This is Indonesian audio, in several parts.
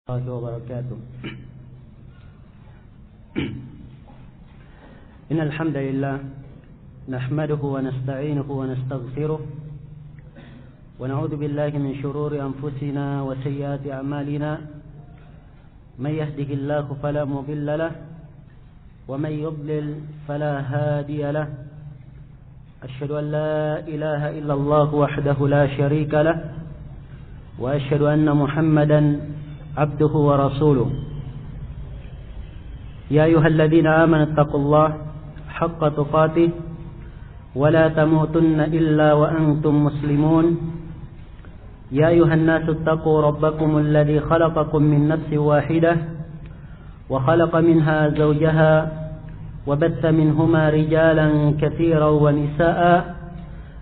الله وبركاته. إن الحمد لله نحمده ونستعينه ونستغفره ونعوذ بالله من شرور أنفسنا وسيئات أعمالنا. من يهده الله فلا مضل له ومن يضلل فلا هادي له. أشهد أن لا إله إلا الله وحده لا شريك له وأشهد أن محمدا عبده ورسوله. يا أيها الذين آمنوا اتقوا الله حق تقاته ولا تموتن إلا وأنتم مسلمون. يا أيها الناس اتقوا ربكم الذي خلقكم من نفس واحدة وخلق منها زوجها وبث منهما رجالا كثيرا ونساء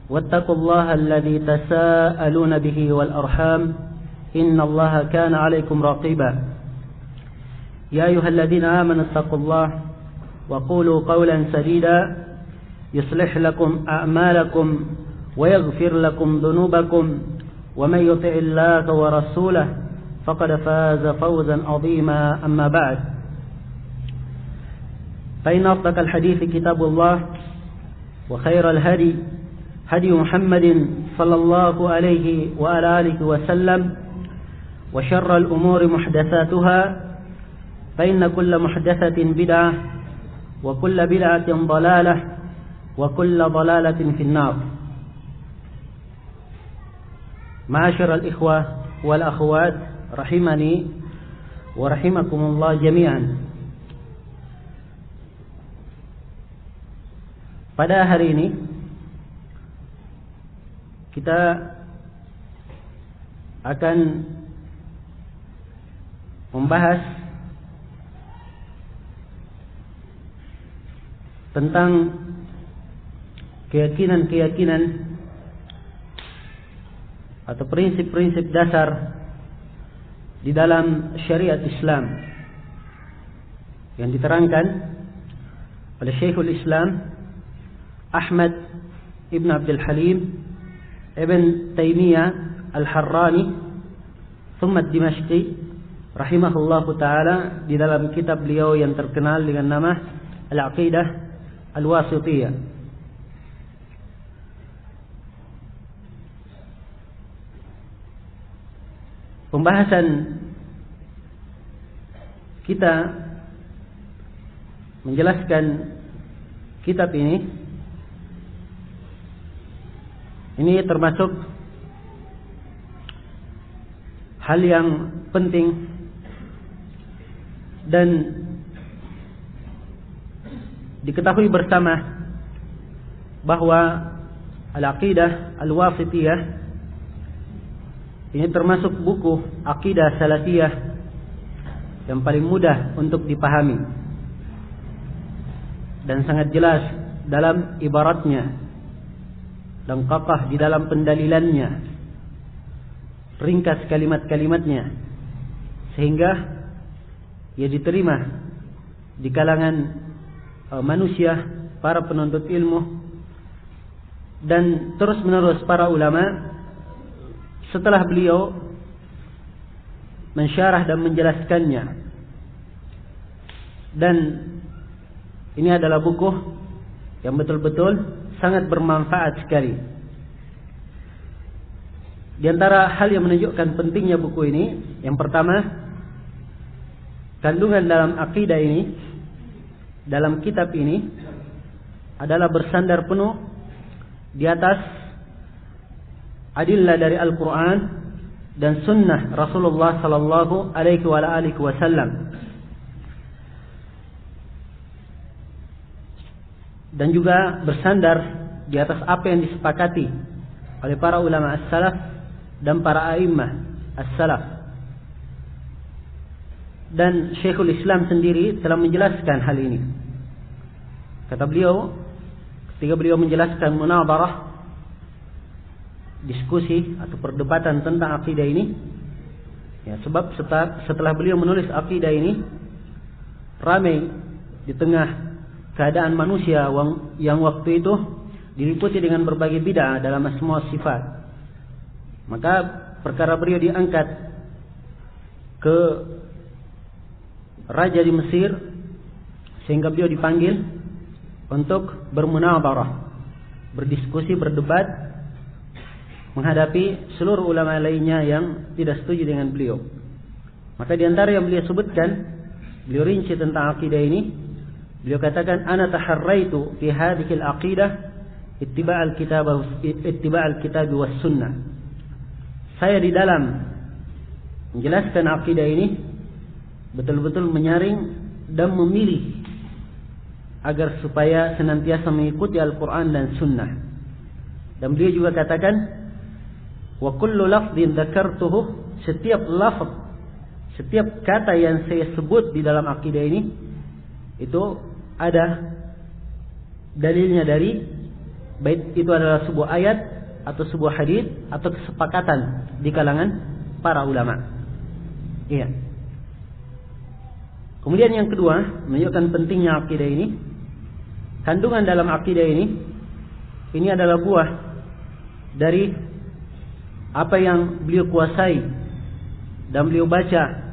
واتقوا الله الذي تساءلون به والأرحام إن الله كان عليكم رقيبا. يا أيها الذين آمنوا اتقوا الله وقولوا قولا سديدا يصلح لكم أعمالكم ويغفر لكم ذنوبكم ومن يطع الله ورسوله فقد فاز فوزا عظيما. أما بعد، فإن أصدق الحديث كتاب الله وخير الهدي هدي محمد صلى الله عليه وعلى آله وسلم وشر الأمور محدثاتها فإن كل محدثة بدعة وكل بدعة ضلالة وكل ضلالة في النار. معاشر الإخوة والأخوات رحمني ورحمكم الله جميعا. Pada hari ini kita akan membahas tentang keyakinan-keyakinan atau prinsip-prinsip dasar di dalam syariat Islam yang diterangkan oleh Syekhul Islam Ahmad Ibn Abdul Halim Ibn Taymiyah Al-Harrani Thumma Dimashqi rahimahullahu ta'ala di dalam kitab beliau yang terkenal dengan nama Al-Aqidah Al-Wasithiyah. Pembahasan kita menjelaskan kitab ini termasuk hal yang penting dan diketahui bersama bahwa Al-Aqidah Al-Wasithiyah ini termasuk buku Aqidah Salafiyah yang paling mudah untuk dipahami dan sangat jelas dalam ibaratnya dan qaqah di dalam pendalilannya, ringkas kalimat-kalimatnya sehingga ia diterima di kalangan manusia, para penuntut ilmu dan terus menerus para ulama setelah beliau mensyarah dan menjelaskannya. Dan ini adalah buku yang betul-betul sangat bermanfaat sekali. Di antara hal yang menunjukkan pentingnya buku ini, yang pertama, kandungan dalam akidah ini, dalam kitab ini adalah bersandar penuh di atas adillah dari Al-Quran dan Sunnah Rasulullah Sallallahu Alaihi Wasallam, dan juga bersandar di atas apa yang disepakati oleh para ulama as-salaf dan para a'immah as-salaf. Dan Syekhul Islam sendiri telah menjelaskan hal ini. Kata beliau, ketika beliau menjelaskan munadharah, diskusi atau perdebatan tentang akidah ini, ya, sebab setelah beliau menulis akidah ini, ramai di tengah keadaan manusia yang waktu itu diliputi dengan berbagai bid'ah dalam asma' sifat. Maka perkara beliau diangkat ke raja di Mesir sehingga beliau dipanggil untuk bermunabarah, berdiskusi, berdebat menghadapi seluruh ulama lainnya yang tidak setuju dengan beliau. Maka di antara yang beliau sebutkan, beliau rinci tentang akidah ini. Beliau katakan, ana taharraitu fi hadhihi al-aqidah ittiba'al kitab was sunnah. Saya di dalam menjelaskan akidah ini betul-betul menyaring dan memilih agar supaya senantiasa mengikuti Al-Quran dan Sunnah. Dan beliau juga katakan, wa kullu lafdhin dzakartuhu, setiap lafaz, setiap kata yang saya sebut di dalam akidah ini itu ada dalilnya dari, baik itu adalah sebuah ayat atau sebuah hadis atau kesepakatan di kalangan para ulama. Iya. Kemudian yang kedua, menunjukkan pentingnya akidah ini. Kandungan dalam akidah ini adalah buah dari apa yang beliau kuasai dan beliau baca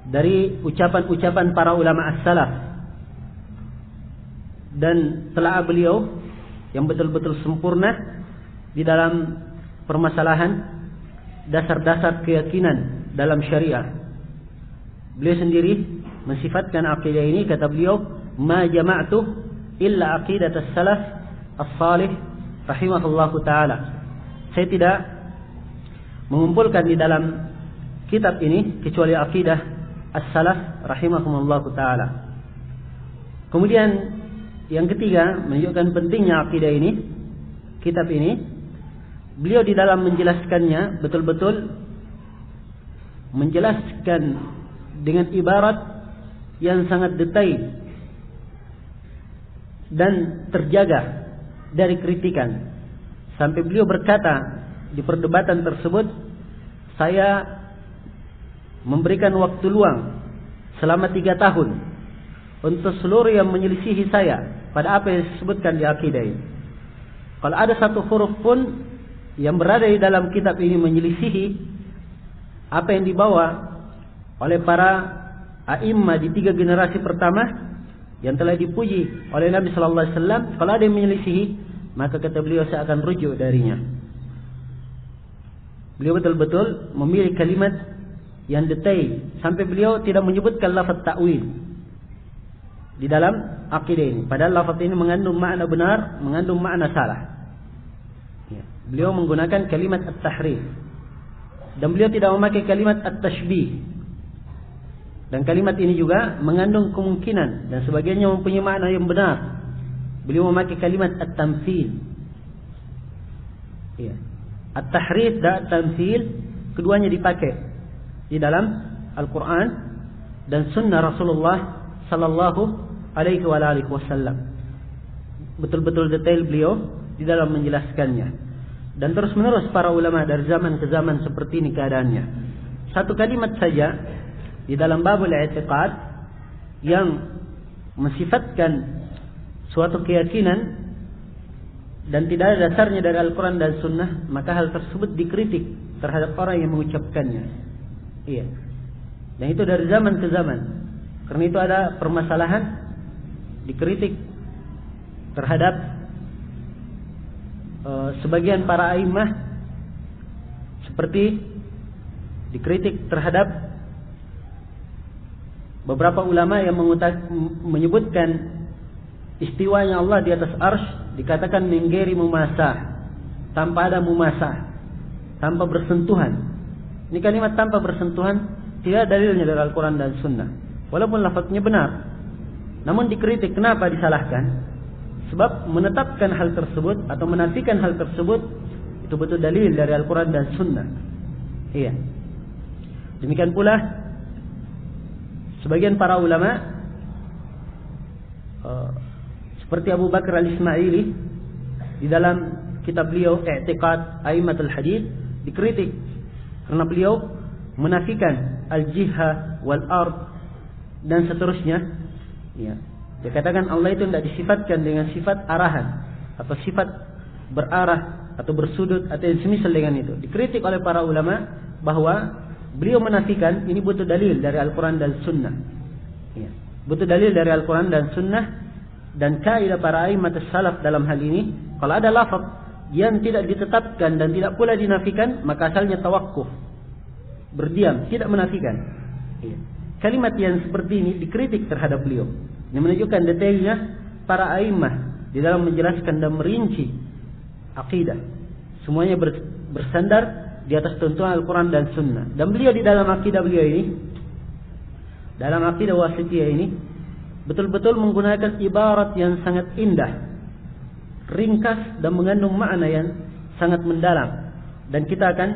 dari ucapan-ucapan para ulama as-salaf dan telaah beliau yang betul-betul sempurna di dalam permasalahan dasar-dasar keyakinan dalam syariah. Beliau sendiri mensifatkan akidah ini, kata beliau, ma jama'tu illa aqidat as-salaf as-salih rahimahullahu ta'ala. Saya tidak mengumpulkan di dalam kitab ini kecuali akidah as-salaf rahimahumullahu ta'ala. Kemudian yang ketiga, menunjukkan pentingnya akidah ini, kitab ini, beliau di dalam menjelaskannya betul-betul menjelaskan dengan ibarat yang sangat detail dan terjaga dari kritikan. Sampai beliau berkata di perdebatan tersebut, saya memberikan waktu luang selama 3 tahun untuk seluruh yang menyelisihi saya pada apa yang disebutkan di akidah ini. Kalau ada satu huruf pun yang berada di dalam kitab ini menyelisihi apa yang dibawa oleh para a'immah di 3 generasi pertama yang telah dipuji oleh Nabi sallallahu alaihi wasallam, kalau ada yang menyelisihi, maka kata beliau saya akan rujuk darinya. Beliau betul-betul memilih kalimat yang detail sampai beliau tidak menyebutkan lafaz ta'wil di dalam akidah ini, padahal lafaz ini mengandung makna benar, mengandung makna salah. Beliau menggunakan kalimat at-tahrif dan beliau tidak memakai kalimat at-tashbih. Dan kalimat ini juga mengandung kemungkinan dan sebagainya mempunyai makna yang benar. Beliau memakai kalimat at-tamthil. Iya. At-tahrif dan at-tamthil keduanya dipakai di dalam Al-Quran dan Sunnah Rasulullah sallallahu alaihi wasallam. Betul-betul detail beliau di dalam menjelaskannya. Dan terus menerus para ulama dari zaman ke zaman seperti ini keadaannya. Satu kalimat saja di dalam babul i'tiqad yang mensifatkan suatu keyakinan dan tidak ada dasarnya dari Al-Quran dan Sunnah, maka hal tersebut dikritik terhadap orang yang mengucapkannya. Iya. Dan itu dari zaman ke zaman. Karena itu ada permasalahan dikritik terhadap sebagian para a'immah, seperti dikritik terhadap beberapa ulama yang menyebutkan istiwanya Allah di atas arsy, dikatakan minggeri mumasah, tanpa ada mumasah, tanpa bersentuhan. Ini kalimat tanpa bersentuhan tidak dalilnya dari Al-Quran dan Sunnah, walaupun lafaznya benar, namun dikritik. Kenapa disalahkan? Sebab menetapkan hal tersebut atau menafikan hal tersebut itu betul dalil dari Al-Quran dan Sunnah. Iya. Demikian pula sebagian para ulama seperti Abu Bakar al-Ismaili di dalam kitab beliau I'tiqad A'immatul Hadits dikritik karena beliau menafikan al-jihah wal ard dan seterusnya. Ya. Dia katakan Allah itu tidak disifatkan dengan sifat arahan atau sifat berarah atau bersudut atau yang semisal dengan itu. Dikritik oleh para ulama bahwa beliau menafikan ini butuh dalil dari Al-Quran dan Sunnah. Ya. Butuh dalil dari Al-Quran dan Sunnah, dan kaidah para a'immat salaf dalam hal ini, kalau ada lafaz yang tidak ditetapkan dan tidak pula dinafikan, maka asalnya tawakkuf, berdiam, tidak menafikan. Ya. Kalimat yang seperti ini dikritik terhadap beliau, yang menunjukkan detailnya para a'immah di dalam menjelaskan dan merinci akidah. Semuanya bersandar di atas tuntunan Al-Quran dan Sunnah. Dan beliau di dalam akidah beliau ini, dalam akidah wasitiyah ini, betul-betul menggunakan ibarat yang sangat indah, ringkas dan mengandung makna yang sangat mendalam. Dan kita akan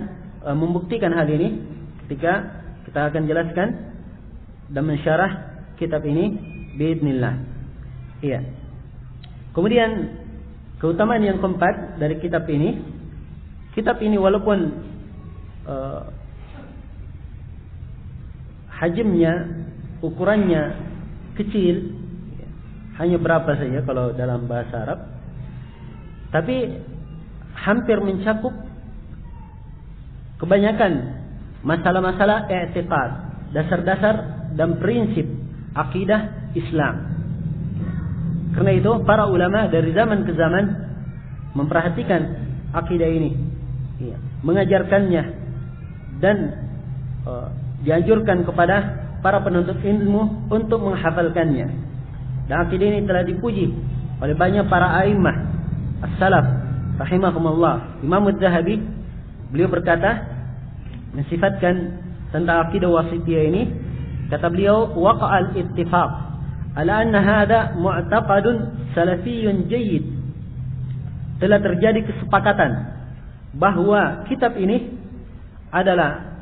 membuktikan hal ini ketika kita akan jelaskan dan mensyarah kitab ini biidznillah. Iya. Kemudian keutamaan yang keempat dari kitab ini walaupun hajmnya, ukurannya kecil, hanya berapa saja kalau dalam bahasa Arab, tapi hampir mencakup kebanyakan masalah-masalah i'tiqad, dasar-dasar dan prinsip akidah Islam. Karena itu para ulama dari zaman ke zaman memperhatikan akidah ini, mengajarkannya, dan dianjurkan kepada para penuntut ilmu untuk menghafalkannya. Dan akidah ini telah dipuji oleh banyak para a'immah as-salaf rahimahumullah. Imam Az-Zahabi beliau berkata, mensifatkan tentang akidah wasitiyah ini, kata beliau, waqa'al ittifaq ala anna hadha mu'taqadun salafiyyun jayyid. Telah terjadi kesepakatan bahwa kitab ini adalah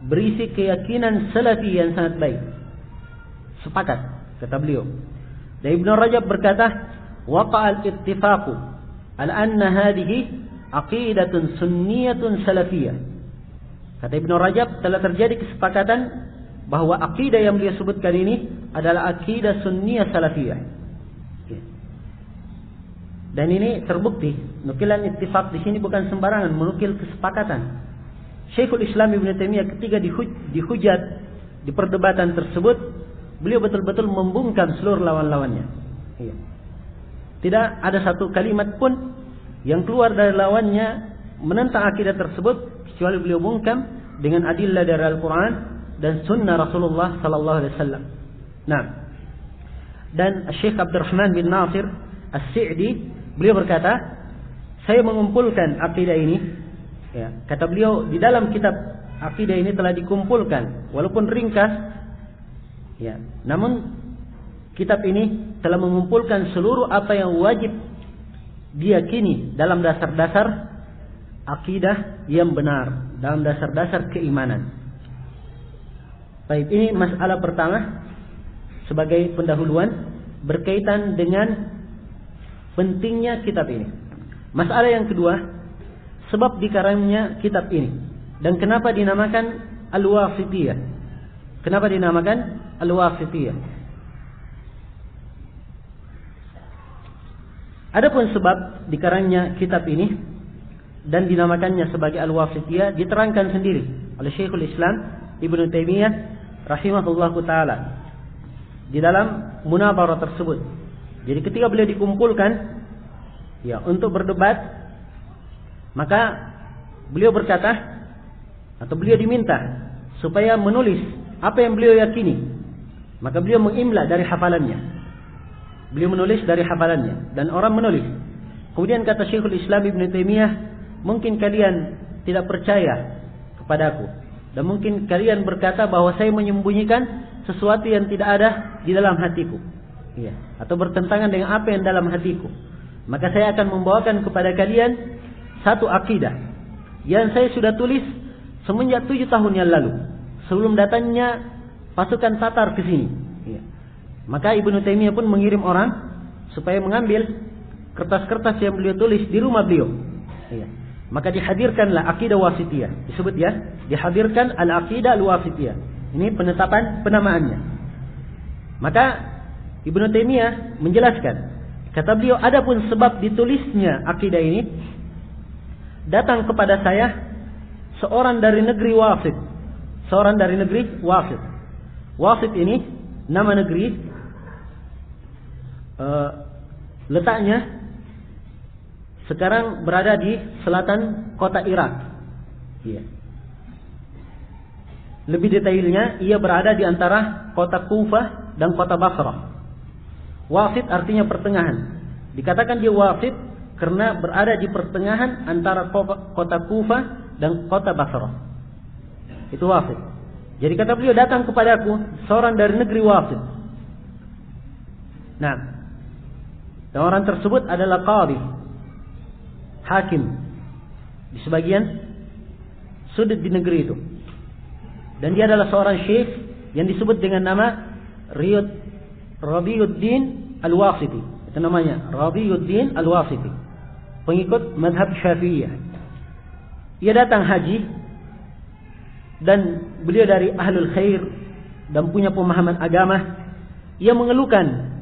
berisi keyakinan salafi yang sangat baik. Sepakat, kata beliau. Dan Ibnu Rajab berkata, waqa'al ittifaqu ala anna hadhihi aqidatun sunniyatun salafiyah. Kata Ibnu Rajab, telah terjadi kesepakatan bahwa akidah yang beliau sebutkan ini adalah akidah sunniyah salafiyah. Dan ini terbukti, nukilan ittifaq di sini bukan sembarangan, menukil kesepakatan. Syekhul Islam Ibnu Taimiyah ketika dihujat di perdebatan tersebut, beliau betul-betul membungkam seluruh lawan-lawannya. Tidak ada satu kalimat pun yang keluar dari lawannya menentang akidah tersebut, kecuali beliau bungkam dengan adillah dari Al-Quran dan Sunnah Rasulullah Sallallahu Alaihi Wasallam. Nah, dan Syekh Abdurrahman bin Nasir As-Sa'di beliau berkata, saya mengumpulkan akidah ini. Ya, kata beliau, di dalam kitab akidah ini telah dikumpulkan, walaupun ringkas, ya, namun kitab ini telah mengumpulkan seluruh apa yang wajib diyakini dalam dasar-dasar akidah yang benar, dalam dasar-dasar keimanan. Baik, ini masalah pertama sebagai pendahuluan berkaitan dengan pentingnya kitab ini. Masalah yang kedua, sebab dikarangnya kitab ini dan kenapa dinamakan Al-Wasitiyah. Kenapa dinamakan Al-Wasitiyah? Adapun sebab dikarangnya kitab ini dan dinamakannya sebagai Al-Wasitiyah diterangkan sendiri oleh Syekhul Islam Ibnu Taimiyah rahimahullahu taala di dalam munadharah tersebut. Jadi ketika beliau dikumpulkan ya untuk berdebat, maka beliau berkata atau beliau diminta supaya menulis apa yang beliau yakini. Maka beliau mengimla dari hafalannya. Beliau menulis dari hafalannya dan orang menulis. Kemudian kata Syekhul Islam Ibnu Taimiyah, mungkin kalian tidak percaya kepadaku dan mungkin kalian berkata bahwa saya menyembunyikan sesuatu yang tidak ada di dalam hatiku, ya, atau bertentangan dengan apa yang dalam hatiku. Maka saya akan membawakan kepada kalian satu akidah yang saya sudah tulis semenjak 7 tahun yang lalu, sebelum datangnya pasukan Tatar ke sini. Ya. Maka Ibnu Taimiyah pun mengirim orang supaya mengambil kertas-kertas yang beliau tulis di rumah beliau. Ya. Maka dihadirkanlah akidah wasitiyah. Disebut ya, dihadirkan al-aqidah al-wasitiyah. Ini penetapan penamaannya. Maka Ibnu Taimiyah menjelaskan, kata beliau, adapun sebab ditulisnya akidah ini datang kepada saya seorang dari negeri Wasit. Seorang dari negeri Wasit. Wasit ini nama negeri, letaknya sekarang berada di selatan kota Irak. Iya. Lebih detailnya, ia berada di antara kota Kufah dan kota Basrah. Wasit artinya pertengahan. Dikatakan dia wasit karena berada di pertengahan antara kota Kufah dan kota Basrah. Itu wasit. Jadi kata beliau, datang kepadaku seorang dari negeri Wasit. Nah, dan orang tersebut adalah qadhi, hakim di sebagian sudut di negeri itu. Dan dia adalah seorang syekh yang disebut dengan nama Rabiuddin Al-Wasiti. Itu namanya Rabiuddin Al-Wasiti, pengikut mazhab Syafi'iyah. Ia datang haji dan beliau dari ahlul khair dan punya pemahaman agama. Ia mengeluhkan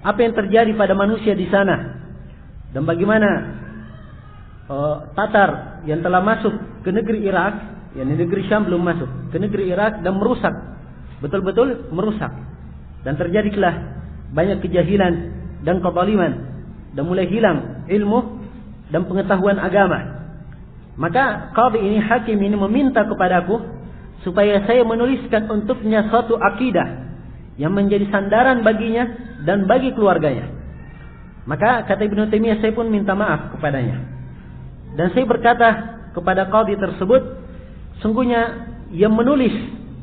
apa yang terjadi pada manusia di sana dan bagaimana Tatar yang telah masuk ke negeri Irak, yang di negeri Syam belum masuk ke negeri Irak, dan merusak, betul-betul merusak, dan terjadilah banyak kejahilan dan kezaliman dan mulai hilang ilmu dan pengetahuan agama. Maka qadhi ini, hakim ini, meminta kepadaku supaya saya menuliskan untuknya suatu akidah yang menjadi sandaran baginya dan bagi keluarganya. Maka kata Ibnu Taimiyah, saya pun minta maaf kepadanya. Dan saya berkata kepada qadhi tersebut, sungguhnya yang menulis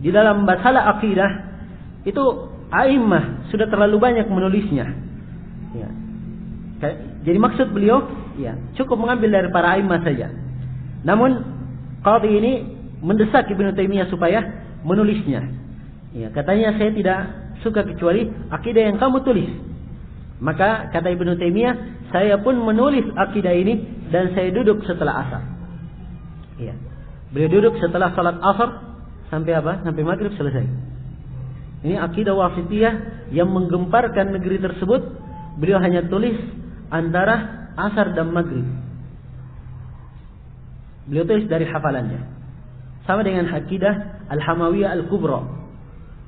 di dalam masalah akidah itu a'immah sudah terlalu banyak menulisnya. Ya. Jadi maksud beliau, ya, cukup mengambil dari para a'immah saja. Namun qadhi ini mendesak Ibnu Taimiyah supaya menulisnya. Ya, katanya, saya tidak suka kecuali akidah yang kamu tulis. Maka kata Ibnu Taimiyah, saya pun menulis akidah ini dan saya duduk setelah asar. Iya. Beliau duduk setelah salat asar sampai apa? Sampai maghrib selesai. Ini akidah Wasitiyah yang menggemparkan negeri tersebut. Beliau hanya tulis antara asar dan maghrib. Beliau tulis dari hafalannya. Sama dengan akidah Al-Hamawiyah Al-Kubra.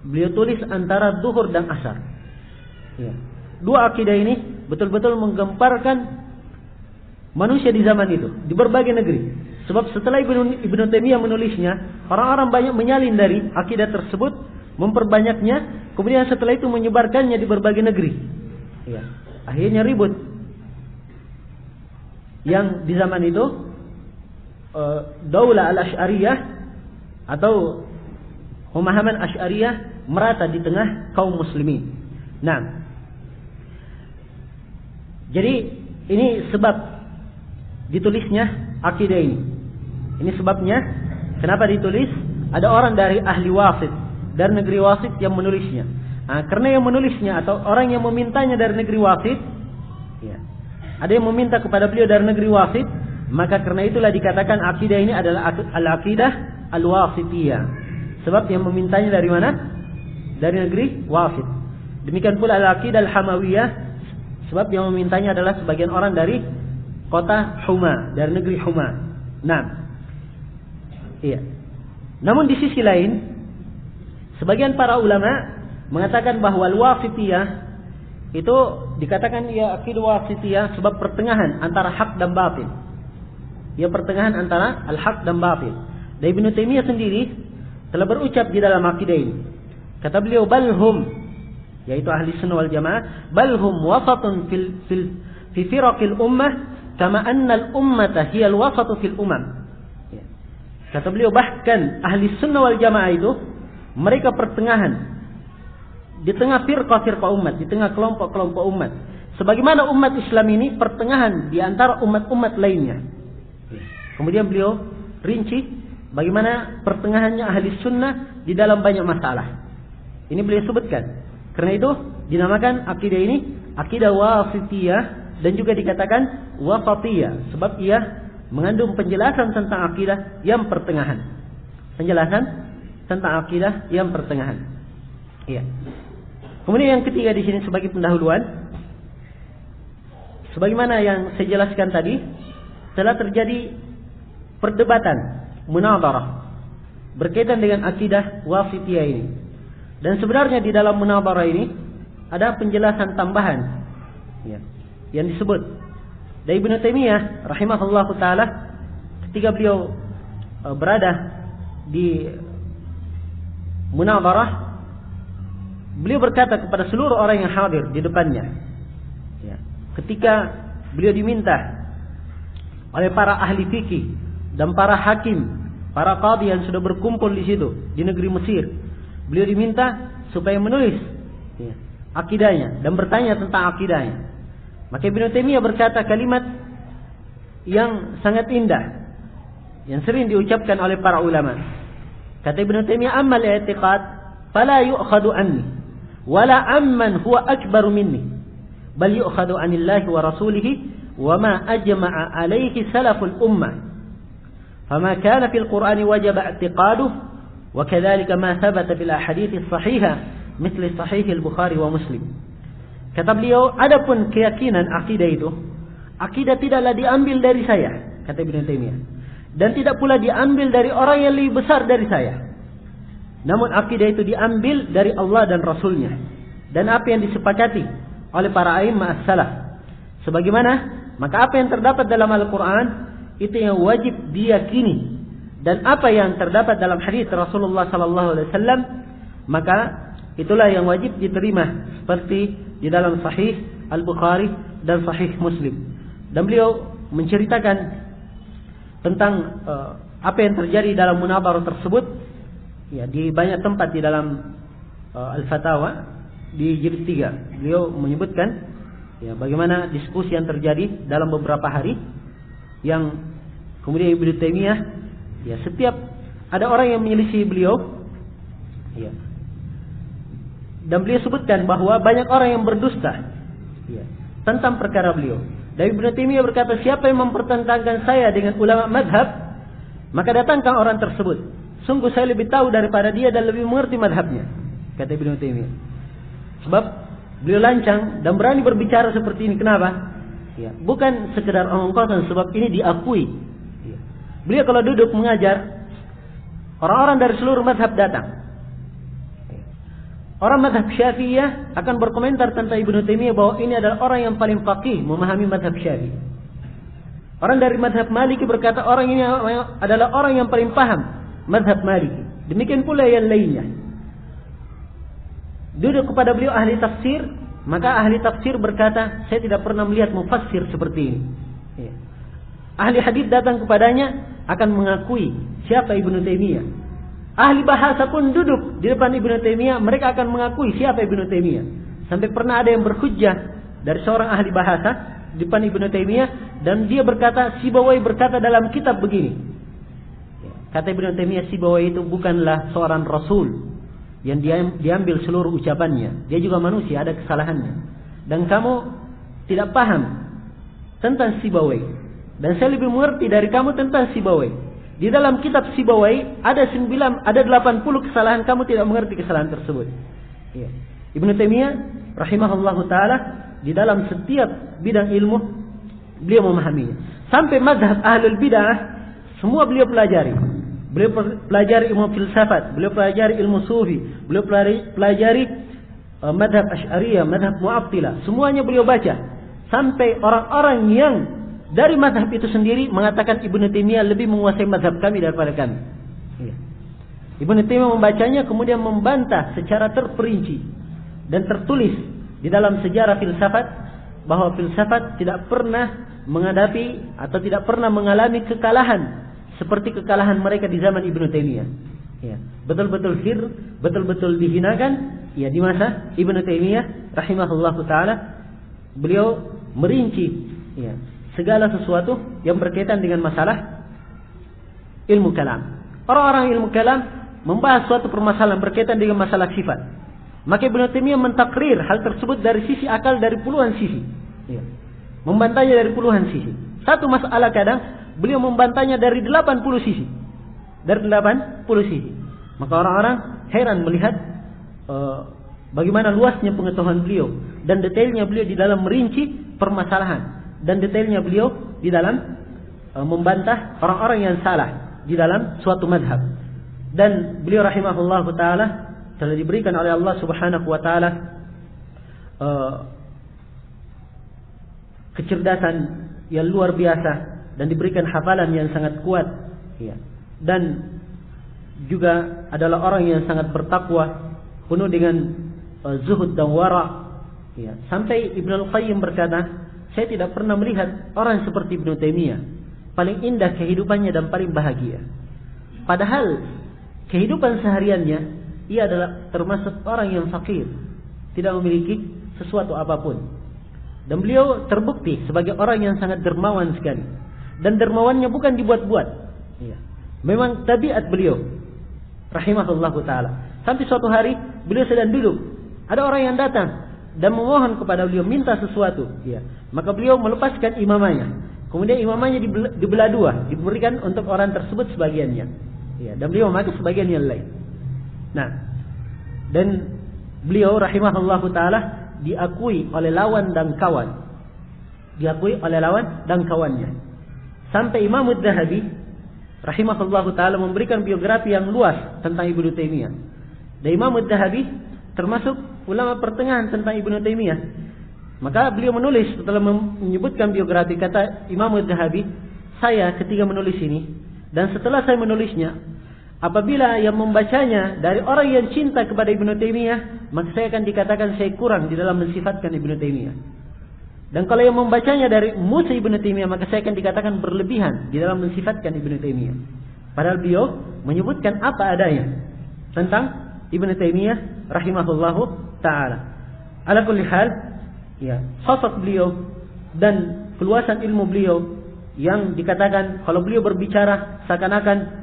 Beliau tulis antara zuhur dan asar. Iya. Dua akidah ini betul-betul menggemparkan manusia di zaman itu, di berbagai negeri. Sebab setelah Ibnu Taimiyah menulisnya, orang-orang banyak menyalin dari akidah tersebut, memperbanyaknya, kemudian setelah itu menyebarkannya di berbagai negeri. Ya. Akhirnya ribut. Yang di zaman itu Daulah Al-Asy'ariyah atau pemahaman Asy'ariyah merata di tengah kaum muslimin. Nah, jadi ini sebab ditulisnya akidah ini. Ini sebabnya kenapa ditulis. Ada orang dari ahli Wasit, dari negeri Wasit yang menulisnya. Nah, karena yang menulisnya atau orang yang memintanya dari negeri Wasit, ya, ada yang meminta kepada beliau dari negeri Wasit, maka karena itulah dikatakan akidah ini adalah al-aqidah al-Wasitiyah. Sebab yang memintanya dari mana? Dari negeri Wasit. Demikian pula al-aqidah al-Hamawiyah. Sebab yang memintanya adalah sebagian orang dari kota Huma, dari negeri Huma. Nah, iya. Namun di sisi lain, sebagian para ulama mengatakan bahwa al-Wasitiyah itu dikatakan ia akidah Wasitiyah sebab pertengahan antara hak dan batil. Ia pertengahan antara al-haq dan batil. Dan Ibnu Taimiyah sendiri telah berucap di dalam akidah ini. Kata beliau, balhum, yaitu ahli sunnah wal jamaah, balhum wasatun fi firaqil ummah kama anna al-ummata hiya al-wasatu fil umam. Ya. Kata beliau, bahkan ahli sunnah wal jamaah itu mereka pertengahan di tengah firqah-firqah umat, di tengah kelompok-kelompok umat. Sebagaimana umat Islam ini pertengahan di antara umat-umat lainnya. Ya. Kemudian beliau rinci bagaimana pertengahannya ahli sunnah di dalam banyak masalah. Ini beliau sebutkan. Karena itu dinamakan akidah ini akidah Wasitiyah dan juga dikatakan Wasatiyah sebab ia mengandung penjelasan tentang akidah yang pertengahan. Penjelasan tentang akidah yang pertengahan. Iya. Kemudian yang ketiga di sini sebagai pendahuluan, sebagaimana yang saya jelaskan tadi, telah terjadi perdebatan, munadharah berkaitan dengan akidah wasithiyah ini. Dan sebenarnya di dalam munadharah ini ada penjelasan tambahan ya, yang disebut dari Ibnu Taimiyah rahimahullahu taala ketika beliau berada di munadharah, beliau berkata kepada seluruh orang yang hadir di depannya ya, ketika beliau diminta oleh para ahli fikih dan para hakim, para qadhi yang sudah berkumpul di situ di negeri Mesir, beliau diminta supaya menulis ya, akidahnya dan bertanya tentang akidahnya. Maka Ibnu Taimiyah berkata kalimat yang sangat indah yang sering diucapkan oleh para ulama. Kata Ibnu Taimiyah, "Amma al-i'tiqad fala yu'khadu anni wala amman huwa akbaru minni, bal yu'khadu anillahi wa rasulihi wa ma ajma'a alaihi salaful ummah. Fama kana fil Qur'ani wajaba i'tiqaduhu wa kadzalika ma thabata bil ahadits as-sahihah mithli sahih al-Bukhari wa Muslim." Kata beliau, adapun keyakinan akidah itu, akidah tidaklah diambil dari saya, kata Ibnu Taimiyah, dan tidak pula diambil dari orang yang lebih besar dari saya. Namun akidah itu diambil dari Allah dan Rasulnya, dan apa yang disepakati oleh para a'immah as-salaf. Sebagaimana, maka apa yang terdapat dalam Al-Quran itu yang wajib diyakini, dan apa yang terdapat dalam hadis Rasulullah SAW, maka itulah yang wajib diterima, seperti di dalam Sahih Al-Bukhari dan Sahih Muslim. Dan beliau menceritakan tentang apa yang terjadi dalam munadharah tersebut ya, di banyak tempat di dalam Al-Fatawa di jilid 3. Beliau menyebutkan ya, bagaimana diskusi yang terjadi dalam beberapa hari, yang kemudian Ibnu Taimiyah ya, setiap ada orang yang menyelisih beliau ya, dan beliau sebutkan bahwa banyak orang yang berdusta ya, tentang perkara beliau. Dan Ibnu Taimiyah berkata, siapa yang mempertentangkan saya dengan ulama madhab, maka datangkan orang tersebut. Sungguh saya lebih tahu daripada dia dan lebih mengerti madhabnya, kata Ibnu Taimiyah. Sebab beliau lancang dan berani berbicara seperti ini. Kenapa? Ya, bukan sekedar omong kosong, sebab ini diakui. Ya. Beliau kalau duduk mengajar, orang-orang dari seluruh madhab datang. Orang madhab Syafi'iyah akan berkomentar tentang Ibnu Taimiyah bahwa ini adalah orang yang paling faqih memahami madhab Syafi'i. Orang dari madhab Maliki berkata orang ini adalah orang yang paling paham madhab Maliki. Demikian pula yang lainnya. Duduk kepada beliau ahli tafsir, maka ahli tafsir berkata, saya tidak pernah melihat mufassir seperti ini. Ya. Ahli hadis datang kepadanya akan mengakui siapa Ibnu Taimiyah. Ahli bahasa pun duduk di depan Ibnu Taimiyah, mereka akan mengakui siapa Ibnu Taimiyah. Sampai pernah ada yang berhujjah dari seorang ahli bahasa di depan Ibnu Taimiyah, dan dia berkata, Sibawai berkata dalam kitab begini. Kata Ibnu Taimiyah, Sibawai itu bukanlah seorang rasul yang diambil seluruh ucapannya. Dia juga manusia, ada kesalahannya. Dan kamu tidak paham tentang Sibawai, dan saya lebih mengerti dari kamu tentang Sibawai. Di dalam kitab Sibawai ada 80 kesalahan, kamu tidak mengerti kesalahan tersebut. Ya. Ibnu Taimiyah rahimahullahu taala di dalam setiap bidang ilmu beliau memahaminya. Sampai mazhab ahlul bidah semua beliau pelajari. Beliau pelajari ilmu filsafat, beliau pelajari ilmu sufi, beliau pelajari mazhab Asy'ariyah, mazhab Mu'attilah, semuanya beliau baca. Sampai orang-orang yang dari mazhab itu sendiri mengatakan Ibnu Taimiyah lebih menguasai mazhab kami daripada kami. Ya. Ibnu Taimiyah membacanya kemudian membantah secara terperinci dan tertulis di dalam sejarah filsafat bahwa filsafat tidak pernah menghadapi atau tidak pernah mengalami kekalahan seperti kekalahan mereka di zaman Ibnu Taimiyah. Ya. Betul-betul dihinakan ya di masa Ibnu Taimiyah rahimahullahu taala. Beliau merinci ya, segala sesuatu yang berkaitan dengan masalah ilmu kalam. Orang-orang ilmu kalam membahas suatu permasalahan berkaitan dengan masalah sifat. Maka Ibnu Taimiyah mentakrir hal tersebut dari sisi akal, dari puluhan sisi. Ya. Membantahnya dari puluhan sisi. Satu masalah kadang beliau membantahnya dari 80 sisi. Dari 80 sisi. Maka orang-orang heran melihat bagaimana luasnya pengetahuan beliau dan detailnya beliau di dalam merinci permasalahan. Dan detailnya beliau di dalam membantah orang-orang yang salah di dalam suatu madhab. Dan beliau rahimahullah taala telah diberikan oleh Allah Subhanahu wa taala kecerdasan yang luar biasa dan diberikan hafalan yang sangat kuat, ya. Dan juga adalah orang yang sangat bertakwa, penuh dengan zuhud dan wara, ya. Sampai Ibnu Al-Qayyim berkata, saya tidak pernah melihat orang seperti Ibnu Taimiyah, paling indah kehidupannya dan paling bahagia. Padahal kehidupan sehariannya ia adalah termasuk orang yang fakir, tidak memiliki sesuatu apapun. Dan beliau terbukti sebagai orang yang sangat dermawan sekali. Dan dermawannya bukan dibuat-buat, ya. Memang tabiat beliau rahimahullahu taala. Sampai suatu hari beliau sedang duduk, ada orang yang datang dan memohon kepada beliau minta sesuatu, ya. Maka beliau melepaskan imamahnya. Kemudian imamahnya dibelah dua, diberikan untuk orang tersebut sebagiannya, ya. Dan beliau memakai sebagian yang lain. Nah, dan beliau rahimahullahu taala diakui oleh lawan dan kawan. Diakui oleh lawan dan kawannya. Sampai Imam Adz-Dzahabi rahimahullahu taala memberikan biografi yang luas tentang Ibnu Taimiyah. Dan Imam Adz-Dzahabi termasuk ulama pertengahan tentang Ibnu Taimiyah. Maka beliau menulis setelah menyebutkan biografi, kata Imam Adz-Dzahabi, saya ketika menulis ini dan setelah saya menulisnya, apabila yang membacanya dari orang yang cinta kepada Ibnu Taimiyah, maka saya akan dikatakan saya kurang di dalam mensifatkan Ibnu Taimiyah. Dan kalau yang membacanya dari musuh Ibnu Taimiyah, maka saya akan dikatakan berlebihan di dalam mensifatkan Ibnu Taimiyah. Padahal beliau menyebutkan apa adanya tentang Ibnu Taimiyah rahimahullahu taala. Ala kulli hal, ya, sosok beliau dan keluasan ilmu beliau yang dikatakan kalau beliau berbicara seakan-akan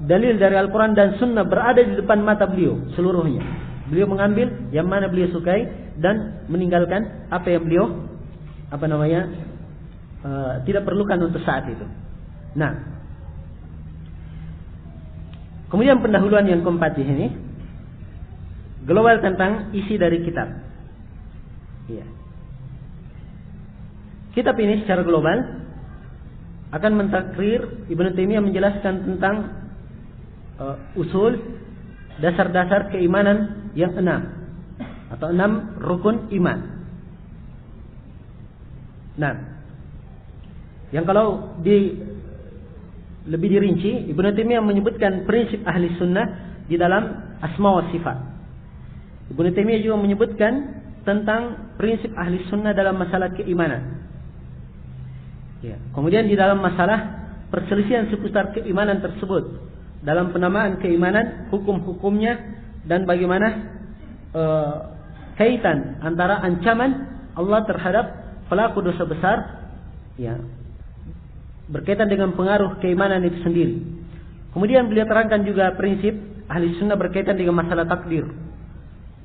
dalil dari Al-Quran dan Sunnah berada di depan mata beliau seluruhnya. Beliau mengambil yang mana beliau sukai dan meninggalkan apa yang beliau tidak perlukan untuk saat itu. Nah, kemudian pendahuluan yang keempat di sini global tentang isi dari kitab. Ya. Kitab ini secara global akan mentakrir Ibnu Taimiyah menjelaskan tentang usul dasar-dasar keimanan yang 6 atau 6 rukun iman. Nah, yang kalau lebih dirinci, Ibnu Taimiyah menyebutkan prinsip ahli sunnah di dalam asma wa sifat. Ibnu Taimiyah juga menyebutkan tentang prinsip ahli sunnah dalam masalah keimanan. Ya. Kemudian di dalam masalah perselisihan seputar keimanan tersebut, dalam penamaan keimanan, hukum-hukumnya dan bagaimana kaitan antara ancaman Allah terhadap pelaku dosa besar, ya, berkaitan dengan pengaruh keimanan itu sendiri. Kemudian beliau terangkan juga prinsip ahli sunnah berkaitan dengan masalah takdir,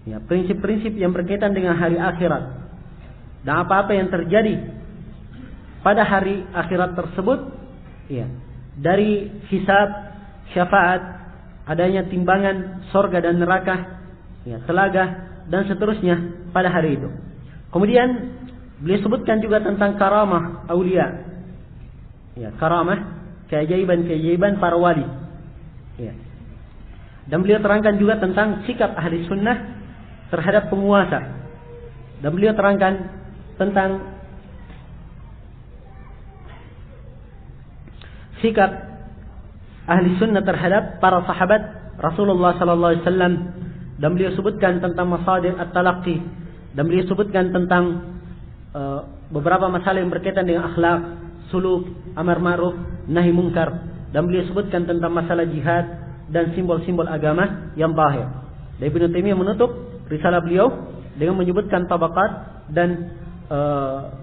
ya, prinsip-prinsip yang berkaitan dengan hari akhirat dan apa-apa yang terjadi pada hari akhirat tersebut, ya, dari hisab, syafaat, adanya timbangan sorga dan neraka, ya, telaga dan seterusnya pada hari itu. Kemudian beliau sebutkan juga tentang karamah aulia, ya, karamah keajaiban-keajaiban para wali, ya. Dan beliau terangkan juga tentang sikap ahli sunnah terhadap penguasa. Dan beliau terangkan tentang sikap ahli sunnah terhadap para sahabat Rasulullah sallallahu alaihi wasallam. Dan beliau sebutkan tentang masadir at-talaqqi, dan beliau sebutkan tentang beberapa masalah yang berkaitan dengan akhlak, suluk, amar ma'ruf, nahi mungkar. Dan beliau sebutkan tentang masalah jihad dan simbol-simbol agama yang zahir. Dan Ibnu Taimiyah menutup risalah beliau dengan menyebutkan tabaqat dan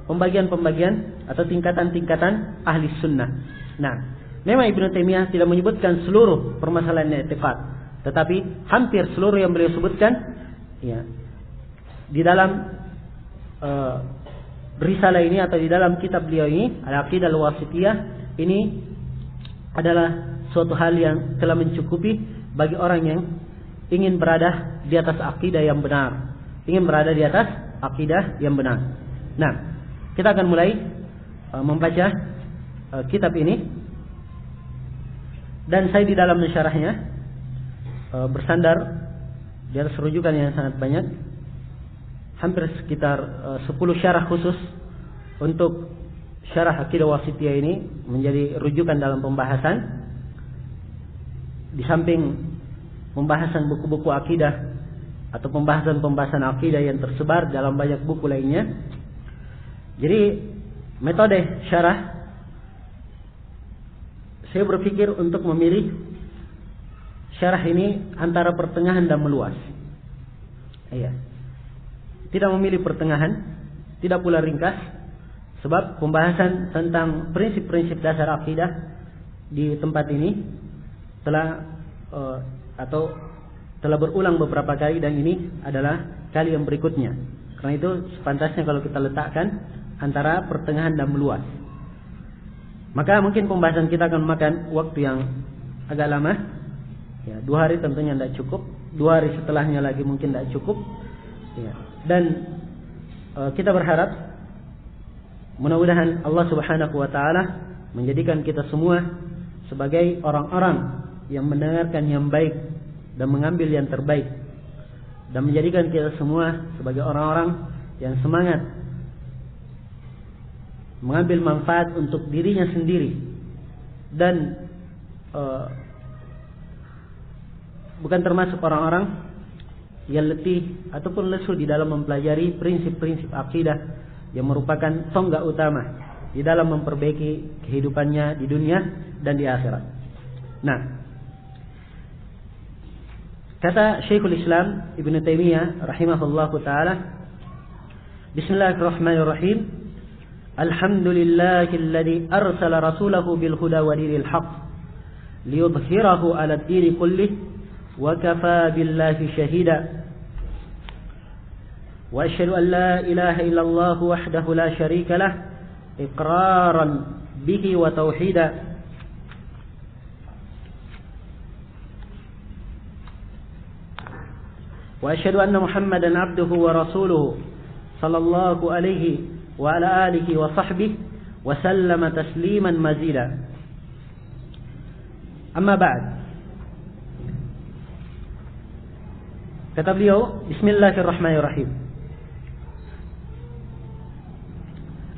pembagian-pembagian atau tingkatan-tingkatan ahli sunnah. Nah, memang Ibnu Taimiyah tidak menyebutkan seluruh permasalahan i'tiqad, tetapi hampir seluruh yang beliau sebutkan, ya, di dalam risalah ini atau di dalam kitab beliau ini, Al-Aqidah Al-Wasithiyah, ini adalah suatu hal yang telah mencukupi bagi orang yang ingin berada di atas akidah yang benar, ingin berada di atas akidah yang benar. Nah, kita akan mulai membaca kitab ini, dan saya di dalam mensyarahnya bersandar di atas rujukan yang sangat banyak, hampir sekitar 10 syarah khusus untuk syarah Aqidah Wasithiyah ini menjadi rujukan dalam pembahasan, di samping pembahasan buku-buku akidah atau pembahasan-pembahasan akidah yang tersebar dalam banyak buku lainnya. Jadi metode syarah, saya berpikir untuk memilih syarah ini antara pertengahan dan meluas. Iya. Tidak memilih pertengahan, tidak pula ringkas, sebab pembahasan tentang prinsip-prinsip dasar akidah di tempat ini telah berulang beberapa kali, dan ini adalah kali yang berikutnya. Karena itu sepantasnya kalau kita letakkan antara pertengahan dan meluas. Maka mungkin pembahasan kita akan memakan waktu yang agak lama. Ya, 2 hari tentunya tidak cukup. 2 hari setelahnya lagi mungkin tidak cukup. Ya. Dan kita berharap mudah-mudahan Allah Subhanahu wa taala menjadikan kita semua sebagai orang-orang yang mendengarkan yang baik dan mengambil yang terbaik, dan menjadikan kita semua sebagai orang-orang yang semangat mengambil manfaat untuk dirinya sendiri, dan bukan termasuk orang-orang yang letih ataupun lesu di dalam mempelajari prinsip-prinsip akidah yang merupakan tonggak utama di dalam memperbaiki kehidupannya di dunia dan di akhirat. Nah, kata Syekhul Islam Ibn Taimiyah rahimahullahu ta'ala, Bismillahirrahmanirrahim, Alhamdulillahilladzi arsala rasulahu bil huda wa dinil haqq liyudhhirahu 'ala ad-dini kullih wa kafaa billahi shahida. Wa asyhadu an la ilaha illallah wahdahu la syarika lah iqraran bihi wa tauhida. وأشهد أن محمدا عبده ورسوله صلى الله عليه وعلى آله وصحبه وسلم تسليما مزيدا. أما بعد, kata beliau, Bismillahirrahmanirrahim,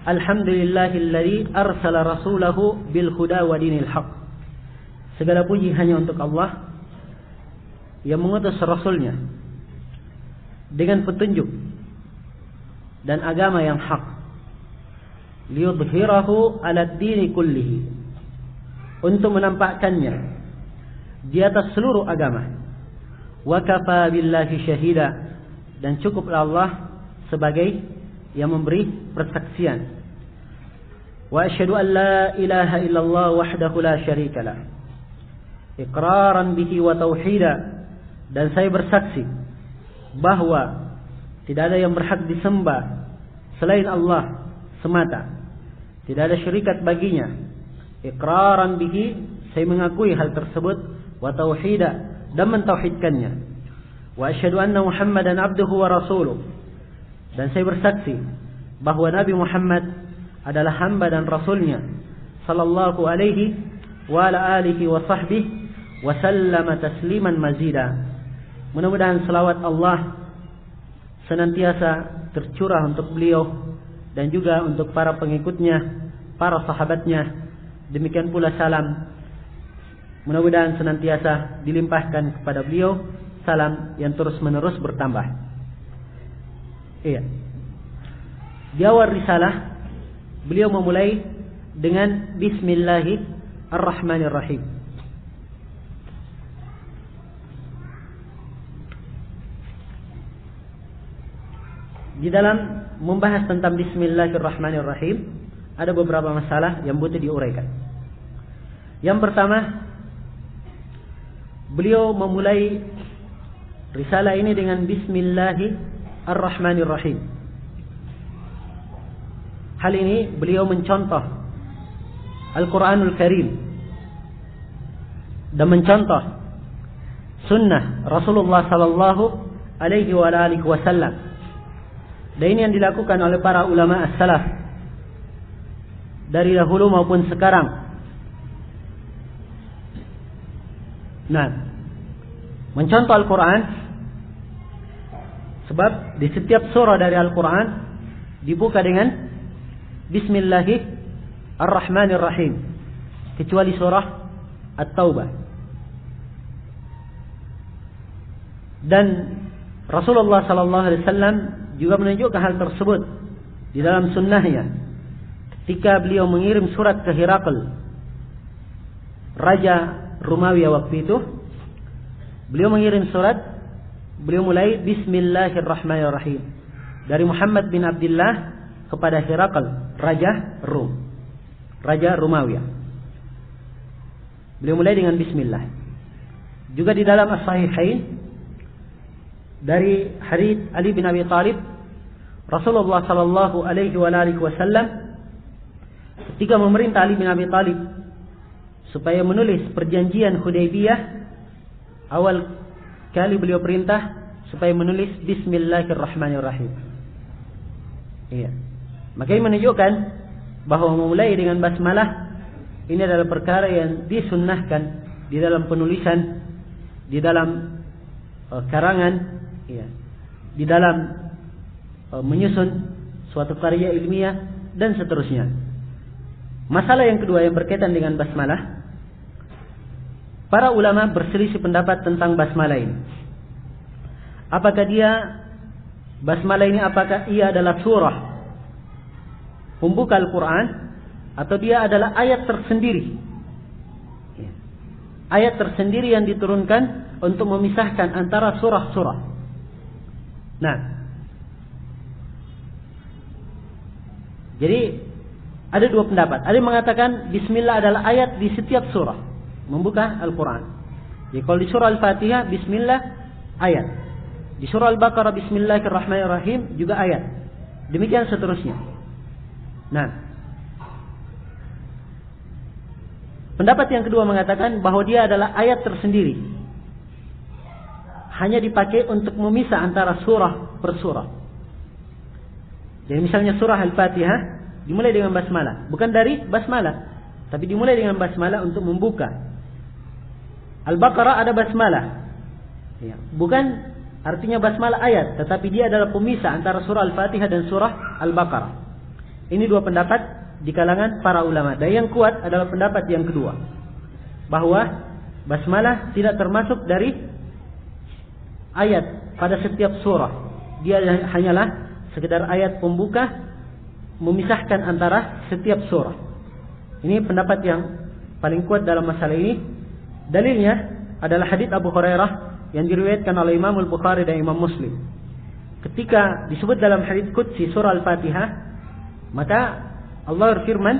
Alhamdulillahilladzi arsala rasulahu bil huda wa dinil haqq. Segala puji hanya untuk Allah yang mengutus rasulnya dengan petunjuk dan agama yang hak, liyudhhirahu 'ala ad-dini kullihi, untuk menampakkannya di atas seluruh agama, wa kafa billahi syahida, dan cukuplah Allah sebagai yang memberi persaksian. Wa asyhadu an la ilaha illallah wahdahu la syarika lah iqraran bihi wa tauhida, dan saya bersaksi bahwa tidak ada yang berhak disembah selain Allah semata, tidak ada syirikat baginya. Iqraran bihi, saya mengakui hal tersebut, wa tauhida, dan mentauhidkannya. Wa asyhadu anna Muhammadan abduhu wa rasuluh, dan saya bersaksi bahwa Nabi Muhammad adalah hamba dan rasulnya, sallallahu alaihi wa ala alihi wa sahbihi wa sallama tasliman mazida. Mudah-mudahan selawat Allah senantiasa tercurah untuk beliau dan juga untuk para pengikutnya, para sahabatnya. Demikian pula salam, mudah-mudahan senantiasa dilimpahkan kepada beliau, salam yang terus-menerus bertambah. Iya. Di awal risalah beliau memulai dengan Bismillahirrahmanirrahim. Di dalam membahas tentang Bismillahirrahmanirrahim ada beberapa masalah yang butuh diuraikan. Yang pertama, beliau memulai risalah ini dengan Bismillahirrahmanirrahim. Hal ini beliau mencontoh Al-Quranul Karim dan mencontoh sunnah Rasulullah sallallahu alaihi wa alihi wasallam. Dan ini yang dilakukan oleh para ulama as-salaf dari dahulu maupun sekarang. Nah, mencontoh Al-Quran, sebab di setiap surah dari Al-Quran dibuka dengan Bismillahirrahmanirrahim, kecuali surah At-Taubah. Dan Rasulullah SAW juga menunjukkan hal tersebut di dalam sunnahnya. Ketika beliau mengirim surat ke Herakl, Raja Romawi waktu itu, beliau mengirim surat, beliau mulai Bismillahirrahmanirrahim, dari Muhammad bin Abdullah kepada Herakl, Raja Rom, Raja Romawi. Beliau mulai dengan Bismillah. Juga di dalam As-Sahihain dari hadits Ali bin Abi Thalib, Rasulullah sallallahu alaihi wasallam ketika memerintah Ali bin Abi Thalib supaya menulis perjanjian Hudaybiyah, awal kali beliau perintah supaya menulis Bismillahirrahmanirrahim. Iya. Maka ini menunjukkan bahwa memulai dengan basmalah ini adalah perkara yang disunnahkan di dalam penulisan, di dalam karangan, ya, di dalam menyusun suatu karya ilmiah dan seterusnya. Masalah yang kedua yang berkaitan dengan basmalah, para ulama berselisih pendapat tentang basmalah ini. Apakah basmalah ini apakah ia adalah surah pembuka Al-Quran, atau dia adalah ayat tersendiri, ayat tersendiri yang diturunkan untuk memisahkan antara surah-surah. Nah, jadi ada dua pendapat. Ada yang mengatakan Bismillah adalah ayat di setiap surah membuka Al-Quran. Jadi kalau di surah Al-Fatihah Bismillah ayat, di surah Al-Baqarah Bismillahirrahmanirrahim juga ayat. Demikian seterusnya. Nah, pendapat yang kedua mengatakan bahwa dia adalah ayat tersendiri, hanya dipakai untuk memisah antara surah per surah. Jadi misalnya surah Al-Fatihah dimulai dengan basmalah, bukan dari basmalah, tapi dimulai dengan basmalah untuk membuka. Al-Baqarah ada basmalah, ya, bukan artinya basmalah ayat, tetapi dia adalah pemisah antara surah Al-Fatihah dan surah Al-Baqarah. Ini dua pendapat di kalangan para ulama. Dan yang kuat adalah pendapat yang kedua, bahwa basmalah tidak termasuk dari ayat pada setiap surah. Dia hanyalah sekedar ayat pembuka memisahkan antara setiap surah. Ini pendapat yang paling kuat dalam masalah ini. Dalilnya adalah hadits Abu Hurairah yang diriwayatkan oleh Imam Al-Bukhari dan Imam Muslim. Ketika disebut dalam hadits qudsi surah Al-Fatihah, maka Allah berfirman,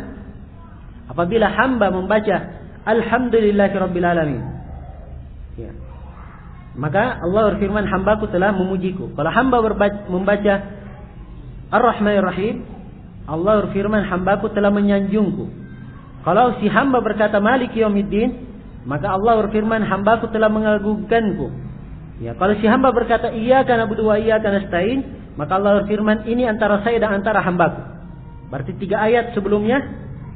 apabila hamba membaca Alhamdulillahirabbil alamin, ya, maka Allah berfirman, hambaku telah memujiku. Kalau hamba membaca Ar-Rahmanir-Rahim, Allah berfirman, hambaku telah menyanjungku. Kalau si hamba berkata Maliki Yaumiddin, maka Allah berfirman, hambaku telah mengagungkanku. Ya, kalau si hamba berkata Iyyaka na'budu wa iyyaka nasta'in, maka Allah berfirman, ini antara saya dan antara hambaku. Berarti 3 ayat sebelumnya,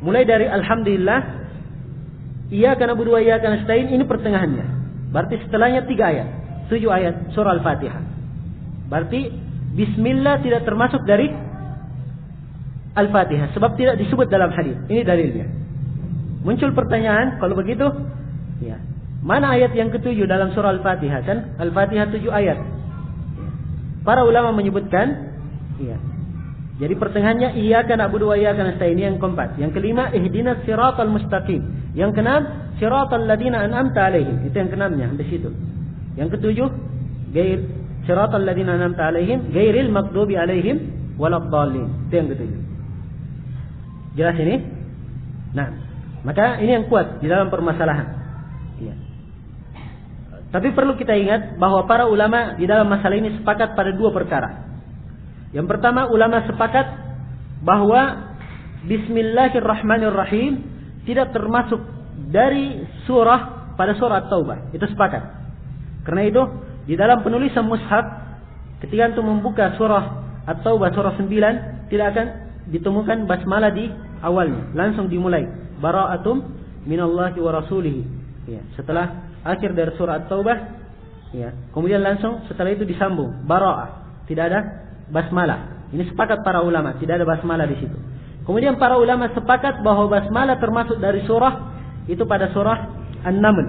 mulai dari Alhamdulillah, Iyyaka na'budu wa iyyaka nasta'in, ini pertengahannya. Berarti setelahnya 3 ayat, 7 ayat surah Al-Fatihah. Berarti Bismillah tidak termasuk dari Al-Fatihah, sebab tidak disebut dalam hadis. Ini dalilnya. Muncul pertanyaan, kalau begitu, ya, mana ayat yang ke-7 dalam surah Al-Fatihah? Kan Al-Fatihah 7 ayat. Para ulama menyebutkan, ya, jadi pertengahannya Iyyaka na'budu wa iyyaka nasta'in, yang keempat. Yang kelima ihdinas siratal mustaqim. Yang keenam siratal ladzina an'amta 'alaihim. Itu yang keenamnya di situ. Yang ketujuh siratal ladzina an'amta 'alaihim ghairil maghdubi 'alaihim waladdallin. Itu yang ketujuh. Jelas ini? Nah, maka ini yang kuat di dalam permasalahan. Iya. Tapi perlu kita ingat bahwa para ulama di dalam masalah ini sepakat pada 2 perkara. Yang pertama, ulama sepakat bahwa Bismillahirrahmanirrahim tidak termasuk dari surah pada surah At-Taubah. Itu sepakat. Karena itu di dalam penulisan mushaf, ketika antum membuka surah At-Taubah surah 9, tidak akan ditemukan basmalah di awalnya, langsung dimulai. Bara'atum minallahi wa rasulih. Ya, setelah akhir dari surah At-Taubah, ya, kemudian langsung setelah itu disambung bara'ah, tidak ada basmalah. Ini sepakat para ulama, tidak ada basmalah di situ. Kemudian para ulama sepakat bahwa basmalah termasuk dari surah itu pada surah An-Naml.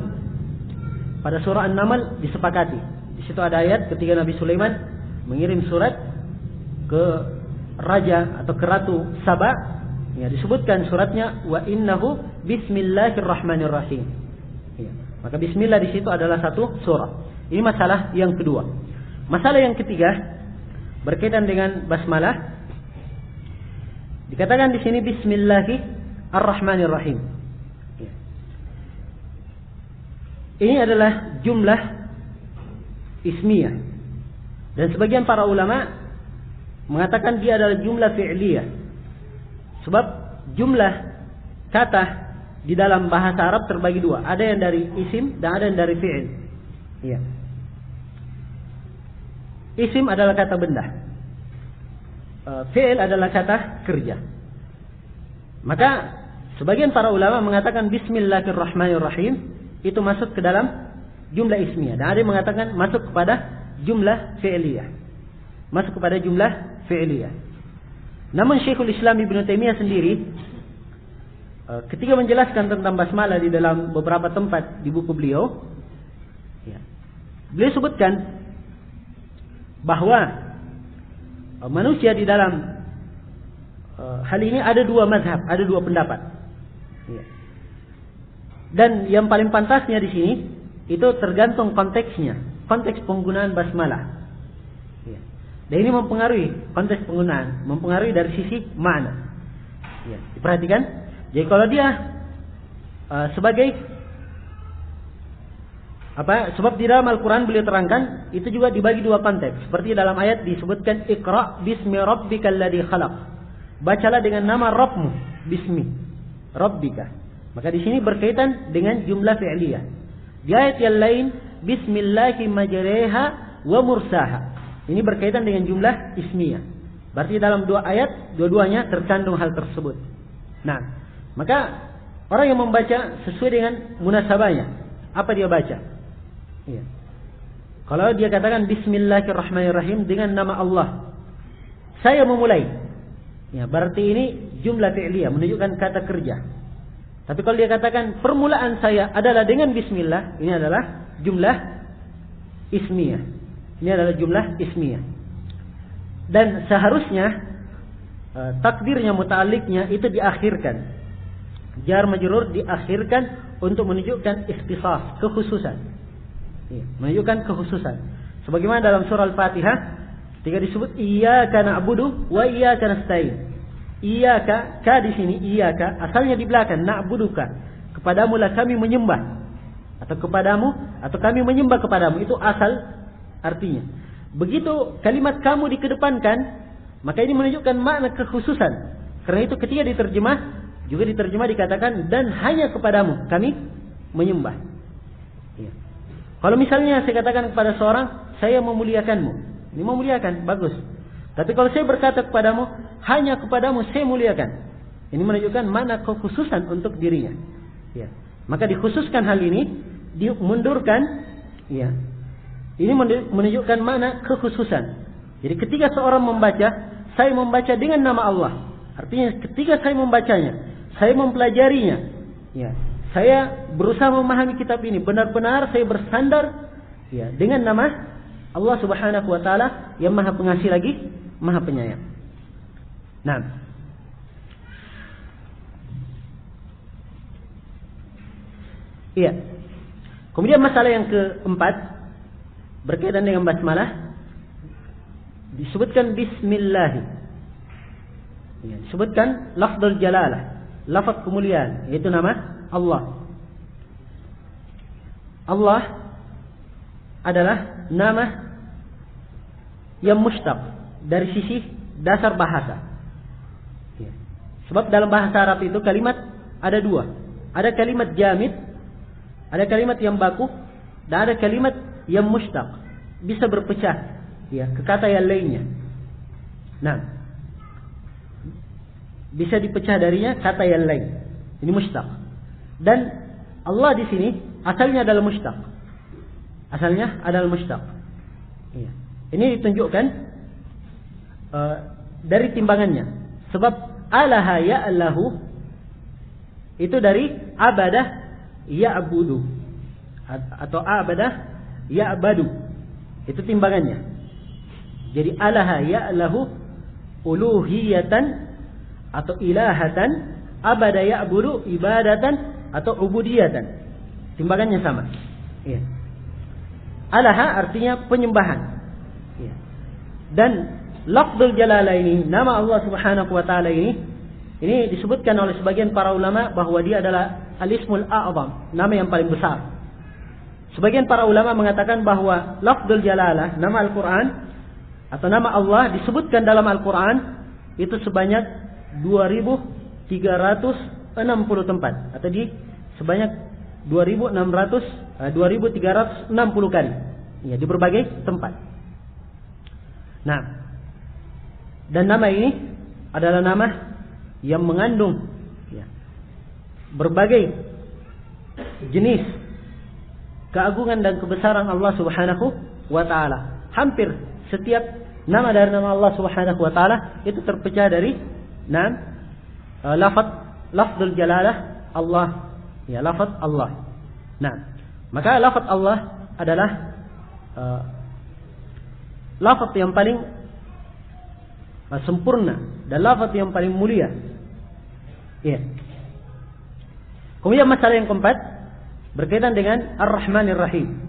Pada surah An-Naml disepakati. Di situ ada ayat ketika Nabi Sulaiman mengirim surat ke raja atau ke ratu Saba, ya, disebutkan suratnya wa innahu bismillahirrahmanirrahim. Ya, maka bismillah di situ adalah satu surah. Ini masalah yang kedua. Masalah yang ketiga berkaitan dengan basmalah. Dikatakan di sini bismillahirrahmanirrahim. Ya. Ini adalah jumlah ismiyah. Dan sebagian para ulama mengatakan dia adalah jumlah fi'liyah. Sebab jumlah kata di dalam bahasa Arab terbagi dua. Ada yang dari isim dan ada yang dari fi'il. Iya. Isim adalah kata benda. Fi'il adalah kata kerja. Maka sebagian para ulama mengatakan bismillahirrahmanirrahim itu masuk ke dalam jumlah ismiyah. Dan ada yang mengatakan masuk kepada jumlah fi'liyah. Masuk kepada jumlah fi'liyah. Namun Syekhul Islam Ibnu Taimiyah sendiri ketika menjelaskan tentang basmalah di dalam beberapa tempat di buku beliau, ya, beliau sebutkan bahwa manusia di dalam hal ini ada dua mazhab, ada dua pendapat. Ya. Dan yang paling pantasnya di sini itu tergantung konteksnya, konteks penggunaan basmalah. Ya. Dan ini mempengaruhi konteks penggunaan, mempengaruhi dari sisi makna. Ya, diperhatikan. Jadi kalau dia sebagai sebab di dalam Al-Quran beliau terangkan itu juga dibagi dua konteks. Seperti dalam ayat disebutkan Iqra bismi rabbikal ladzi khalaq. Bacalah dengan nama Rabbmu, bismi rabbika. Maka di sini berkaitan dengan jumlah fi'liyah. Di ayat yang lain bismillahi majreha wa mursaha. Ini berkaitan dengan jumlah ismiyah. Berarti dalam dua ayat dua-duanya terkandung hal tersebut. Nah, maka orang yang membaca sesuai dengan munasabahnya, apa dia baca? Ya. Kalau dia katakan bismillahirrahmanirrahim dengan nama Allah, saya memulai. Ya, berarti ini jumlah fi'liyah menunjukkan kata kerja. Tapi kalau dia katakan permulaan saya adalah dengan bismillah, ini adalah jumlah ismiyah. Ini adalah jumlah ismiyah. Dan seharusnya takdirnya muta'alliqnya itu diakhirkan. Jar majrur diakhirkan untuk menunjukkan ikhtisas, kekhususan. Ya, menunjukkan kekhususan. Sebagaimana dalam surah Al-Fatihah ketika disebut iyyaka na'budu wa iyyaka nasta'in. Iyyaka, ka di sini iyyaka asalnya di belakang, na'buduka, kepadamu lah kami menyembah, atau kepadamu atau kami menyembah kepadamu, itu asal artinya. Begitu kalimat kamu dikedepankan, maka ini menunjukkan makna kekhususan. Karena itu ketika diterjemah juga diterjemah dikatakan dan hanya kepadamu kami menyembah. Ya. Kalau misalnya saya katakan kepada seorang saya memuliakanmu, ini memuliakan, bagus. Tapi kalau saya berkata kepadamu hanya kepadamu saya muliakan, ini menunjukkan makna kekhususan untuk dirinya. Ya. Maka dikhususkan hal ini, dimundurkan. Ya. Ini menunjukkan makna kekhususan. Jadi ketika seorang membaca, saya membaca dengan nama Allah. Artinya ketika saya membacanya, saya mempelajarinya, ya, saya berusaha memahami kitab ini. Benar-benar saya bersandar, ya, dengan nama Allah Subhanahu Wa Taala yang Maha Pengasih lagi Maha Penyayang. Nah, iya. Kemudian masalah yang keempat berkaitan dengan basmalah, disebutkan bismillah. Ya, disebutkan lafzul jalalah, lafaz kemuliaan, yaitu nama Allah. Allah adalah nama yang mustaq dari sisi dasar bahasa. Ya. Sebab dalam bahasa Arab itu kalimat ada dua. Ada kalimat jamid, ada kalimat yang baku, dan ada kalimat yang mustaq, bisa berpecah, ya, ke kata yang lainnya. Nah, bisa dipecah darinya kata yang lain. Ini mushtaq. Dan Allah di sini asalnya adalah mushtaq. Asalnya adalah mushtaq. Iya. Ini ditunjukkan dari timbangannya. Sebab alaha ya'lahu itu dari abadah ya'budu atau abadah ya'badu. Itu timbangannya. Jadi alaha ya'lahu uluhiyatan atau ilahatan, abada ya'budu ibadatan atau ubudiyatan. Timbangannya sama. Iya. Alaha artinya penyembahan. Iya. Dan lafzul jalalah ini, nama Allah Subhanahu wa taala ini disebutkan oleh sebagian para ulama bahwa dia adalah al-ismul a'zam, nama yang paling besar. Sebagian para ulama mengatakan bahwa lafzul jalalah, nama Al-Qur'an atau nama Allah disebutkan dalam Al-Qur'an itu sebanyak 2360 tempat atau di sebanyak 2360 kali. Ya, di berbagai tempat. Nah, dan nama ini adalah nama yang mengandung ya, berbagai jenis keagungan dan kebesaran Allah Subhanahu wa taala. Hampir setiap nama dari nama Allah Subhanahu wa taala itu terpecah dari lafaz jalalah Allah. Ya, lafaz Allah. Nah, maka lafaz Allah adalah lafaz yang paling sempurna dan lafaz yang paling mulia. Ya. Kemudian masalah yang keempat berkaitan dengan Ar-Rahmanir Rahim.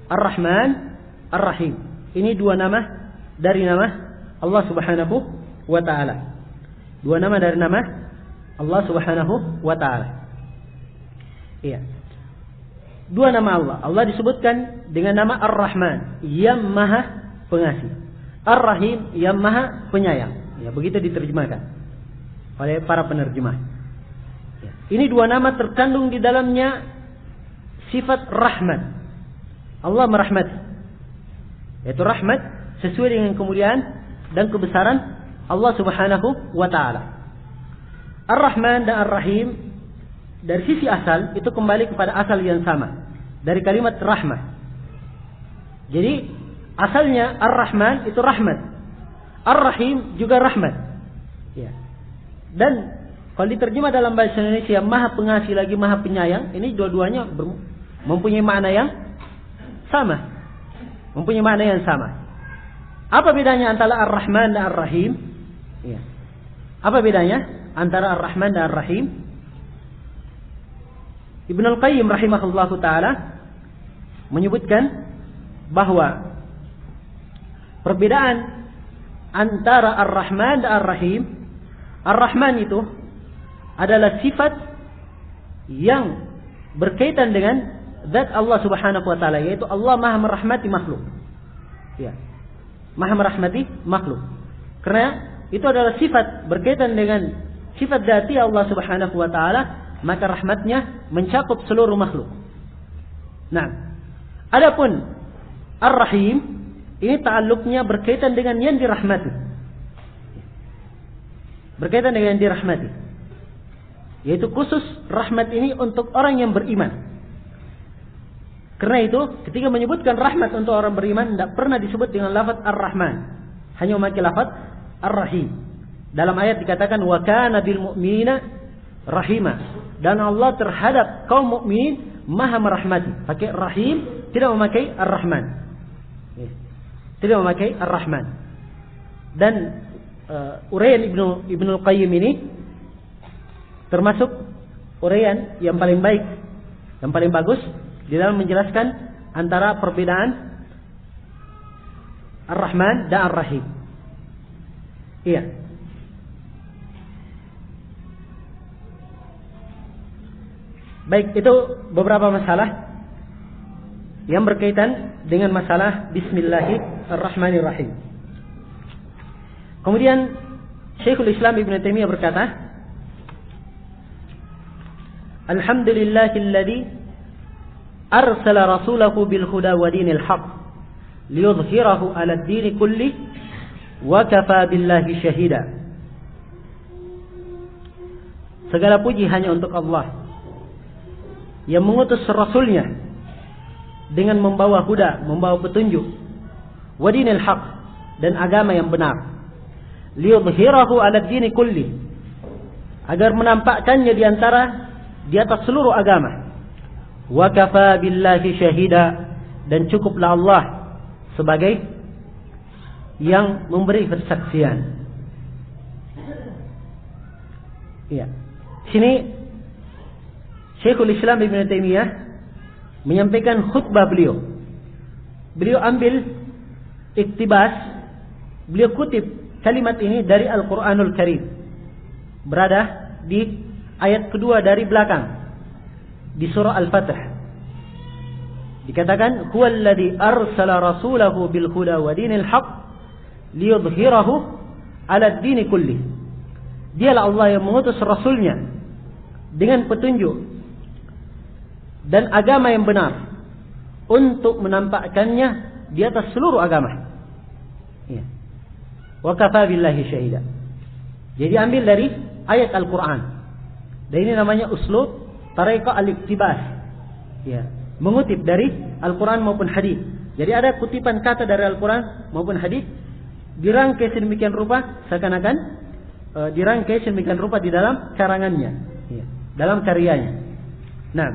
Ar-Rahman, Ar-Rahim. Ini dua nama dari nama Allah Subhanahu wa taala. Dua nama dari nama Allah Subhanahu wa taala. Iya. Dua nama Allah. Allah disebutkan dengan nama Ar-Rahman, yang Maha Pengasih. Ar-Rahim, yang Maha Penyayang. Ya, begitu diterjemahkan oleh para penerjemah. Ya. Ini dua nama terkandung di dalamnya sifat rahmat. Allah merahmati. Yaitu rahmat sesuai dengan kemuliaan dan kebesaran Allah Subhanahu wa taala. Ar-Rahman dan Ar-Rahim dari sisi asal itu kembali kepada asal yang sama dari kalimat rahmah. Jadi asalnya Ar-Rahman itu rahmat, Ar-Rahim juga rahmat. Ya. Dan kalau diterjemah dalam bahasa Indonesia Maha Pengasih lagi Maha Penyayang, ini dua-duanya mempunyai makna yang sama. Mempunyai makna yang sama. Apa bedanya antara Ar-Rahman dan Ar-Rahim? Ya. Apa bedanya antara Ar-Rahman dan Ar-Rahim? Ibnu Al-Qayyim rahimahullahu taala menyebutkan bahwa perbedaan antara Ar-Rahman dan Ar-Rahim, Ar-Rahman itu adalah sifat yang berkaitan dengan zat Allah Subhanahu wa taala, yaitu Allah Maha merahmati makhluk. Ya. Maha merahmati makhluk. Karena itu adalah sifat berkaitan dengan sifat dzati Allah Subhanahu wa taala, maka rahmatnya mencakup seluruh makhluk. Nah, adapun Ar-Rahim ini ta'alluqnya berkaitan dengan yang dirahmati. Berkaitan dengan yang dirahmati. Yaitu khusus rahmat ini untuk orang yang beriman. Karena itu ketika menyebutkan rahmat untuk orang beriman tidak pernah disebut dengan lafaz Ar-Rahman. Hanya memakai lafaz Ar-Rahim. Dalam ayat dikatakan wa kana bil mu'minina rahima. Dan Allah terhadap kaum mukmin Maha merahmati. Pakai Rahim, tidak memakai Ar-Rahman. Tidak memakai Ar-Rahman. Dan uraian Ibnu Qayyim ini termasuk uraian yang paling baik, yang paling bagus di dalam menjelaskan antara perbedaan Ar-Rahman dan Ar-Rahim. Iya. Baik, itu beberapa masalah yang berkaitan dengan masalah Bismillahirrahmanirrahim. Kemudian Syekhul Islam Ibnu Taimiyah berkata, Alhamdulillahilladzi arsala rasulahu bil huda wa dinil haqq liyudhhirahu 'ala ad-din kulli wa kafa billahi shahida. segala puji hanya untuk Allah yang mengutus Rasulnya dengan membawa huda, membawa petunjuk, wa dinil haq, dan agama yang benar, liyudhhirahu 'ala ad-dini kulli, agar menampakkannya di atas seluruh agama. Wa kafa billahi syahida, dan cukuplah Allah sebagai yang memberi persaksian. Iya. Sini Syekhul Islam Ibn Taimiyah menyampaikan khutbah beliau. Beliau ambil iktibas, beliau kutip kalimat ini dari Al-Quranul Karim. Berada di ayat kedua dari belakang, di surah Al-Fatih. Dikatakan, huwallazi arsala rasulahu bil huda wa dinil haq liyudhhirahu 'ala ad-dini kulli. Dialah Allah yang mengutus Rasulnya dengan petunjuk dan agama yang benar untuk menampakkannya di atas seluruh agama. Ya. Wa kafa billahi syahida. Jadi ambil dari ayat Al-Quran. Dan ini namanya uslub tariqah al-iktibas. Ya. Mengutip dari Al-Quran maupun hadis. Jadi ada kutipan kata dari Al-Quran maupun hadis dirangkai sedemikian rupa seakan-akan dirangkai sedemikian rupa di dalam karangannya, ya, dalam karyanya. Nah,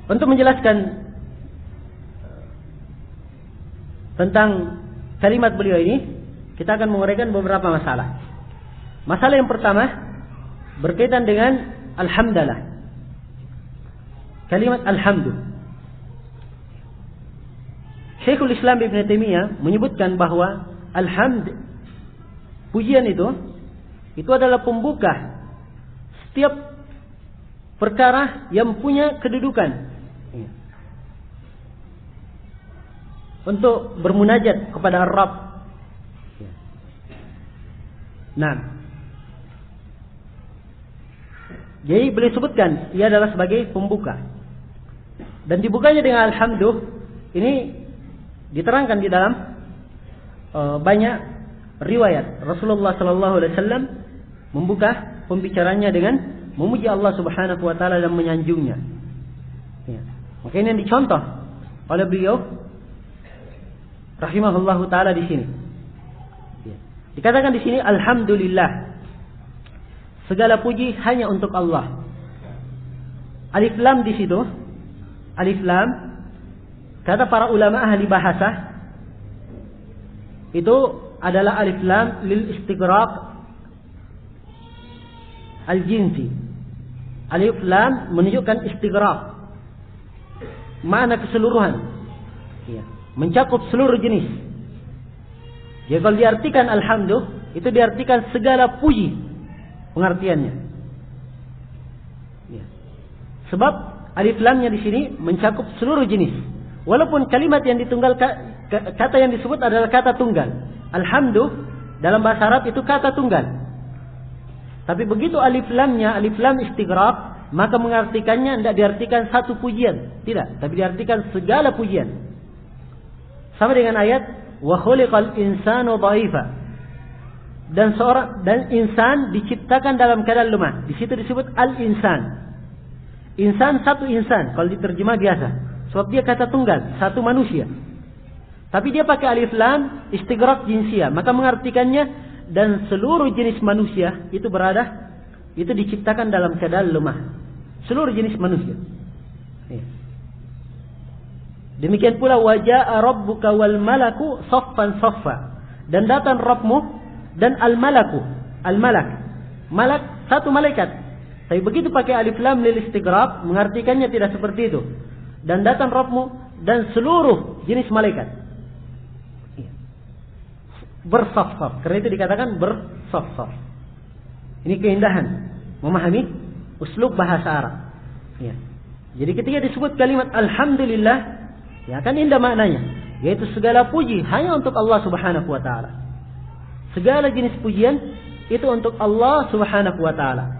untuk menjelaskan tentang kalimat beliau ini, kita akan menguraikan beberapa masalah. Masalah yang pertama berkaitan dengan alhamdulillah. Kalimat alhamdulillah. Syekhul Islam Ibn Taimiyah menyebutkan bahwa alhamd, pujian itu adalah pembuka setiap perkara yang punya kedudukan untuk bermunajat kepada Ar-Rabb. Nah, jadi beliau sebutkan ia adalah sebagai pembuka, dan dibukanya dengan alhamdulillah ini diterangkan di dalam banyak riwayat. Rasulullah sallallahu alaihi wasallam membuka pembicaranya dengan memuji Allah Subhanahu wa taala dan menyanjungnya. Ya. Maka ini yang dicontoh oleh beliau rahimahullahu taala di sini. Ya. Dikatakan di sini alhamdulillah, segala puji hanya untuk Allah. Alif lam di situ, alif lam, kata para ulama ahli bahasa, itu adalah alif lam lil istighraq al-jinsi. Alif lam menunjukkan istighraq, makna keseluruhan, ya, mencakup seluruh jenis. Jadi kalau diartikan alhamdulillah, itu diartikan segala puji pengertiannya. Ya. Sebab alif lamnya di sini mencakup seluruh jenis. Walaupun kalimat yang ditunggal, kata yang disebut adalah kata tunggal. Alhamdulillah dalam bahasa Arab itu kata tunggal. Tapi begitu alif lamnya, alif lam istighraq, maka mengartikannya tidak diartikan satu pujian, tidak, tapi diartikan segala pujian. Sama dengan ayat wa khuliqal insanu dha'ifa. Dan insan diciptakan dalam keadaan lemah. Di situ disebut al-insan. Insan satu insan kalau diterjemah biasa. Sebab dia kata tunggal, satu manusia. Tapi dia pakai alif lam istighraq jinsiyah, maka mengartikannya dan seluruh jenis manusia itu diciptakan dalam keadaan lemah. Seluruh jenis manusia. Demikian pula waja'a rabbuka wal malaku saffan saffa. Dan datang Rabbmu dan al-malaku, al-malak. Malak satu malaikat. Tapi begitu pakai alif lam lil istighraq, mengartikannya tidak seperti itu. Dan datang Rabbmu dan seluruh jenis malaikat. Bersaf-saf. Karena itu dikatakan bersaf-saf. Ini keindahan memahami uslub bahasa Arab. Ya. Jadi ketika disebut kalimat alhamdulillah, ya kan indah maknanya, yaitu segala puji hanya untuk Allah Subhanahu wa taala. Segala jenis pujian itu untuk Allah Subhanahu wa taala.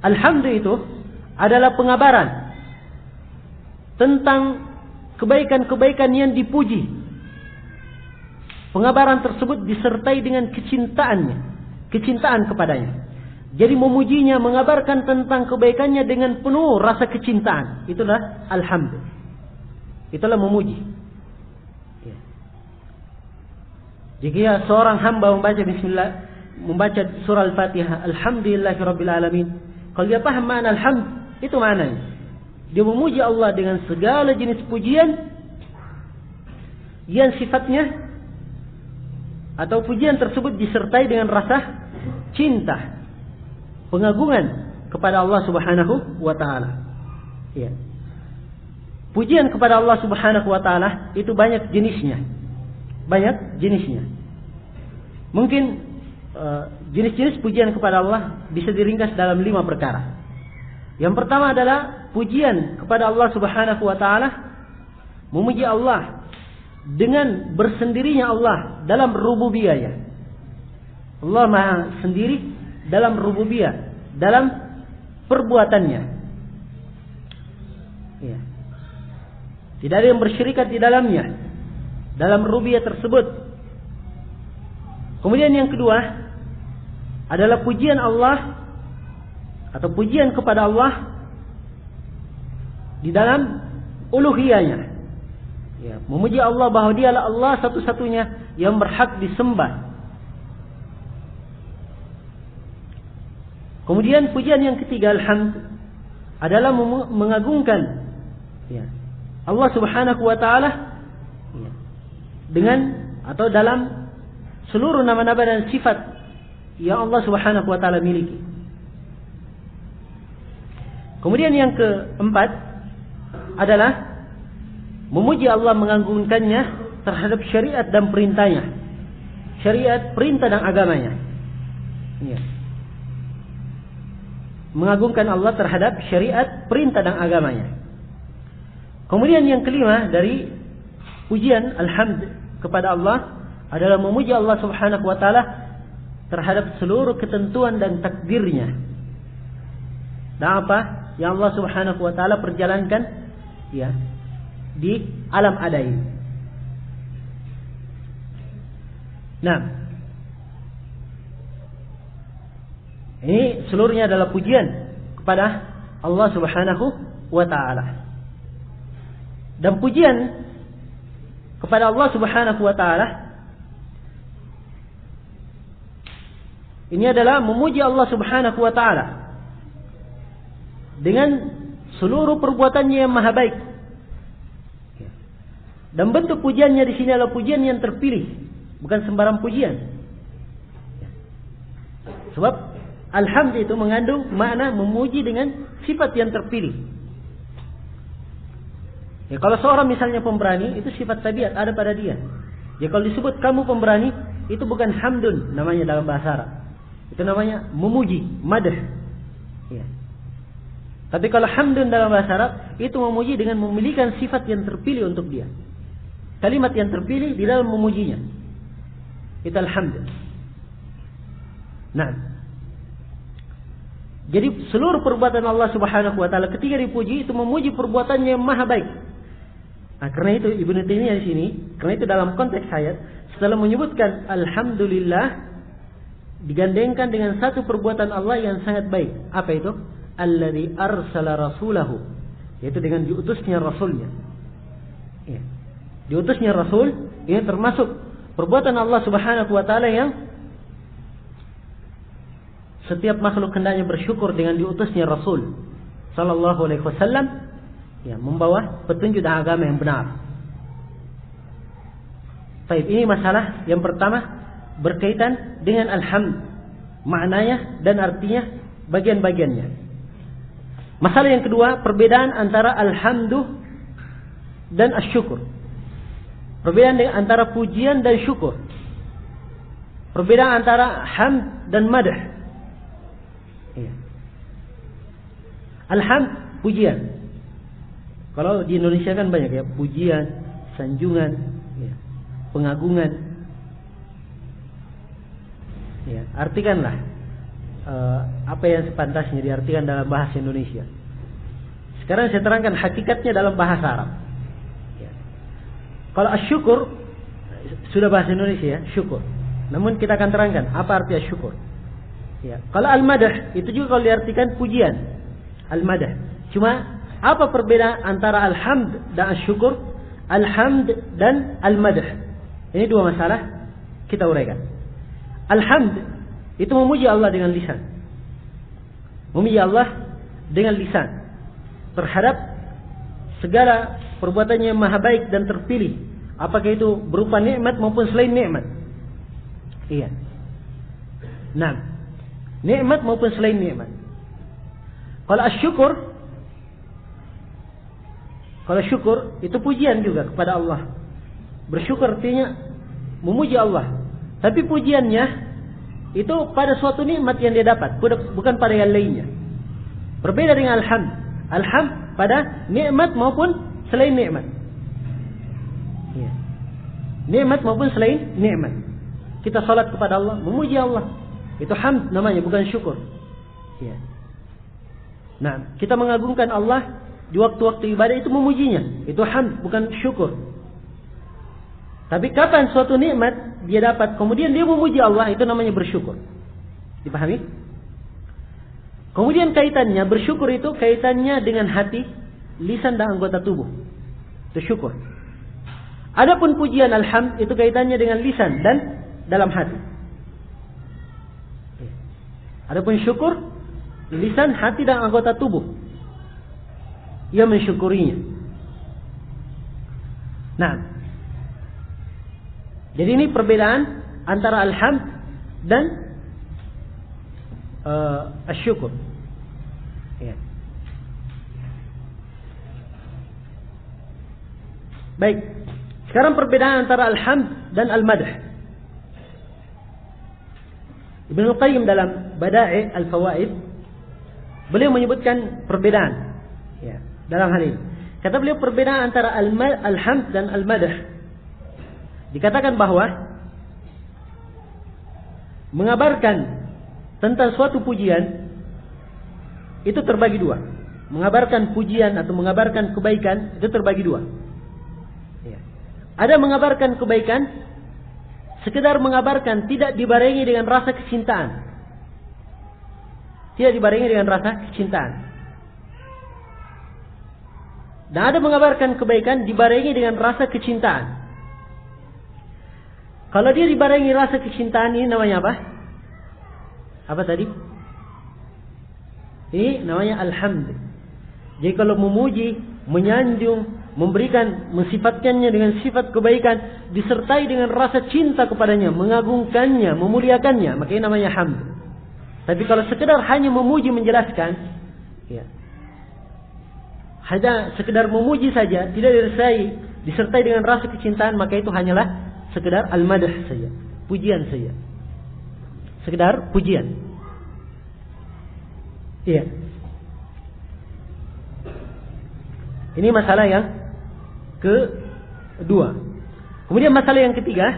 Alhamdulillah itu adalah pengabaran tentang kebaikan-kebaikan yang dipuji. pengabaran tersebut disertai dengan kecintaan kepadanya. Jadi memujinya, mengabarkan tentang kebaikannya dengan penuh rasa kecintaan. Itulah alhamd. Itulah memuji. Ya. Jika seorang hamba membaca surah Al-Fatihah, Alhamdulillahirabbil alamin. Kalau dia paham makna alhamd, itu maknanya. Dia memuji Allah dengan segala jenis pujian yang sifatnya atau pujian tersebut disertai dengan rasa cinta, pengagungan kepada Allah Subhanahu wa taala. Ya. Pujian kepada Allah Subhanahu wa taala itu banyak jenisnya. Mungkin jenis-jenis pujian kepada Allah bisa diringkas dalam 5 perkara. Yang pertama adalah pujian kepada Allah Subhanahu wa taala, memuji Allah dengan bersendirinya Allah dalam rububiyahnya. Allah Maha sendiri dalam rububiyah, dalam perbuatannya. Ya. Tidak ada yang bersyirikat di dalamnya, dalam rububiyah tersebut. Kemudian yang kedua adalah pujian Allah atau pujian kepada Allah di dalam uluhiyahnya. Ya, memuji Allah bahwa dialah Allah satu-satunya yang berhak disembah. Kemudian pujian yang ketiga, alhamd, adalah mengagungkan ya, Allah Subhanahu wa taala ya, dengan atau dalam seluruh nama-nama dan sifat yang Allah Subhanahu wa taala miliki. Kemudian yang keempat adalah memuji Allah, mengagungkannya terhadap syariat dan perintahnya. Syariat, perintah dan agamanya. Ya. Mengagungkan Allah terhadap syariat, perintah dan agamanya. Kemudian yang kelima dari pujian alhamd kepada Allah adalah memuji Allah Subhanahu wa taala terhadap seluruh ketentuan dan takdirnya. Dan apa yang Allah Subhanahu wa taala perjalankan ya di alam ada ini. Nah, ini seluruhnya adalah pujian kepada Allah Subhanahu wa taala. Dan pujian kepada Allah Subhanahu wa taala ini adalah memuji Allah Subhanahu wa taala dengan seluruh perbuatannya yang maha baik. Dan bentuk pujiannya di sini adalah pujian yang terpilih, bukan sembarang pujian. Sebab alhamd itu mengandung makna memuji dengan sifat yang terpilih. Ya, kalau seorang misalnya pemberani, itu sifat tabiat ada pada dia. Ya, kalau disebut kamu pemberani, itu bukan hamdun namanya dalam bahasa Arab. Itu namanya memuji, madah. Ya. Tapi kalau hamdun dalam bahasa Arab, itu memuji dengan memiliki sifat yang terpilih untuk dia. Kalimat yang terpilih di dalam memujinya. Itu alhamd. Nah, jadi seluruh perbuatan Allah Subhanahu wa taala ketika dipuji itu memuji perbuatannya yang maha baik. Nah, karena itu Ibnu Taimiyah di sini, karena itu dalam konteks ayat setelah menyebutkan alhamdulillah digandengkan dengan satu perbuatan Allah yang sangat baik. Apa itu? Alladzi arsala rasulahu, yaitu dengan diutusnya rasulnya. Ya. Diutusnya rasul, ini termasuk perbuatan Allah Subhanahu wa taala yang setiap makhluk hendaknya bersyukur dengan diutusnya Rasul sallallahu alaihi wasallam ya, membawa petunjuk dan agama yang benar. Baik, ini masalah yang pertama berkaitan dengan alhamd, maknanya dan artinya, bagian-bagiannya. Masalah yang kedua, perbedaan antara alhamdu dan asyukur. Perbedaan antara pujian dan syukur. Perbedaan antara hamd dan madah. Ya. Alhamd, pujian. Kalau di Indonesia kan banyak ya, pujian, sanjungan, ya, pengagungan. Ya, artikanlah apa yang sepantasnya diartikan dalam bahasa Indonesia. Sekarang saya terangkan hakikatnya dalam bahasa Arab. Ya. Kalau asyukur sudah bahasa Indonesia ya, syukur. Namun kita akan terangkan apa arti syukur. Ya, kalau al-madah itu juga kalau diartikan pujian. Al-madah. Cuma apa perbedaan antara alhamd dan syukur? Alhamd dan al-madah. Ini dua masalah kita uraikan. Alhamd itu memuji Allah dengan lisan. Memuji Allah dengan lisan terhadap segala perbuatannya yang maha baik dan terpilih. Apakah itu berupa nikmat maupun selain nikmat. Iya. Nah, nikmat maupun selain nikmat. Kalau syukur itu pujian juga kepada Allah. Bersyukur artinya memuji Allah. Tapi pujiannya itu pada suatu nikmat yang dia dapat, bukan pada yang lainnya. Berbeda dengan alhamd. Alhamd pada nikmat maupun selain nikmat. Ya. Nikmat maupun selain nikmat. Kita salat kepada Allah, memuji Allah. Itu hamd namanya, bukan syukur. Ya. Nah, kita mengagungkan Allah di waktu-waktu ibadah itu memujinya. Itu hamd, bukan syukur. Tapi kapan suatu nikmat dia dapat, kemudian dia memuji Allah, itu namanya bersyukur. Dipahami? Kemudian kaitannya, bersyukur itu kaitannya dengan hati, lisan dan anggota tubuh. Itu syukur. Adapun pujian alhamd itu kaitannya dengan lisan dan dalam hati. Adapun syukur, lisan, hati dan anggota tubuh yang mensyukurinya. Nah, jadi ini perbedaan antara alhamd dan asyukur. Ya. Baik. Sekarang perbedaan antara alhamd dan al-madah. Ibnu Qayyim dalam Bada'i' al-Fawaid beliau menyebutkan perbedaan ya, dalam hal ini. Kata beliau perbedaan antara alhamd dan al-madah. Dikatakan bahwa mengabarkan tentang suatu pujian itu terbagi dua. Mengabarkan pujian atau mengabarkan kebaikan itu terbagi dua. Ya. Ada mengabarkan kebaikan, sekedar mengabarkan, tidak dibarengi dengan rasa kecintaan. Tidak dibarengi dengan rasa kecintaan. Dan ada mengabarkan kebaikan dibarengi dengan rasa kecintaan. Kalau dia dibarengi rasa kecintaan, ini namanya apa? Apa tadi? Ini namanya alhamd. Jadi kalau memuji, menyanjung, memberikan, mensifatkannya dengan sifat kebaikan, disertai dengan rasa cinta kepadanya, mengagungkannya, memuliakannya, maka ini namanya hamd. Tapi kalau sekedar hanya memuji, menjelaskan, ya, hanya sekedar memuji saja, tidak disertai dengan rasa kecintaan, maka itu hanyalah sekedar al-madah saja, pujian saja. Sekedar pujian. Iya. Ini masalah yang kedua. Kemudian masalah yang ketiga,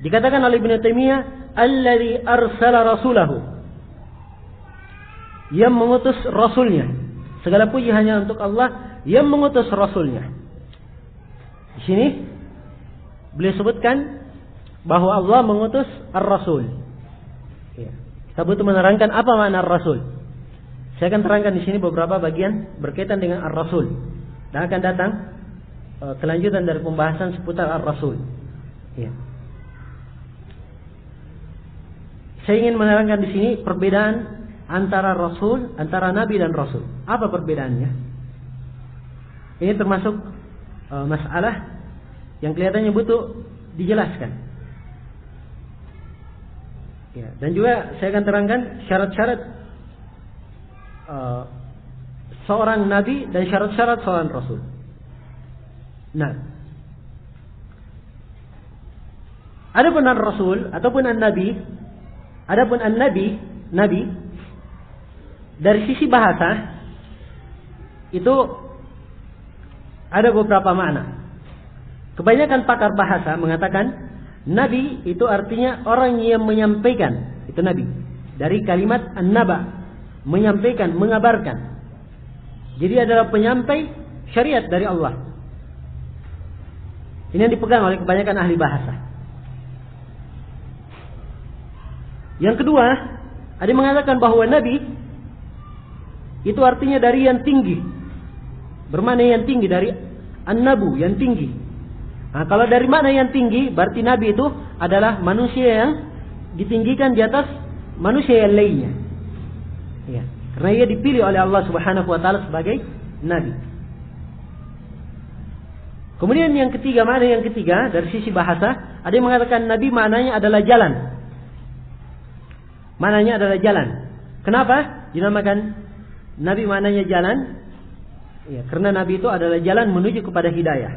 dikatakan oleh Ibnu Taimiyah, alladzi arsala rasulahu, yang mengutus rasulnya. Segala puji hanya untuk Allah yang mengutus rasulnya. Di sini beliau sebutkan bahwa Allah mengutus ar-rasul. Ya. Kita butuh menerangkan apa makna ar-rasul. Saya akan terangkan di sini beberapa bagian berkaitan dengan ar-rasul. Dan akan datang kelanjutan dari pembahasan seputar ar-rasul. Ya. Saya ingin menerangkan di sini perbedaan antara rasul, antara nabi dan rasul. Apa perbedaannya? Ini termasuk masalah yang kelihatannya butuh dijelaskan. Ya, dan juga saya akan terangkan syarat-syarat seorang nabi dan syarat-syarat seorang rasul. Nah, adapun ar-rasul ataupun an-nabi, adapun an-nabi, nabi dari sisi bahasa itu ada beberapa makna. Kebanyakan pakar bahasa mengatakan nabi itu artinya orang yang menyampaikan. Itu nabi. Dari kalimat an-naba, menyampaikan, mengabarkan. Jadi adalah penyampai syariat dari Allah. Ini yang dipegang oleh kebanyakan ahli bahasa. Yang kedua, ada yang mengatakan bahwa nabi itu artinya dari yang tinggi. Bermakna yang tinggi, dari an-nabu, yang tinggi. Nah, kalau dari mana yang tinggi, berarti nabi itu adalah manusia yang ditinggikan di atas manusia yang lainnya. Ya, karena ia dipilih oleh Allah Subhanahu wa taala sebagai nabi. Kemudian yang ketiga, makna yang ketiga dari sisi bahasa, ada yang mengatakan nabi maknanya adalah jalan. Maknanya adalah jalan. Kenapa dinamakan nabi maknanya jalan? Ya, karena nabi itu adalah jalan menuju kepada hidayah.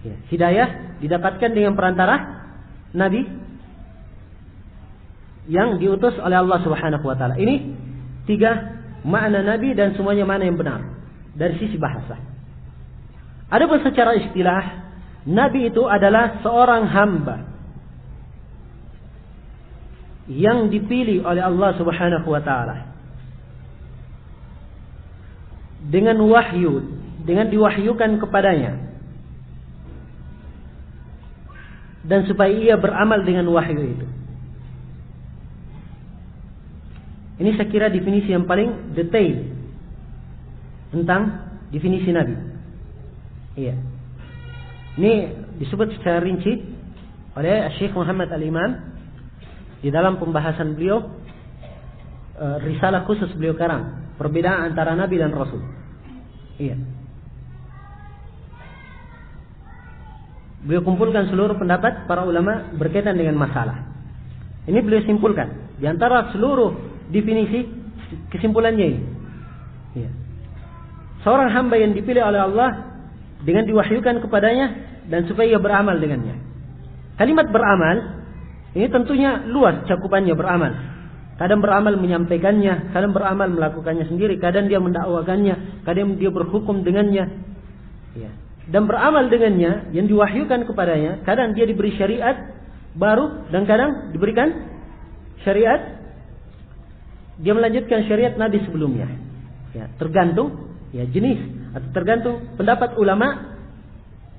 Ya, hidayah didapatkan dengan perantara nabi yang diutus oleh Allah Subhanahu wa taala. Ini tiga makna nabi dan semuanya makna yang benar dari sisi bahasa. Adapun secara istilah, nabi itu adalah seorang hamba yang dipilih oleh Allah Subhanahu wa taala dengan wahyu, dengan diwahyukan kepadanya, dan supaya ia beramal dengan wahyu itu. Ini saya kira definisi yang paling detail tentang definisi nabi. Iya. Ini disebut secara rinci oleh Syekh Muhammad Al-Imam di dalam pembahasan beliau, risalah khusus beliau karang, perbedaan antara nabi dan rasul. Iya. Beliau kumpulkan seluruh pendapat para ulama berkaitan dengan masalah. Ini beliau simpulkan di antara seluruh definisi, kesimpulannya ini. Iya. Seorang hamba yang dipilih oleh Allah dengan diwahyukan kepadanya dan supaya ia beramal dengannya. Kalimat beramal ini tentunya luas cakupannya, beramal. Kadang beramal menyampaikannya, kadang beramal melakukannya sendiri, kadang dia mendakwakannya, kadang dia berhukum dengannya. Ya. Dan beramal dengannya yang diwahyukan kepadanya, kadang dia diberi syariat baru dan kadang diberikan syariat, dia melanjutkan syariat nabi sebelumnya. Ya, tergantung ya jenis atau tergantung pendapat ulama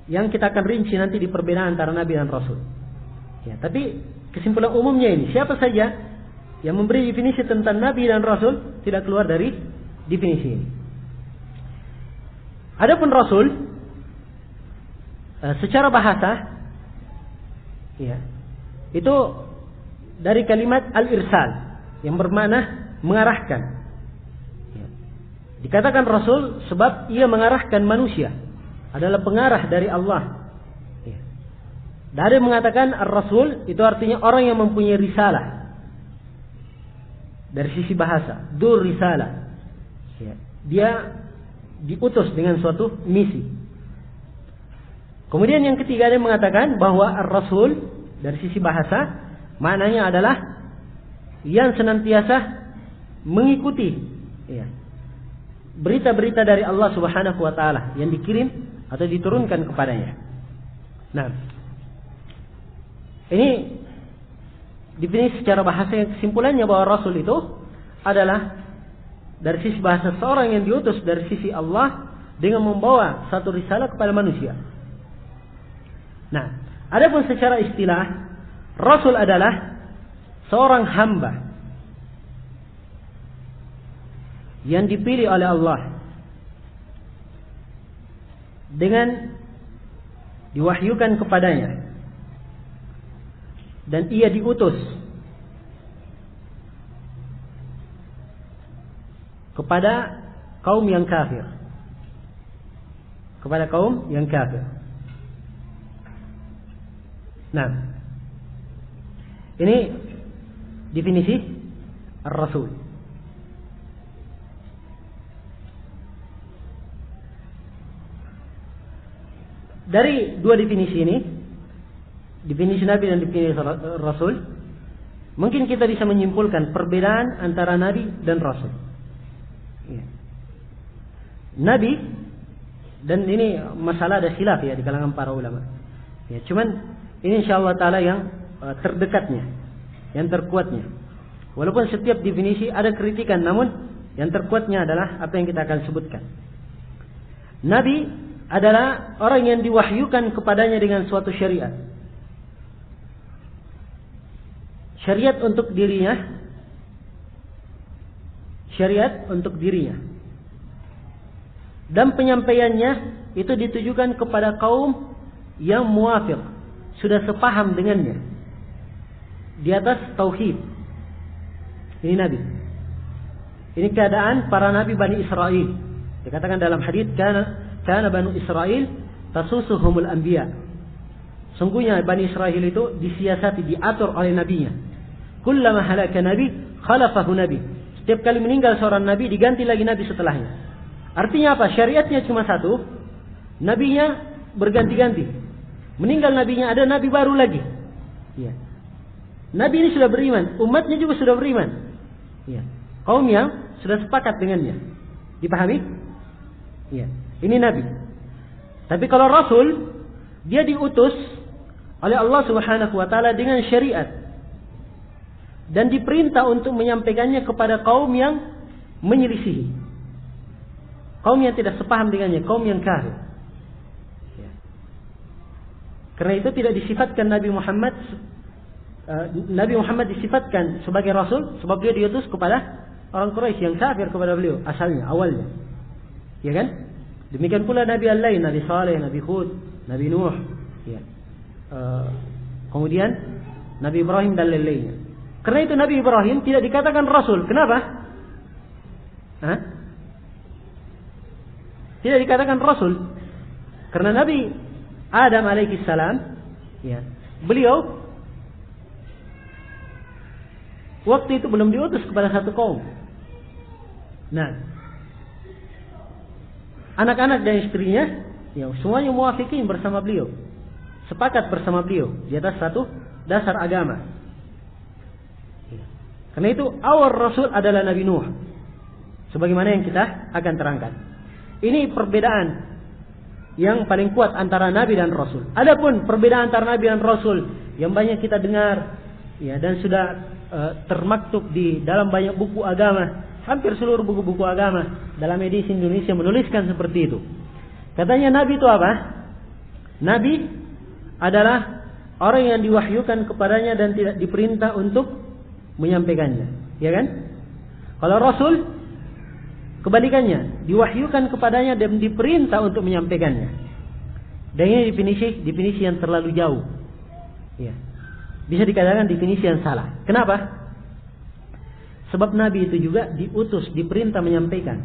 yang kita akan rinci nanti di perbedaan antara nabi dan rasul. Ya, tapi kesimpulan umumnya ini, siapa saja yang memberi definisi tentang nabi dan rasul tidak keluar dari definisi ini. Adapun rasul secara bahasa ya, itu dari kalimat al-irsal yang bermakna mengarahkan. Ya. Dikatakan rasul sebab ia mengarahkan manusia, adalah pengarah dari Allah. Ya. Dari mengatakan ar-rasul itu artinya orang yang mempunyai risalah. Dari sisi bahasa, dur risalah. Ya. Dia diutus dengan suatu misi. Kemudian yang ketiga dia mengatakan bahwa ar-rasul dari sisi bahasa maknanya adalah yang senantiasa mengikuti ya, berita-berita dari Allah Subhanahu wa taala yang dikirim atau diturunkan kepadanya. Nah, ini definisi secara bahasa yang kesimpulannya bahwa rasul itu adalah dari sisi bahasa seorang yang diutus dari sisi Allah dengan membawa satu risalah kepada manusia. Nah, adapun secara istilah, rasul adalah seorang hamba yang dipilih oleh Allah dengan diwahyukan kepadanya dan ia diutus kepada kaum yang kafir, kepada kaum yang kafir. Nah, ini definisi ar-rasul. Dari dua definisi ini, definisi nabi dan definisi rasul, mungkin kita bisa menyimpulkan perbedaan antara nabi dan rasul. Ya. Nabi, dan ini masalah ada khilaf ya di kalangan para ulama. Ya, cuman ini insyaallah taala yang terdekatnya, yang terkuatnya. Walaupun setiap definisi ada kritikan, namun yang terkuatnya adalah apa yang kita akan sebutkan. Nabi adalah orang yang diwahyukan kepadanya dengan suatu syariat. Syariat untuk dirinya. Syariat untuk dirinya. Dan penyampaiannya itu ditujukan kepada kaum yang muwafiq, sudah sepaham dengannya, di atas tauhid. Ini Nabi. Ini keadaan para Nabi Bani Israel. Dikatakan dalam hadits, kana Bani Israel tasusuhumul anbiya. Sungguhnya Bani Israel itu disiasati, diatur oleh nabinya. Kullama halaka nabi, khalafahu nabi. Setiap kali meninggal seorang nabi, diganti lagi nabi setelahnya. Artinya apa? Syariatnya cuma satu, nabinya berganti-ganti. Meninggal nabinya, ada nabi baru lagi. Ya. Nabi ini sudah beriman, umatnya juga sudah beriman. Ya. Kaum yang sudah sepakat dengannya. Dipahami? Ya. Ini nabi. Tapi kalau rasul, dia diutus oleh Allah Subhanahu wa taala dengan syariat dan diperintah untuk menyampaikannya kepada kaum yang menyelisihi, kaum yang tidak sepaham dengannya, kaum yang kafir. Ya. Karena itu tidak disifatkan Nabi Muhammad disifatkan sebagai rasul sebab dia diutus kepada orang Quraisy yang kafir kepada beliau asalnya, awalnya. Ya kan? Demikian pula Nabi al-lain, Nabi Saleh, Nabi Hud, Nabi Nuh, ya. Kemudian Nabi Ibrahim dan lain-lainnya. Karena itu Nabi Ibrahim tidak dikatakan rasul. Kenapa? Tidak dikatakan rasul. Karena Nabi Adam alaihi salam, ya, beliau waktu itu belum diutus kepada satu kaum. Nah, anak-anak dan istrinya, ya, semuanya muwafiqin bersama beliau, sepakat bersama beliau di atas satu dasar agama. Karena itu awal rasul adalah Nabi Nuh, sebagaimana yang kita akan terangkan. Ini perbedaan yang paling kuat antara Nabi dan Rasul. Adapun perbedaan antara Nabi dan Rasul yang banyak kita dengar, ya, dan sudah termaktub di dalam banyak buku agama. Hampir seluruh buku-buku agama dalam edisi Indonesia menuliskan seperti itu. Katanya Nabi itu apa? Nabi adalah orang yang diwahyukan kepadanya dan tidak diperintah untuk menyampaikannya. Ya kan? Kalau Rasul, kebalikannya, diwahyukan kepadanya dan diperintah untuk menyampaikannya. Dan ini definisi yang terlalu jauh. Ya. Bisa dikatakan definisi yang salah. Kenapa? Sebab Nabi itu juga diutus, diperintah menyampaikan.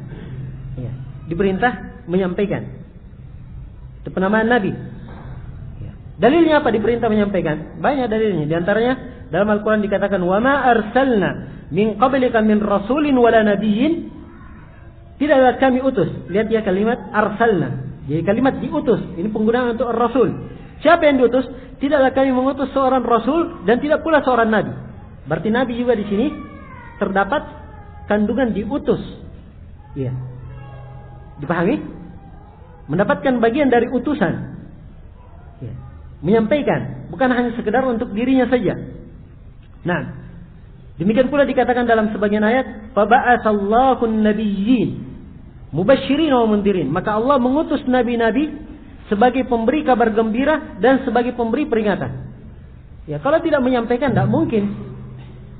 Ya. Diperintah menyampaikan. Itu penamaan Nabi. Ya. Dalilnya apa diperintah menyampaikan? Banyak dalilnya. Di antaranya dalam Al-Quran dikatakan, wa ma arsalna min qablika min rasulin wala nabiyyin. Tidaklah kami utus. Lihat ya kalimat arsalna. Jadi kalimat diutus. Ini penggunaan untuk rasul. Siapa yang diutus? Tidaklah kami mengutus seorang rasul dan tidak pula seorang nabi. Berarti nabi juga di sini terdapat kandungan diutus. Iya. Dipahami? Mendapatkan bagian dari utusan. Ya. Menyampaikan, bukan hanya sekedar untuk dirinya saja. Nah, demikian pula dikatakan dalam sebagian ayat, faba'atsallahu an-nabiyyin mubasysyirin wa mundzirin. Maka Allah mengutus nabi-nabi sebagai pemberi kabar gembira dan sebagai pemberi peringatan. Ya, kalau tidak menyampaikan tidak mungkin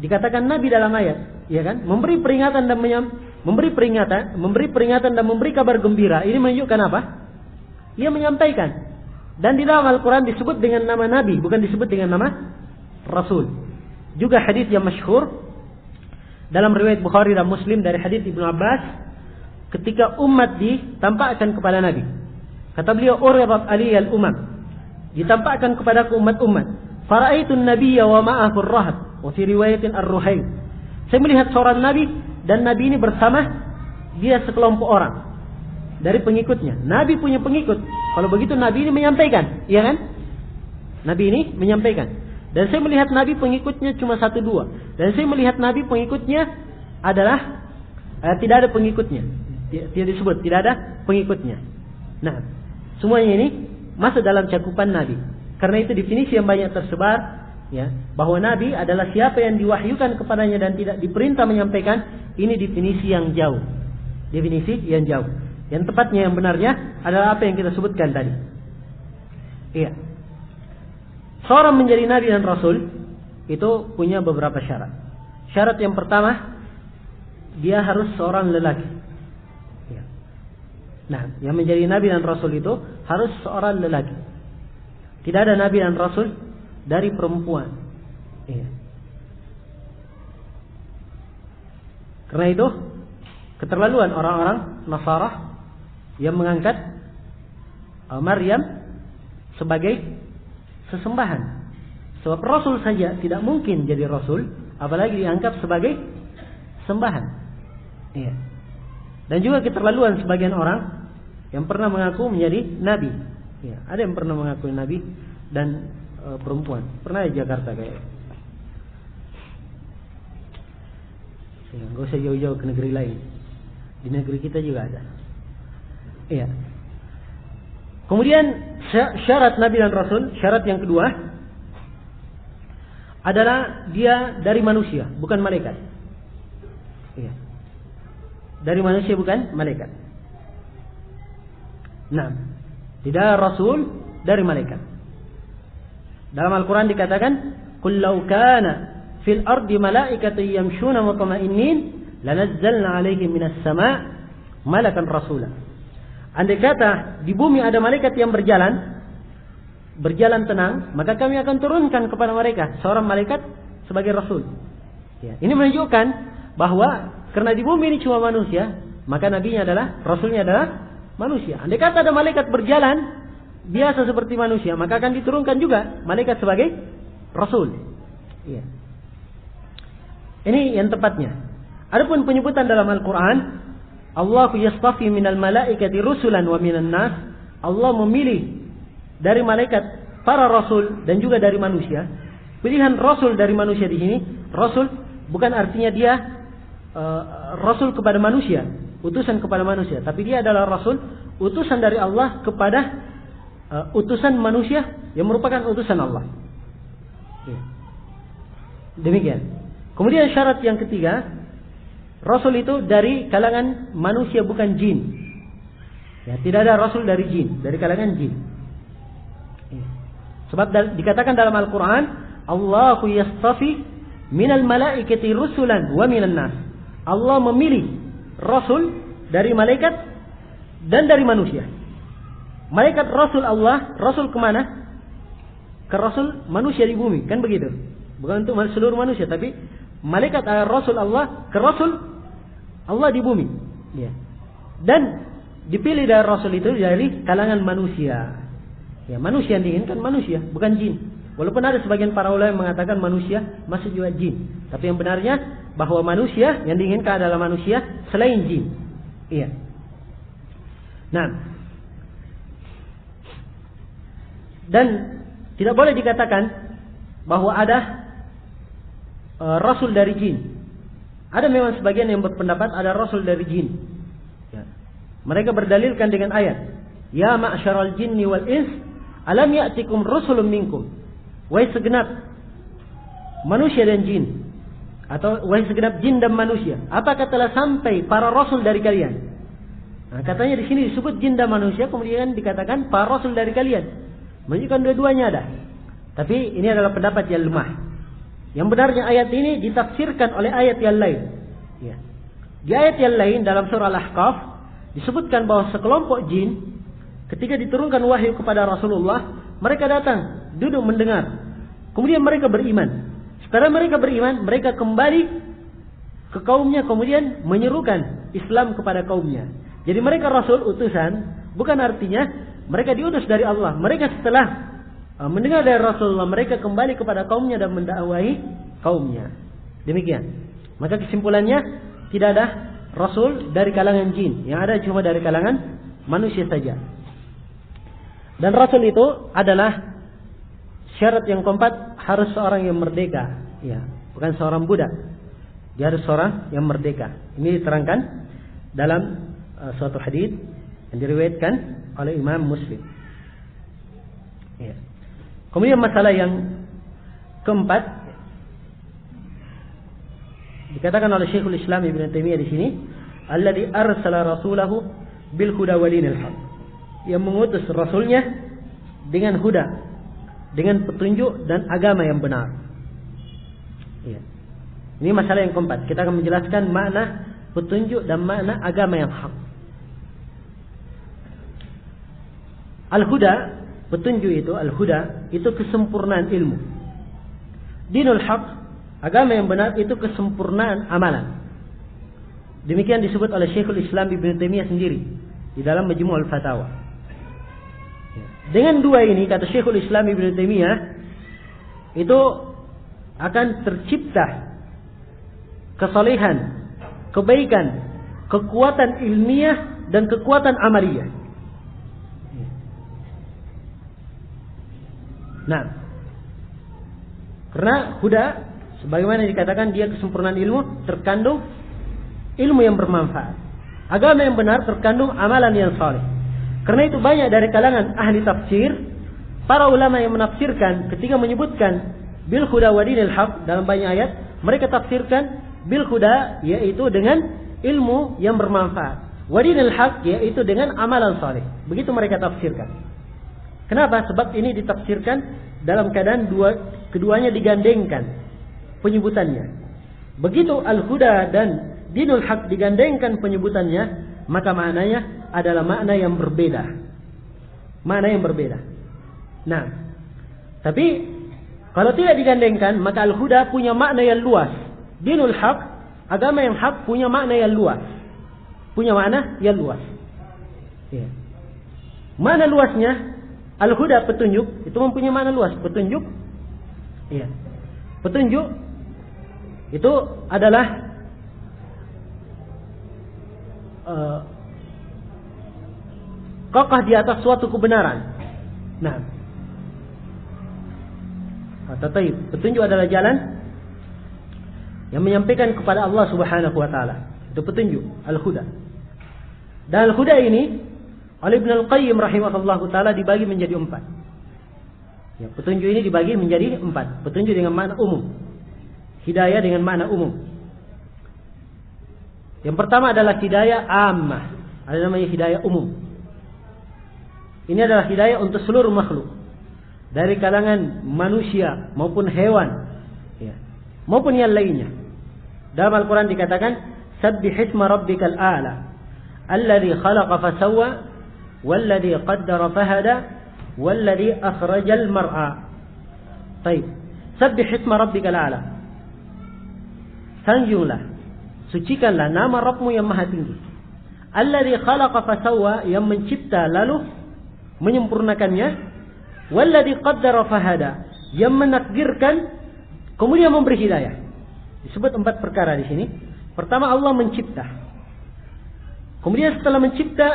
dikatakan nabi dalam ayat, ya kan? Memberi peringatan dan memberi peringatan dan memberi kabar gembira. Ini menunjukkan apa? Ia menyampaikan. Dan di dalam Al-Quran disebut dengan nama nabi, bukan disebut dengan nama rasul. Juga hadis yang masyhur dalam riwayat Bukhari dan Muslim dari hadis Ibnu Abbas, ketika umat ditampakkan kepada Nabi. Kata beliau, uridat aliyal umam. Ditampakkan kepada umat-umat. Fara'aitun nabiyya wa ma'ahu ar-rahab. Wa fi riwayatin ar-ruhayb. Saya melihat seorang nabi dan nabi ini bersama dia sekelompok orang dari pengikutnya. Nabi punya pengikut. Kalau begitu nabi ini menyampaikan, iya kan? Nabi ini menyampaikan. Dan saya melihat nabi pengikutnya cuma 1-2. Dan saya melihat nabi pengikutnya adalah tidak ada pengikutnya. Tidak disebut, tidak ada pengikutnya. Nah, semuanya ini masuk dalam cakupan nabi. Karena itu definisi yang banyak tersebar, ya, bahwa nabi adalah siapa yang diwahyukan kepadanya dan tidak diperintah menyampaikan. Ini definisi yang jauh. Definisi yang jauh. Yang tepatnya, yang benarnya adalah apa yang kita sebutkan tadi. Iya. Seorang menjadi nabi dan rasul itu punya beberapa syarat. Syarat yang pertama, dia harus seorang lelaki. Iya. Nah, yang menjadi nabi dan rasul itu harus seorang lelaki. Tidak ada nabi dan rasul dari perempuan. Iya. Karena itu keterlaluan orang-orang Nasara yang mengangkat Maryam sebagai sesembahan. Sebab Rasul saja tidak mungkin jadi Rasul, apalagi dianggap sebagai sembahan. Iya. Dan juga keterlaluan sebagian orang yang pernah mengaku menjadi Nabi. Iya. Ada yang pernah mengaku Nabi dan perempuan. Pernah di Jakarta kayak. Ya, nggak usah jauh-jauh ke negeri lain. Di negeri kita juga ada. Iya. Kemudian syarat Nabi dan Rasul, syarat yang kedua adalah dia dari manusia, bukan malaikat. Iya. Dari manusia, bukan malaikat. Nah, tidak Rasul dari malaikat. Dalam Al-Quran dikatakan, "Qul law kana fil ardi malaikatun yamshuna mutma'innin lanazzalna 'alaihim minas sama' malakan rasula." Andai kata di bumi ada malaikat yang berjalan tenang, maka kami akan turunkan kepada mereka seorang malaikat sebagai rasul. Ya, ini menunjukkan bahwa karena di bumi ini cuma manusia, maka nabinya adalah, rasulnya adalah manusia. Andai kata ada malaikat berjalan biasa seperti manusia, maka akan diturunkan juga malaikat sebagai rasul. Ya. Ini yang tepatnya. Adapun penyebutan dalam Al-Quran, Allahu yastafi minal malaikati rusulan wa minan nas. Allah memilih dari malaikat para rasul dan juga dari manusia. Pilihan rasul dari manusia di sini, rasul bukan artinya dia rasul kepada manusia, utusan kepada manusia, tapi dia adalah rasul, utusan dari Allah kepada utusan manusia yang merupakan utusan Allah. Demikian. Kemudian syarat yang ketiga, Rasul itu dari kalangan manusia, bukan jin. Ya, tidak ada Rasul dari jin, dari kalangan jin. Ya. Sebab dikatakan dalam Al-Quran, Allahu yastafi minal malaikati rusulan wa minan nas. Allah memilih Rasul dari malaikat dan dari manusia. Malaikat Rasul Allah, Rasul kemana? Ke Rasul manusia di bumi, kan begitu? Bukan untuk seluruh manusia, tapi malaikat Rasul Allah ke Rasul Allah di bumi. Ya. Dan dipilih dari Rasul itu dari kalangan manusia. Ya, manusia yang diinginkan manusia, bukan jin. Walaupun ada sebagian para ulama yang mengatakan manusia masuk juga jin. Tapi yang benarnya bahwa manusia yang diinginkan adalah manusia selain jin. Iya. Nah. Dan tidak boleh dikatakan bahwa ada Rasul dari jin. Ada memang sebagian yang berpendapat ada Rasul dari jin. Ya. Mereka berdalilkan dengan ayat, Ya ma'syaral jinni wal ins, alam ya'tikum rusulun minkum. Wahai segenap manusia dan jin, atau wahai segenap jin dan manusia, apakah telah sampai para rasul dari kalian? Nah, katanya di sini disebut jin dan manusia, kemudian dikatakan para rasul dari kalian. Menunjukkan dua-duanya ada. Tapi ini adalah pendapat yang lemah. Yang benarnya ayat ini ditafsirkan oleh ayat yang lain. Ya. Di ayat yang lain dalam surah Al-Ahqaf disebutkan bahwa sekelompok jin ketika diturunkan wahyu kepada Rasulullah, mereka datang, duduk mendengar. Kemudian mereka beriman. Setelah mereka beriman, mereka kembali ke kaumnya, kemudian menyerukan Islam kepada kaumnya. Jadi mereka Rasul utusan, bukan artinya mereka diutus dari Allah. Mereka setelah mendengar dari Rasulullah, mereka kembali kepada kaumnya dan mendakwahi kaumnya. Demikian. Maka kesimpulannya, tidak ada Rasul dari kalangan jin. Yang ada cuma dari kalangan manusia saja. Dan Rasul itu adalah syarat yang keempat, harus seorang yang merdeka. Ya, bukan seorang budak. Dia harus seorang yang merdeka. Ini diterangkan dalam suatu hadis yang diriwayatkan oleh Imam Muslim. Ya. Kemudian masalah yang keempat dikatakan oleh Syekhul Islam Ibn Taimiyah di sini, alladzi arsala rasulahu bil huda wa dinil haq. Yang mengutus rasulnya dengan huda, dengan petunjuk dan agama yang benar. Ya. Ini masalah yang keempat. Kita akan menjelaskan makna petunjuk dan makna agama yang hak. Al-huda, petunjuk itu, al-huda itu kesempurnaan ilmu. Dinul haq, agama yang benar itu kesempurnaan amalan. Demikian disebut oleh Syekhul Islam Ibnu Taimiyah sendiri di dalam Majmu' al-Fatawa. Dengan dua ini, kata Syekhul Islam Ibnu Taimiyah, itu akan tercipta kesalehan, kebaikan, kekuatan ilmiah dan kekuatan amaliyah. Nah, karena huda, sebagaimana dikatakan dia kesempurnaan ilmu, terkandung ilmu yang bermanfaat. Agama yang benar terkandung amalan yang saleh. Karena itu banyak dari kalangan ahli tafsir, para ulama yang menafsirkan ketika menyebutkan bil huda wa dinil haq dalam banyak ayat, mereka tafsirkan bil huda yaitu dengan ilmu yang bermanfaat, wa dinil haq yaitu dengan amalan saleh. Begitu mereka tafsirkan. Kenapa? Sebab ini ditafsirkan dalam keadaan keduanya digandengkan penyebutannya. Begitu al-huda dan dinul haq digandengkan penyebutannya, maka maknanya adalah makna yang berbeda. Makna yang berbeda. Nah, tapi kalau tidak digandengkan, maka al-huda punya makna yang luas. Dinul haq, agama yang hak punya makna yang luas. Punya makna yang luas. Ya. Makna luasnya, al-huda petunjuk, itu mempunyai makna luas. Petunjuk, ya. Petunjuk itu adalah kokoh di atas suatu kebenaran. Nah, petunjuk adalah jalan yang menyampaikan kepada Allah Subhanahu wa taala. Itu petunjuk, al-huda. Dan al-huda ini oleh Ibnu Al-Qayyim rahimahullahu taala dibagi menjadi 4. Ya, petunjuk ini dibagi menjadi 4. Petunjuk dengan makna umum. Hidayah dengan makna umum. Yang pertama adalah hidayah ammah. Ada namanya hidayah umum. Ini adalah hidayah untuk seluruh makhluk. Dari kalangan manusia maupun hewan. Ya. Maupun yang lainnya. Dalam Al-Quran dikatakan, Sabbihisma rabbikal a'la. Alladhi khalaqa fasawwa. Walladhi qaddara fahada. Walladhi akhrajal mar'a. Baik. Sabbihisma rabbikal a'la. Sanjunglah. Sucikanlah nama Rabbmu yang maha tinggi. Alladhi khalaqa fasawwa, yang mencipta lalu menyempurnakannya. Walladhi qaddara fahada, yang menakdirkan kemudian memberi hidayah. Disebut 4 perkara di sini. Pertama, Allah mencipta. Kemudian setelah mencipta,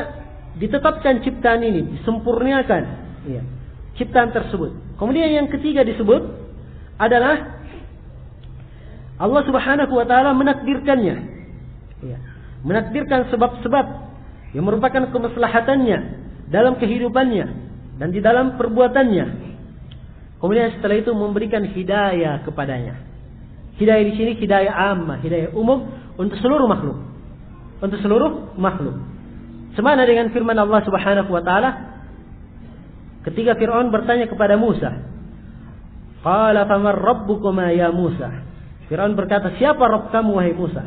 ditetapkan ciptaan ini, disempurnakan. Ya, ciptaan tersebut. Kemudian yang ketiga disebut adalah Allah Subhanahu wa taala menakdirkannya. Ya. Menakdirkan sebab-sebab yang merupakan kemaslahatannya dalam kehidupannya dan di dalam perbuatannya. Kemudian setelah itu memberikan hidayah kepadanya. Hidayah di sini hidayah ammah, hidayah umum untuk seluruh makhluk. Untuk seluruh makhluk. Semana dengan firman Allah Subhanahu wa taala ketika Fir'aun bertanya kepada Musa, "Qala faman rabbukuma ya Musa?" Fir'aun berkata, "Siapa Rabb kamu wahai Musa?"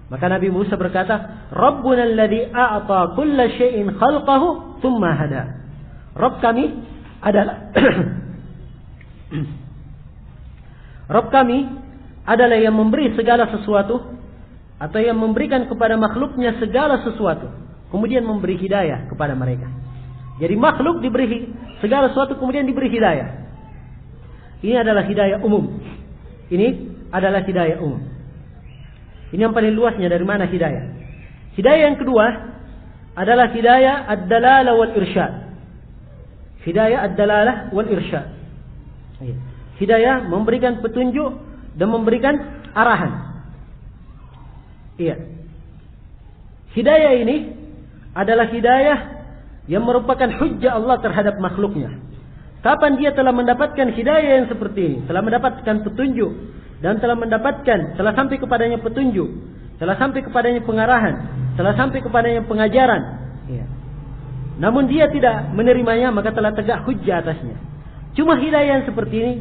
Maka Nabi Musa berkata, "Rabbuna alladhi a'ta kulla syai'in khalqahu thumma hada." Rabb kami adalah Rabb kami adalah yang memberi segala sesuatu atau yang memberikan kepada makhluknya segala sesuatu, kemudian memberi hidayah kepada mereka. Jadi makhluk diberi segala sesuatu kemudian diberi hidayah. Ini adalah hidayah umum. Ini adalah hidayah umum. Ini yang paling luasnya dari mana hidayah. Hidayah yang kedua adalah hidayah ad-dalalah wal irsyad. Hidayah ad-dalalah wal irsyad. Hidayah memberikan petunjuk dan memberikan arahan. Iya. Hidayah ini adalah hidayah yang merupakan hujjah Allah terhadap makhluknya. Kapan dia telah mendapatkan hidayah yang seperti ini, telah mendapatkan petunjuk dan telah sampai kepadanya petunjuk, telah sampai kepadanya pengarahan, telah sampai kepadanya pengajaran, Ya. Namun dia tidak menerimanya, maka telah tegak hujjah atasnya. Cuma hidayah yang seperti ini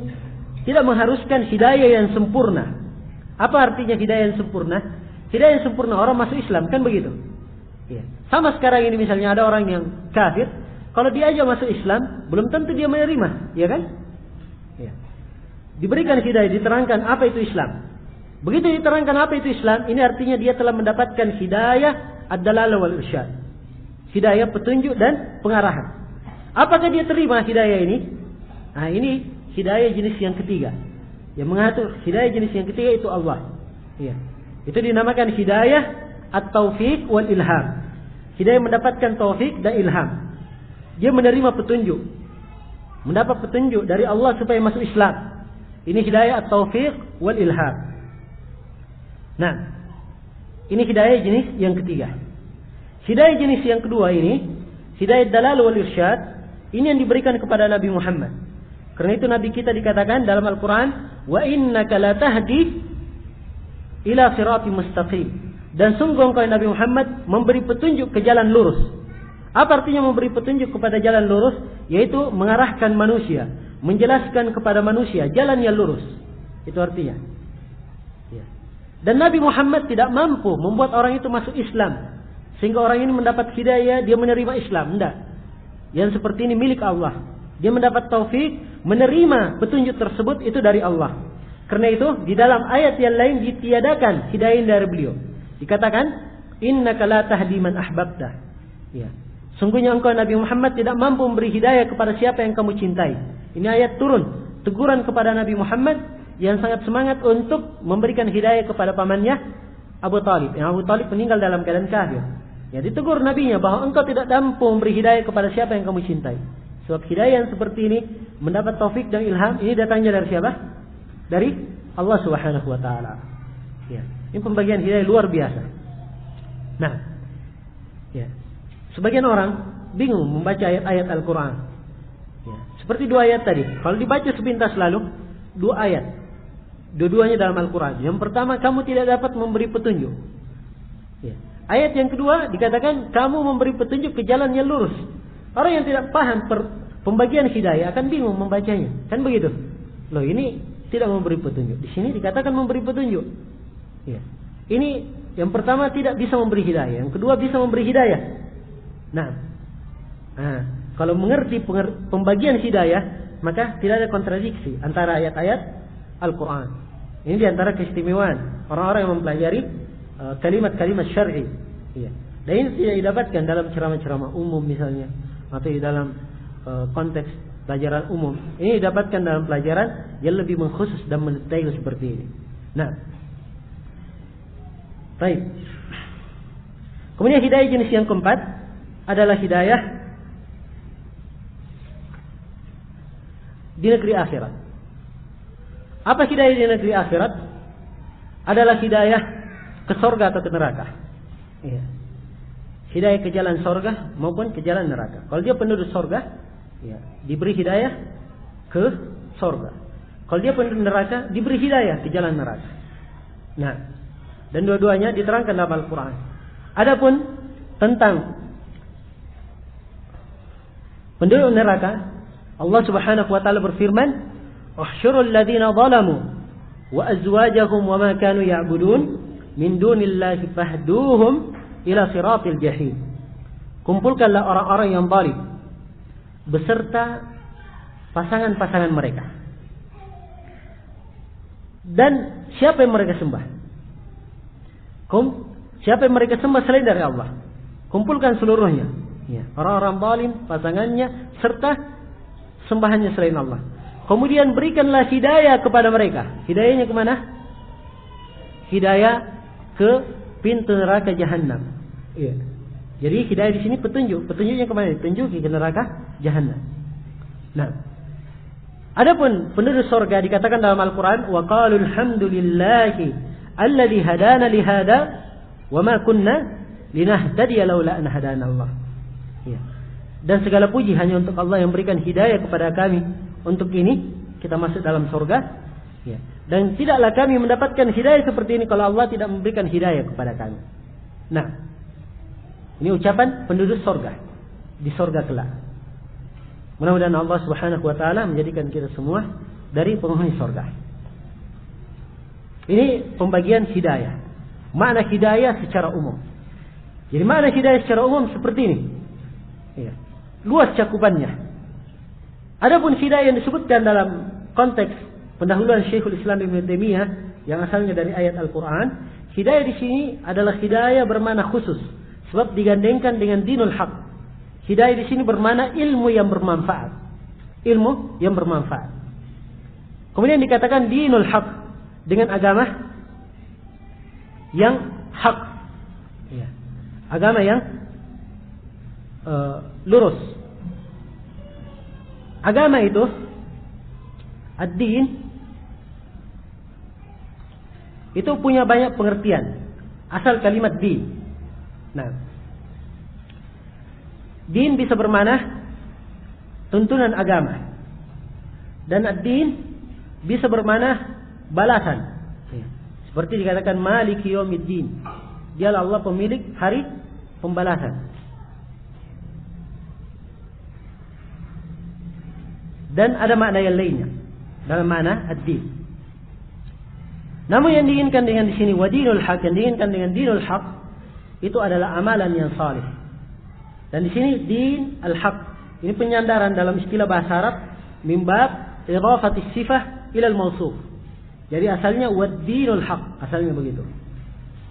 tidak mengharuskan hidayah yang sempurna. Apa artinya hidayah yang sempurna? Hidayah yang sempurna orang masuk Islam, kan begitu? Ya. Sama sekarang ini misalnya ada orang yang kafir, kalau dia aja masuk Islam, belum tentu dia menerima, ya kan? Ya. Diberikan hidayah, diterangkan apa itu Islam. Begitu diterangkan apa itu Islam, ini artinya dia telah mendapatkan hidayah ad-dalalah wal irsyad. Hidayah petunjuk dan pengarahan. Apakah dia terima hidayah ini? Nah, ini hidayah jenis yang ketiga. Yang mengatur hidayah jenis yang ketiga itu Allah. Ya. Itu dinamakan hidayah at-taufiq wal ilham. Hidayah mendapatkan taufik dan ilham. Dia menerima petunjuk. Mendapat petunjuk dari Allah supaya masuk Islam. Ini hidayah at-taufiq wal ilham. Nah, ini hidayah jenis yang ketiga. Hidayah jenis yang kedua ini, hidayah dalal wal irsyad, ini yang diberikan kepada Nabi Muhammad. Karena itu Nabi kita dikatakan dalam Al-Quran, wa innaka la tahdi ila siratim mustaqim. Dan sungguh engkau Nabi Muhammad memberi petunjuk ke jalan lurus. Apa artinya memberi petunjuk kepada jalan lurus? Yaitu mengarahkan manusia, menjelaskan kepada manusia jalan yang lurus. Itu artinya. Ya. Dan Nabi Muhammad tidak mampu membuat orang itu masuk Islam sehingga orang ini mendapat hidayah, dia menerima Islam. Tidak. Yang seperti ini milik Allah. Dia mendapat taufik, menerima petunjuk tersebut itu dari Allah. Karena itu di dalam ayat yang lain ditiadakan hidayah dari beliau. Dikatakan, innaka la tahdi man ahbabta. Ya. Sungguhnya engkau Nabi Muhammad tidak mampu memberi hidayah kepada siapa yang kamu cintai. Ini ayat turun, teguran kepada Nabi Muhammad yang sangat semangat untuk memberikan hidayah kepada pamannya Abu Talib. Yang Abu Talib meninggal dalam keadaan kafir. Ya, ditegur nabinya bahwa engkau tidak mampu memberi hidayah kepada siapa yang kamu cintai. Sebab hidayah yang seperti ini mendapat taufik dan ilham, ini datangnya dari siapa? Dari Allah Subhanahu wa taala. Ya, ini pembagian hidayah luar biasa. Nah, ya. Sebagian orang bingung membaca ayat-ayat Al-Qur'an. Ya, seperti dua ayat tadi. Kalau dibaca sepintas lalu, dua ayat. Dua-duanya dalam Al-Qur'an. Yang pertama, kamu tidak dapat memberi petunjuk. Ya. Ayat yang kedua dikatakan kamu memberi petunjuk ke jalan yang lurus. Orang yang tidak paham pembagian hidayah akan bingung membacanya. Kan begitu? Loh, ini tidak memberi petunjuk. Di sini dikatakan memberi petunjuk. Ya. Ini yang pertama tidak bisa memberi hidayah. Yang kedua bisa memberi hidayah. Nah, kalau mengerti pembagian hidayah, maka tidak ada kontradiksi antara ayat-ayat Al-Quran. Ini diantara keistimewaan orang-orang yang mempelajari kalimat-kalimat syar'i. Ya. Dan ini tidak didapatkan dalam ceramah-ceramah umum misalnya, atau di dalam konteks pelajaran umum. Ini didapatkan dalam pelajaran yang lebih mengkhusus dan mendetail seperti ini. Nah, baik. Kemudian hidayah jenis yang keempat adalah hidayah di negeri akhirat. Apa hidayah di negeri akhirat? Adalah hidayah ke surga atau ke neraka. Ya. Hidayah ke jalan surga maupun ke jalan neraka. Kalau dia penduduk surga, ya, diberi hidayah ke surga. Kalau dia penduduk neraka, diberi hidayah ke jalan neraka. Nah, dan dua-duanya diterangkan dalam Al-Quran. Adapun tentang penduduk neraka, Allah Subhanahu wa taala berfirman, "Uhsyurul ladzina zalamu wa azwajahum wa ma kanu ya'budun min dunillahi fahduhum ila siratil jahim." Kumpulkanlah orang-orang yang zalim beserta pasangan-pasangan mereka. Dan siapa yang mereka sembah? Siapa yang mereka sembah selain dari Allah? Kumpulkan seluruhnya. Ya, orang-orang zalim, pasangannya, serta sembahannya selain Allah. Kemudian berikanlah hidayah kepada mereka. Hidayahnya kemana? Hidayah ke pintu neraka jahanam. Ya. Jadi hidayah di sini petunjuk. Petunjuknya kemana? Petunjuk ke neraka jahanam. Nah, adapun penduduk surga dikatakan dalam Al-Quran, wa qalu alhamdulillahi alladzi hadana li hada wa ma kunna linahtadiya laula an hadana Allah. Ya. Dan segala puji hanya untuk Allah yang berikan hidayah kepada kami. Untuk ini kita masuk dalam surga. Ya. Dan tidaklah kami mendapatkan hidayah seperti ini kalau Allah tidak memberikan hidayah kepada kami. Nah, Ini ucapan penduduk sorga di sorga kelak. Mudah-mudahan Allah Subhanahu wa taala menjadikan kita semua dari penghuni sorga. Ini pembagian hidayah. Makna hidayah secara umum. Jadi makna hidayah secara umum seperti ini. Ya. Luas cakupannya. Adapun hidayah yang disebutkan dalam konteks pendahuluan Syekhul Islam Ibnu Taimiyah yang asalnya dari ayat Al-Quran, hidayah di sini adalah hidayah bermakna khusus, sebab digandengkan dengan dinul haq. Hidayah di sini bermakna ilmu yang bermanfaat. Ilmu yang bermanfaat. Kemudian dikatakan dinul haq, dengan agama yang hak. Ya. Agama yang lurus. Agama itu, ad-din, itu punya banyak pengertian. Asal kalimat din. Nah, din bisa bermakna tuntunan agama. Dan ad-din bisa bermakna balasan. Seperti dikatakan Maliki Yaumiddin. Dialah Allah pemilik hari pembalasan. Dan ada makna yang lainnya dalam makna ad-din. Namun yang diinginkan dengan di sini wadinul haq, yang diinginkan dengan dinul haq itu adalah amalan yang salih. Dan di sini din al-haq ini penyandaran dalam istilah bahasa Arab min bab idhafati sifah ila al-mawsuf. Jadi asalnya wad-dinul haq, asalnya begitu.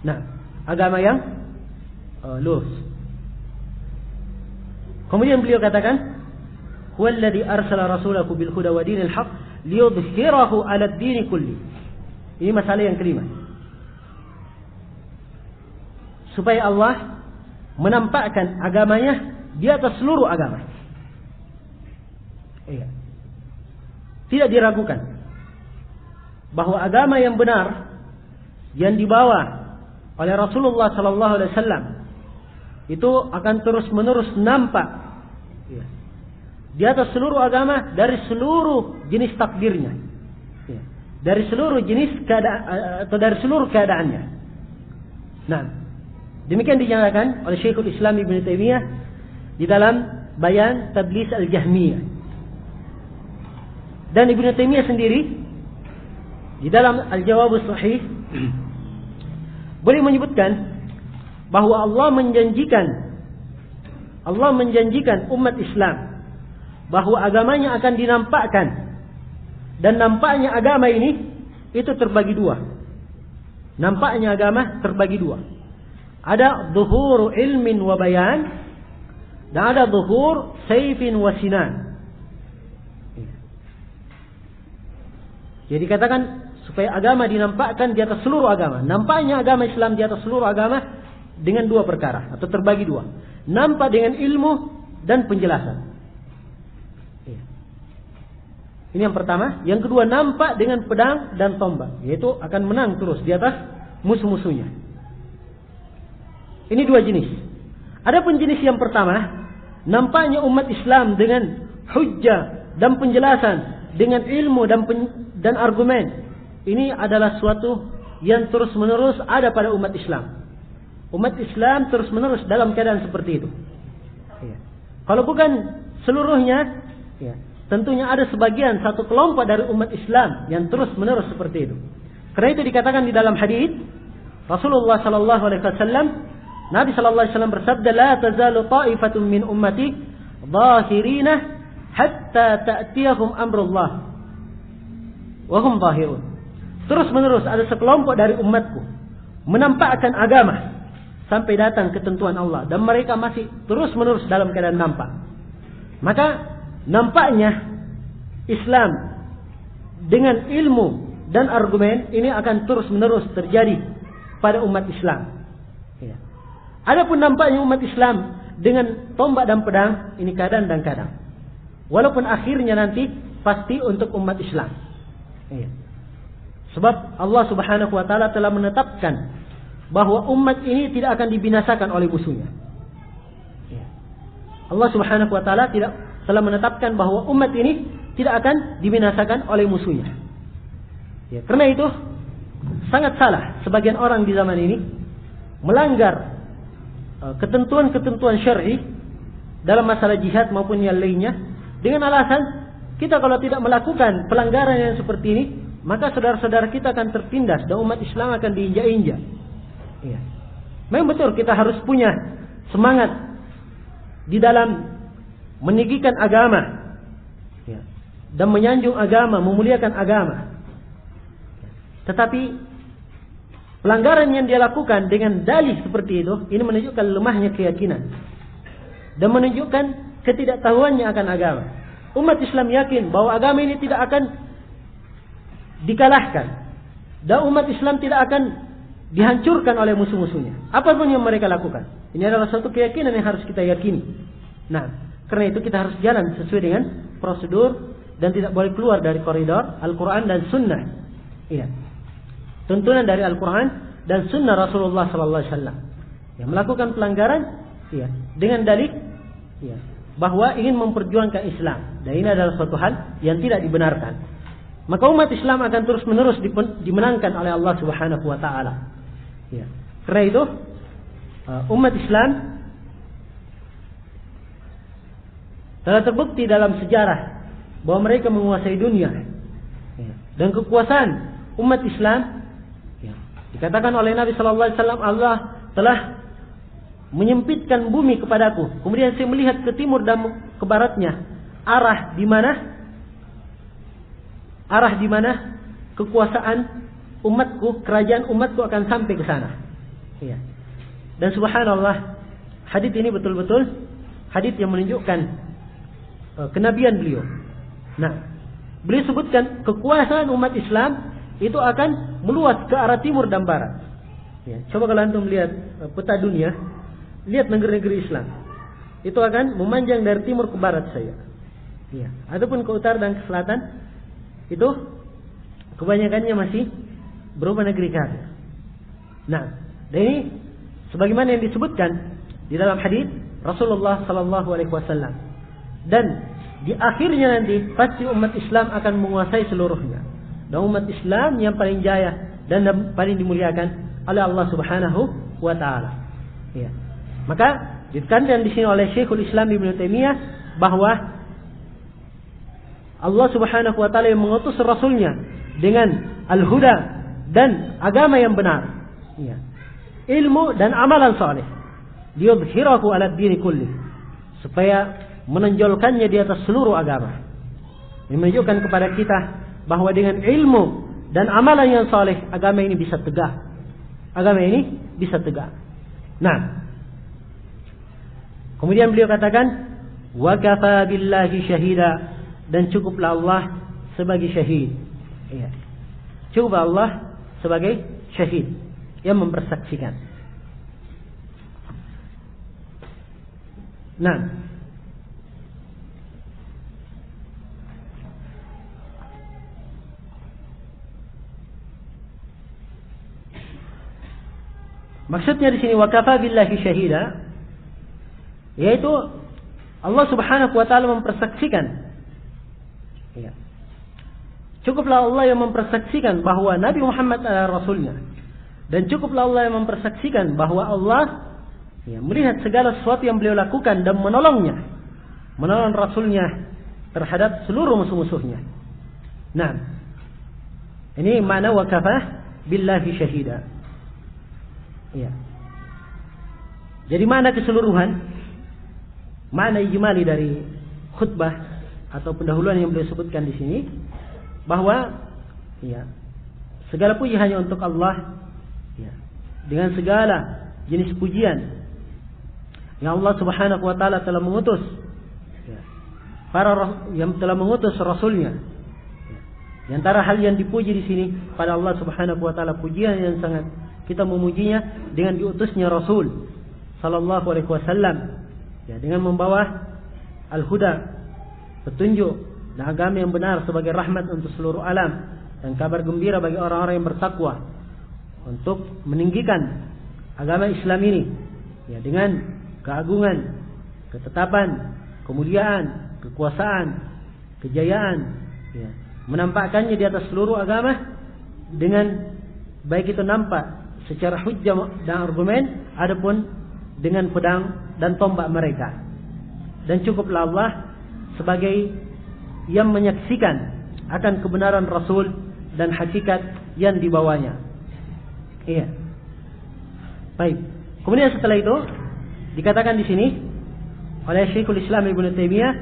Nah, agama yang lurus. Kemudian beliau katakan huwallazi arsala rasulahu bil huda wa dinil haq liyudhhirahu 'ala ad-din kulli. Ini masalah yang kelima. Supaya Allah menampakkan agamanya di atas seluruh agama. Iya. Tidak diragukan bahwa agama yang benar yang dibawa oleh Rasulullah sallallahu alaihi wasallam itu akan terus-menerus nampak di atas seluruh agama dari seluruh jenis takdirnya. Dari seluruh jenis keadaan atau dari seluruh keadaannya. Nah, demikian dinyatakan oleh Syekhul Islam Ibnu Taimiyah di dalam Bayan Tablis Al-Jahmiyah. Dan Ibnu Taimiyah sendiri di dalam Al-Jawab As-Sahih boleh menyebutkan bahwa Allah menjanjikan umat Islam bahwa agamanya akan dinampakkan. Dan nampaknya agama ini itu terbagi dua. Nampaknya agama terbagi dua. Ada zuhur ilmin wa bayan, dan ada zuhur sayfin wa sinan. Jadi katakan supaya agama dinampakkan di atas seluruh agama. Nampaknya agama Islam di atas seluruh agama dengan dua perkara atau terbagi dua. Nampak dengan ilmu dan penjelasan. Ini yang pertama. Yang kedua, nampak dengan pedang dan tombak, yaitu akan menang terus di atas musuh-musuhnya. Ini dua jenis. Adapun jenis yang pertama, nampaknya umat Islam dengan hujjah dan penjelasan, dengan ilmu dan argumen. Ini adalah suatu yang terus-menerus ada pada umat Islam. Umat Islam terus-menerus dalam keadaan seperti itu. Kalau bukan seluruhnya, tentunya ada sebagian satu kelompok dari umat Islam yang terus menerus seperti itu. Karena itu dikatakan di dalam hadis Rasulullah sallallahu alaihi wasallam, Nabi sallallahu alaihi wasallam bersabda, "La tazalu ta'ifatun min ummati dhahirina hatta ta'tiyahum amrullah wa hum dhahirun." Terus menerus ada sekelompok dari umatku menampakkan agama sampai datang ketentuan Allah, dan mereka masih terus menerus dalam keadaan nampak. Maka nampaknya Islam dengan ilmu dan argumen ini akan terus-menerus terjadi pada umat Islam. Adapun nampaknya umat Islam dengan tombak dan pedang, ini kadang dan kadang. Walaupun akhirnya nanti pasti untuk umat Islam. Sebab Allah Subhanahu wa taala telah menetapkan bahwa umat ini tidak akan dibinasakan oleh musuhnya. Allah Subhanahu wa taala telah menetapkan bahwa umat ini tidak akan dibinasakan oleh musuhnya. Karena itu sangat salah sebagian orang di zaman ini melanggar ketentuan-ketentuan syar'i dalam masalah jihad maupun yang lainnya, dengan alasan kita kalau tidak melakukan pelanggaran yang seperti ini, maka saudara-saudara kita akan tertindas dan umat Islam akan diinjak-injak. Ya. Memang betul kita harus punya semangat di dalam meninggikan agama, ya, dan menyanjung agama, memuliakan agama. Tetapi pelanggaran yang dia lakukan dengan dalih seperti itu, ini menunjukkan lemahnya keyakinan dan menunjukkan ketidaktahuannya akan agama. Umat Islam yakin bahwa agama ini tidak akan dikalahkan dan umat Islam tidak akan dihancurkan oleh musuh-musuhnya, apapun yang mereka lakukan. Ini adalah satu keyakinan yang harus kita yakini. Nah, karena itu kita harus jalan sesuai dengan prosedur dan tidak boleh keluar dari koridor Al-Quran dan Sunnah. Iya, tuntunan dari Al-Quran dan Sunnah Rasulullah Sallallahu Alaihi Wasallam. Yang melakukan pelanggaran, iya, dengan dalil, iya, bahwa ingin memperjuangkan Islam, dan ini adalah suatu hal yang tidak dibenarkan. Maka umat Islam akan terus-menerus dimenangkan oleh Allah Subhanahu Wa Taala. Ya. Karena itu umat Islam telah terbukti dalam sejarah bahwa mereka menguasai dunia, ya. Dan kekuasaan umat Islam, ya, dikatakan oleh Nabi Sallallahu Alaihi Wasallam, Allah telah menyempitkan bumi kepadaku, kemudian saya melihat ke timur dan ke baratnya, arah di mana kekuasaan umatku, kerajaan umatku akan sampai ke sana. Ya. Dan subhanallah, hadits ini betul-betul hadits yang menunjukkan kenabian beliau. Nah, beliau sebutkan kekuasaan umat Islam itu akan meluas ke arah timur dan barat. Ya. Coba kalau antum lihat peta dunia, lihat negeri-negeri Islam, itu akan memanjang dari timur ke barat saja. Ya. Adapun ke utara dan ke selatan, itu kebanyakannya masih berupa negeri kafir. Nah, dan ini sebagaimana yang disebutkan di dalam hadis Rasulullah Sallallahu Alaihi Wasallam. Dan di akhirnya nanti pasti umat Islam akan menguasai seluruhnya. Dan umat Islam yang paling jaya dan paling dimuliakan oleh Allah Subhanahu Wa Taala. Ya. Maka ditekankan di sini oleh Syekhul Islam Ibnu Taimiyah bahwa Allah Subhanahu Wa Taala yang mengutus Rasulnya dengan al-huda dan agama yang benar, ya, ilmu dan amalan saleh, liyudhhirahu 'ala ad-din kulli, supaya menonjolkannya di atas seluruh agama. Ini menunjukkan kepada kita bahwa dengan ilmu dan amalan yang saleh, agama ini bisa tegak. Agama ini bisa tegak. Nah, kemudian beliau katakan, wa kafa billahi syahida, dan cukuplah Allah sebagai syahid. Ya. Cukup Allah sebagai syahid yang mempersaksikan. Nah, maksudnya di sini wakafa billahi syahida, yaitu Allah Subhanahu Wa Taala mempersaksikan. Ya. Cukuplah Allah yang mempersaksikan bahwa Nabi Muhammad adalah Rasulnya, dan cukuplah Allah yang mempersaksikan bahwa Allah, ya, melihat segala sesuatu yang beliau lakukan dan menolong Rasulnya terhadap seluruh musuh-musuhnya. Nah, ini makna wakafa billahi syahida. Ya. Jadi makna keseluruhan, makna ijmali dari khutbah atau pendahuluan yang beliau sebutkan di sini, bahwa, ya, segala puji hanya untuk Allah, ya, dengan segala jenis pujian yang Allah Subhanahu Wa Taala telah mengutus, ya, yang telah mengutus Rasulnya. Ya. Di antara hal yang dipuji di sini pada Allah Subhanahu Wa Taala, pujian yang sangat kita memujinya dengan diutusnya Rasul Sallallahu Alaihi Wasallam, ya, dengan membawa al-huda, petunjuk dan agama yang benar sebagai rahmat untuk seluruh alam dan kabar gembira bagi orang-orang yang bertakwa, untuk meninggikan agama Islam ini, ya, dengan keagungan, ketetapan, kemuliaan, kekuasaan, kejayaan, ya, menampakkannya di atas seluruh agama dengan baik itu nampak secara hujjah dan argumen, adapun dengan pedang dan tombak mereka. Dan cukuplah Allah sebagai yang menyaksikan akan kebenaran Rasul dan hakikat yang dibawanya. Iya. Baik. Kemudian setelah itu dikatakan di sini oleh Syekhul Islam Ibnu Taimiyah,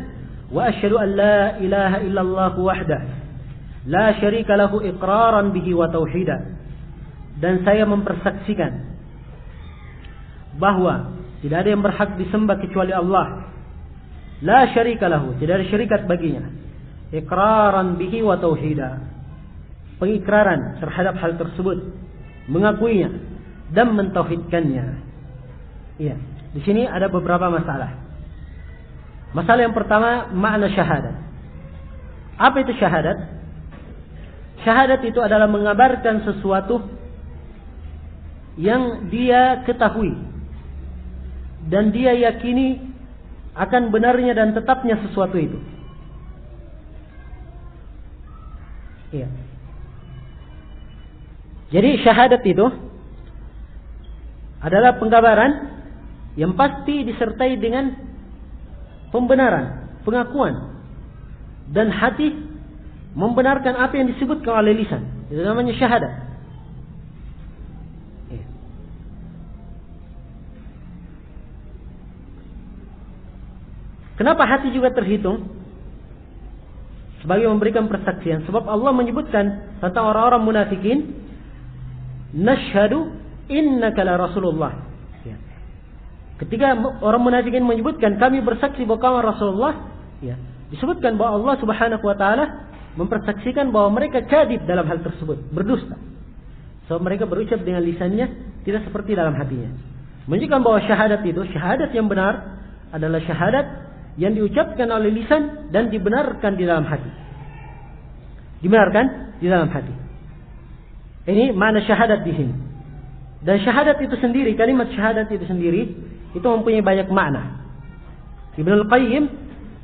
wa asyhadu an la ilaha illallah wahdah la syarika lahu iqraran bihi wa tauhida. Dan saya mempersaksikan bahwa tidak ada yang berhak disembah kecuali Allah. La syarika lahu, tidak ada syarikat baginya. Iqraran bihi wa tauhida, pengikraran terhadap hal tersebut, mengakuinya dan mentauhidkannya. Iya, di sini ada beberapa masalah. Masalah yang pertama, makna syahadat. Apa itu syahadat? Syahadat itu adalah mengabarkan sesuatu yang dia ketahui dan dia yakini akan benarnya dan tetapnya sesuatu itu. Iya. Jadi syahadat itu adalah pengkabaran yang pasti disertai dengan pembenaran, pengakuan, dan hati membenarkan apa yang disebutkan oleh lisan. Itu namanya syahadat. Iya. Kenapa hati juga terhitung sebagai memberikan persaksian? Sebab Allah menyebutkan tentang orang-orang munafikin, nashhadu innaka la rasulullah. Ya. Ketika orang munafikin menyebutkan kami bersaksi bahwa kamu Rasulullah, ya, disebutkan bahwa Allah Subhanahu wa taala mempersaksikan bahwa mereka kadib dalam hal tersebut, berdusta. Sebab mereka berucap dengan lisannya, tidak seperti dalam hatinya. Menunjukkan bahwa syahadat itu, syahadat yang benar adalah syahadat yang diucapkan oleh lisan dan dibenarkan di dalam hati. Dibenarkan di dalam hati. Ini makna syahadat di sini. Dan syahadat itu sendiri, kalimat syahadat itu sendiri, itu mempunyai banyak makna. Ibnu Al-Qayyim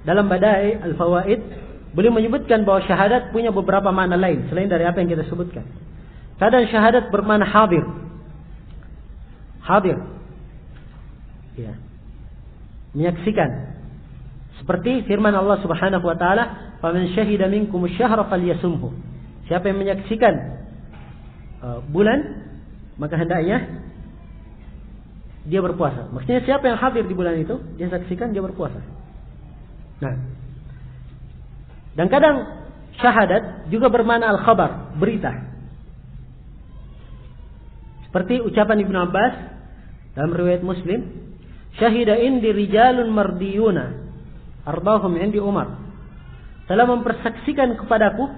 dalam Badai Al-Fawaid, beliau menyebutkan bahwa syahadat punya beberapa makna lain selain dari apa yang kita sebutkan. Kadang syahadat bermakna hadir. Hadir. Ya. Menyaksikan. Seperti firman Allah Subhanahu wa taala, "Faman syahida minkum asy-syahra falyasumhu." Siapa yang menyaksikan bulan, maka hendaknya dia berpuasa. Maksudnya siapa yang hadir di bulan itu, dia saksikan, dia berpuasa. Nah, dan kadang syahadat juga bermakna al-khabar, berita. Seperti ucapan Ibnu Abbas dalam riwayat Muslim, "Syahida indi rijalun mardiyuna arbahum indi Umar." Telah mempersaksikan kepadaku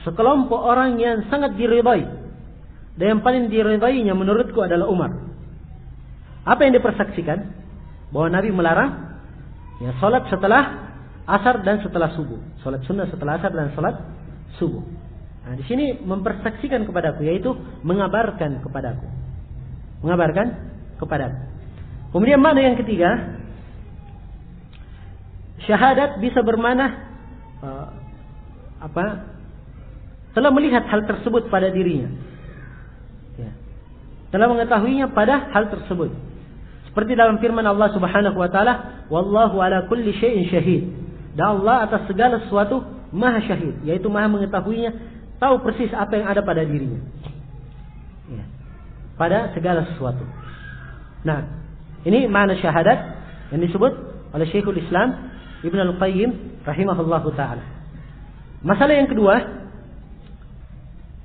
sekelompok orang yang sangat diridai, dan yang paling diridainya menurutku adalah Umar. Apa yang dipersaksikan? Bahwa Nabi melarang ya salat setelah asar dan setelah subuh. Salat sunnah setelah asar dan salat subuh. Nah, di sini mempersaksikan kepadaku, yaitu mengabarkan kepadaku. Mengabarkan kepadaku. Kemudian makna yang ketiga, syahadat bisa bermakna telah melihat hal tersebut pada dirinya. Ya. Telah mengetahuinya pada hal tersebut. Seperti dalam firman Allah Subhanahu wa taala, "Wallahu ala kulli syai'in syahid." Dan Allah atas segala sesuatu Maha Syahid, yaitu Maha mengetahuinya, tahu persis apa yang ada pada dirinya. Ya. Pada segala sesuatu. Nah, ini makna syahadat yang disebut oleh Syekhul Islam Ibnu Al-Qayyim rahimahullahu taala. Masalah yang kedua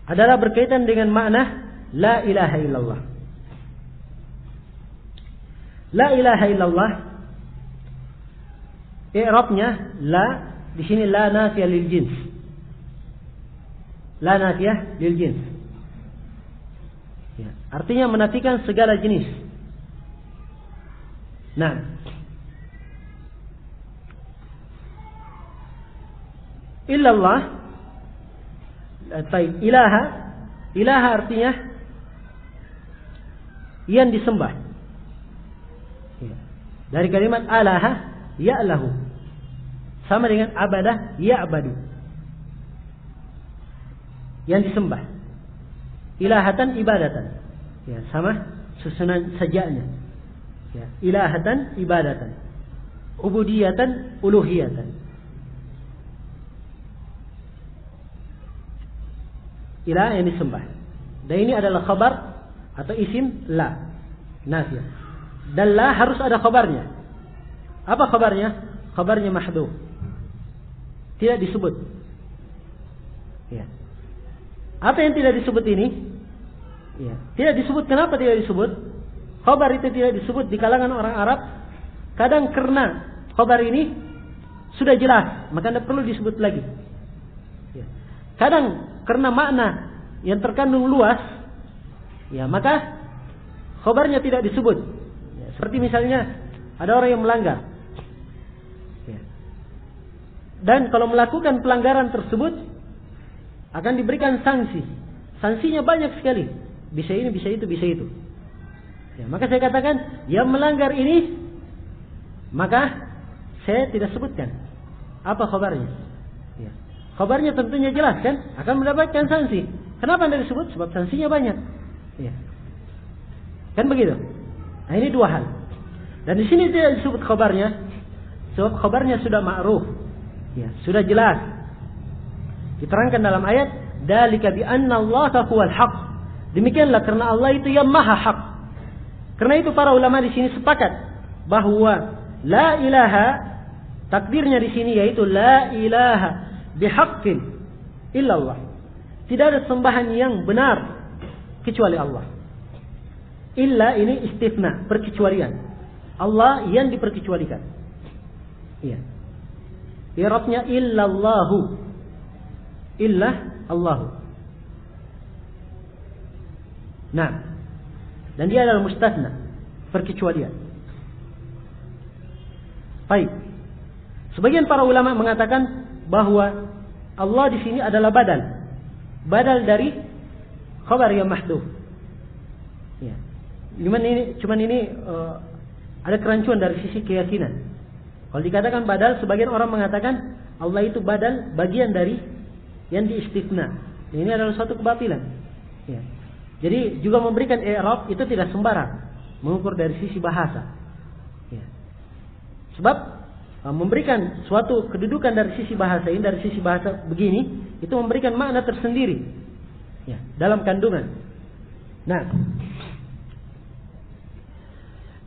adalah berkaitan dengan makna la ilaha illallah. La ilaha illallah, i'rabnya la, di sini la nafiyah lil jins. La nafiyah lil jins. Ya, artinya menafikan segala jenis. Nah, illallah, ilaha artinya yang disembah. Dari kalimat alaha ya'lahu, sama dengan abadah ya'badu, yang disembah. Ilahatan ibadatan, ya, sama susunan sajaknya. Ya, ilahatan, ibadatan. Ubudiyatan, uluhiyatan. Ilah yang disembah. Dan ini adalah khabar atau isim la, nafiyah. Dan la harus ada khabarnya. Apa khabarnya? Khabarnya mahdhuf. Tidak disebut. Ya. Apa yang tidak disebut ini? Ya. Tidak disebut. Kenapa tidak disebut? Khabar itu tidak disebut di kalangan orang Arab. Kadang karena khabar ini sudah jelas, maka tidak perlu disebut lagi. Ya. Kadang karena makna yang terkandung luas, ya maka khabarnya tidak disebut. Ya. Seperti misalnya ada orang yang melanggar. Ya. Dan kalau melakukan pelanggaran tersebut akan diberikan sanksi. Sanksinya banyak sekali. Bisa ini, bisa itu, bisa itu. Ya, maka saya katakan yang melanggar ini, maka saya tidak sebutkan apa khabarnya. Ya. Khabarnya tentunya jelas kan, akan mendapatkan sanksi. Kenapa tidak disebut? Sebab sanksinya banyak. Ya. Kan begitu. Nah ini dua hal. Dan di sini tidak disebut khabarnya, sebab khabarnya sudah ma'ruf. Ya, sudah jelas. Diterangkan dalam ayat, "Dzalika bi anna Allaha huwal haq." Demikianlah karena Allah itu yang maha hak. Karena itu para ulama di sini sepakat bahwa la ilaha, takdirnya di sini yaitu la ilaha bihaqqin illallah. Tidak ada sembahan yang benar kecuali Allah. Illa ini istifna, perkecualian. Allah yang diperkecualikan. Iya. I'rabnya illallahu. Illah Allahu. Nah, dan dia adalah mustatsna, perkecualian. Baik. Sebagian para ulama mengatakan bahwa Allah di sini adalah badal dari khabar yang mahdhuf. Ya. Cuman ini ada kerancuan dari sisi keyakinan. Kalau dikatakan badal, sebagian orang mengatakan Allah itu badal bagian dari yang diistifna. Ini adalah suatu kebatilan. Ya. Jadi juga memberikan i'rab itu tidak sembarang, mengukur dari sisi bahasa. Ya. Sebab memberikan suatu kedudukan dari sisi bahasa ini, dari sisi bahasa begini, itu memberikan makna tersendiri. Ya, dalam kandungan. Nah,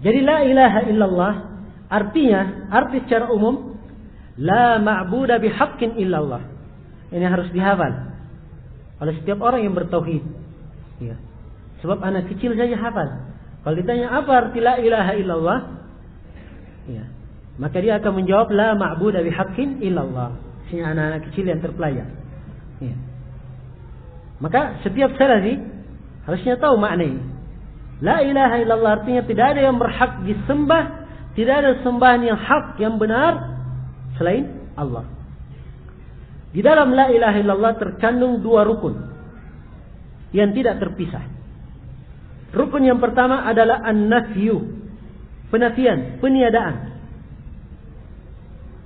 jadi la ilaha illallah arti secara umum la ma'buda bihaqqin illallah. Ini harus dihafal oleh setiap orang yang bertauhid. Ya. Sebab anak kecil saja hafal. Kalau ditanya apa arti la ilaha illallah, ya, maka dia akan menjawab la ma'buda bihaqqin illallah. Ini anak-anak kecil yang terpelajar. Ya. Maka setiap salafi harusnya tahu makna ini. La ilaha illallah artinya tidak ada yang berhak disembah, tidak ada sembahan yang hak, yang benar selain Allah. Di dalam la ilaha illallah terkandung dua rukun yang tidak terpisah. Rukun yang pertama adalah an-nafyu, penafian, peniadaan.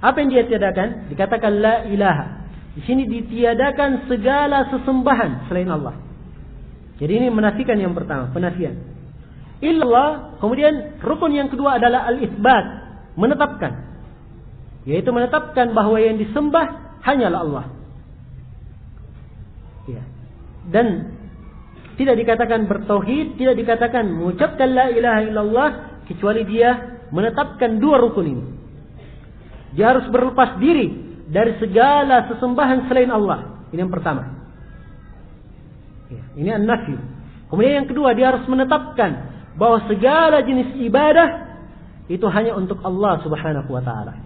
Apa yang dia tiadakan? Dikatakan la ilaha. Di sini ditiadakan segala sesembahan selain Allah. Jadi ini menafikan yang pertama, penafian. Illallah, kemudian rukun yang kedua adalah al-itsbat, menetapkan. Yaitu menetapkan bahwa yang disembah hanyalah Allah. Ya. Dan tidak dikatakan bertauhid, tidak dikatakan mengucapkan la ilaha illallah kecuali dia menetapkan dua rukun ini. Dia harus berlepas diri dari segala sesembahan selain Allah. Ini yang pertama. Ya, ini an-nafyu. Kemudian yang kedua, dia harus menetapkan bahwa segala jenis ibadah itu hanya untuk Allah Subhanahu wa taala.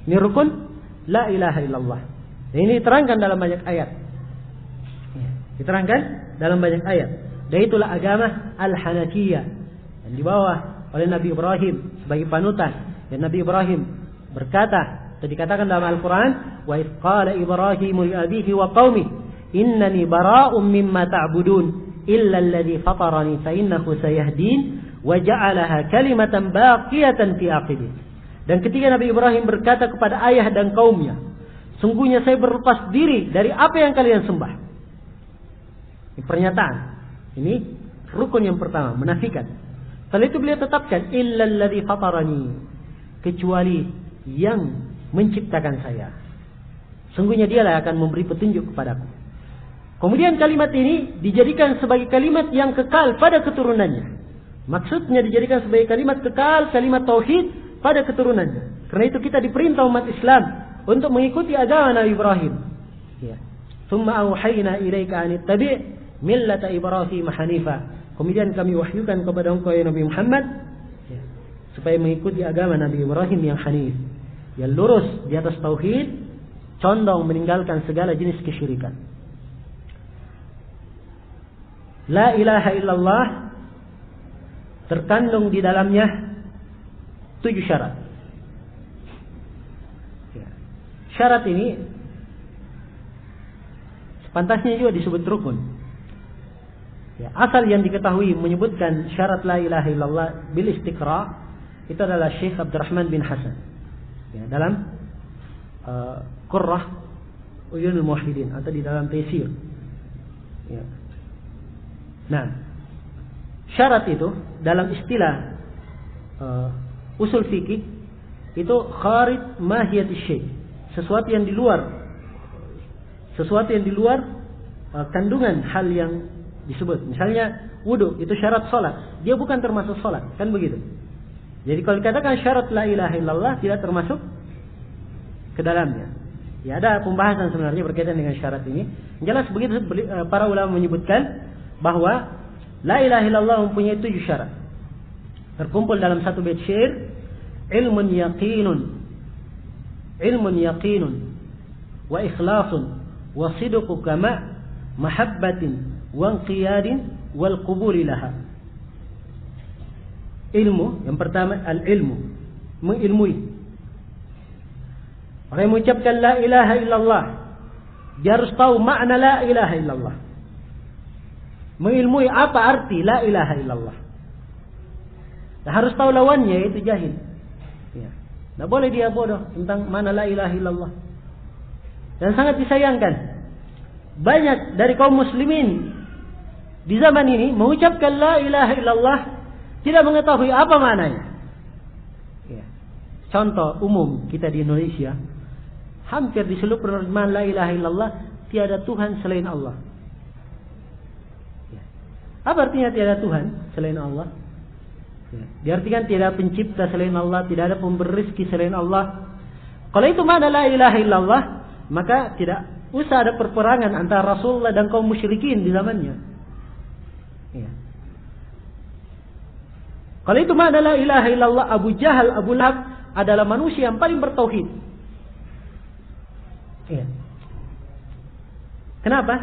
Ini rukun la ilaha illallah. Ini diterangkan dalam banyak ayat. Diterangkan dalam banyak ayat. Dan itulah agama Al-Hanafiyah yang dibawa oleh Nabi Ibrahim sebagai panutan. Dan Nabi Ibrahim berkata, atau dikatakan dalam Al-Quran, wa idh qala Ibrahimu li abihi wa qaumih innani bara'um mimma ta'budun illa alladhi fatarani fa innahu sayahdin wa ja'alaha kalimatan baqiyatan fi aqibih. Dan ketika Nabi Ibrahim berkata kepada ayah dan kaumnya, sungguhnya saya berlepas diri dari apa yang kalian sembah. Ini pernyataan. Ini rukun yang pertama, menafikan. Setelah itu beliau tetapkan illal ladzi fatarani, kecuali yang menciptakan saya. Sungguhnya dialah akan memberi petunjuk kepadaku. Kemudian kalimat ini dijadikan sebagai kalimat yang kekal pada keturunannya. Maksudnya dijadikan sebagai kalimat kekal, kalimat tauhid pada keturunannya. Karena itu kita diperintah umat Islam untuk mengikuti agama Nabi Ibrahim. Ya. Tsumma auhayna ilaika an ittabi' millata Ibrahim hanifa. Kemudian kami wahyukan kepada engkau ya Nabi Muhammad, ya, supaya mengikuti agama Nabi Ibrahim yang hanif, yang lurus di atas tauhid, condong meninggalkan segala jenis kesyirikan. La ilaha illallah terkandung di dalamnya 7 syarat. Ya. Syarat ini sepantasnya juga disebut rukun. Ya, asal yang diketahui menyebutkan syarat la ilaha illallah bil istiqra itu adalah Syekh Abdurrahman bin Hasan. Ya, dalam Qurrah Uyunul Muwahhidin atau di dalam Taisir. Ya. Nah, syarat itu dalam istilah usul fikih itu kharij mahiyati syai', sesuatu yang di luar kandungan hal yang disebut. Misalnya wudu itu syarat salat, dia bukan termasuk salat, kan begitu. Jadi kalau dikatakan syarat la ilaha illallah tidak termasuk ke dalamnya. Ya, ada pembahasan sebenarnya berkaitan dengan syarat ini. Jelas begitu para ulama menyebutkan bahwa la ilaha illallah mempunyai 7 syarat. Terkumpul dalam satu bait syair, ilmun yaqinun wa ikhlasun wa sidqu kama mahabbatin wa inqiyadin wal qubuli laha. Ilmu yang pertama al-ilmu, mengilmui. Orang yang mengucapkan la ilaha illallah dia harus tahu makna la ilaha illallah, mengilmui apa arti la ilaha illallah. Dan harus tahu lawannya, yaitu jahil. Ya. Tidak boleh dia bodoh tentang mana la ilaha illallah. Dan sangat disayangkan banyak dari kaum muslimin di zaman ini mengucapkan la ilaha illallah tidak mengetahui apa maknanya. Ya. Contoh umum kita di Indonesia, hampir di seluruh penerimaan la ilaha illallah tiada Tuhan selain Allah. Ya. Apa artinya tiada Tuhan selain Allah? Ya. Diartikan tiada pencipta selain Allah, tidak ada pemberi rezeki selain Allah. Kalau itu makna la ilaha illallah, maka tidak usah ada perperangan antara Rasulullah dan kaum musyrikin di zamannya. Ya. Kalau itu makna la ilaha illallah, Abu Jahal, Abu Lahab adalah manusia yang paling bertauhid. Ya. Kenapa?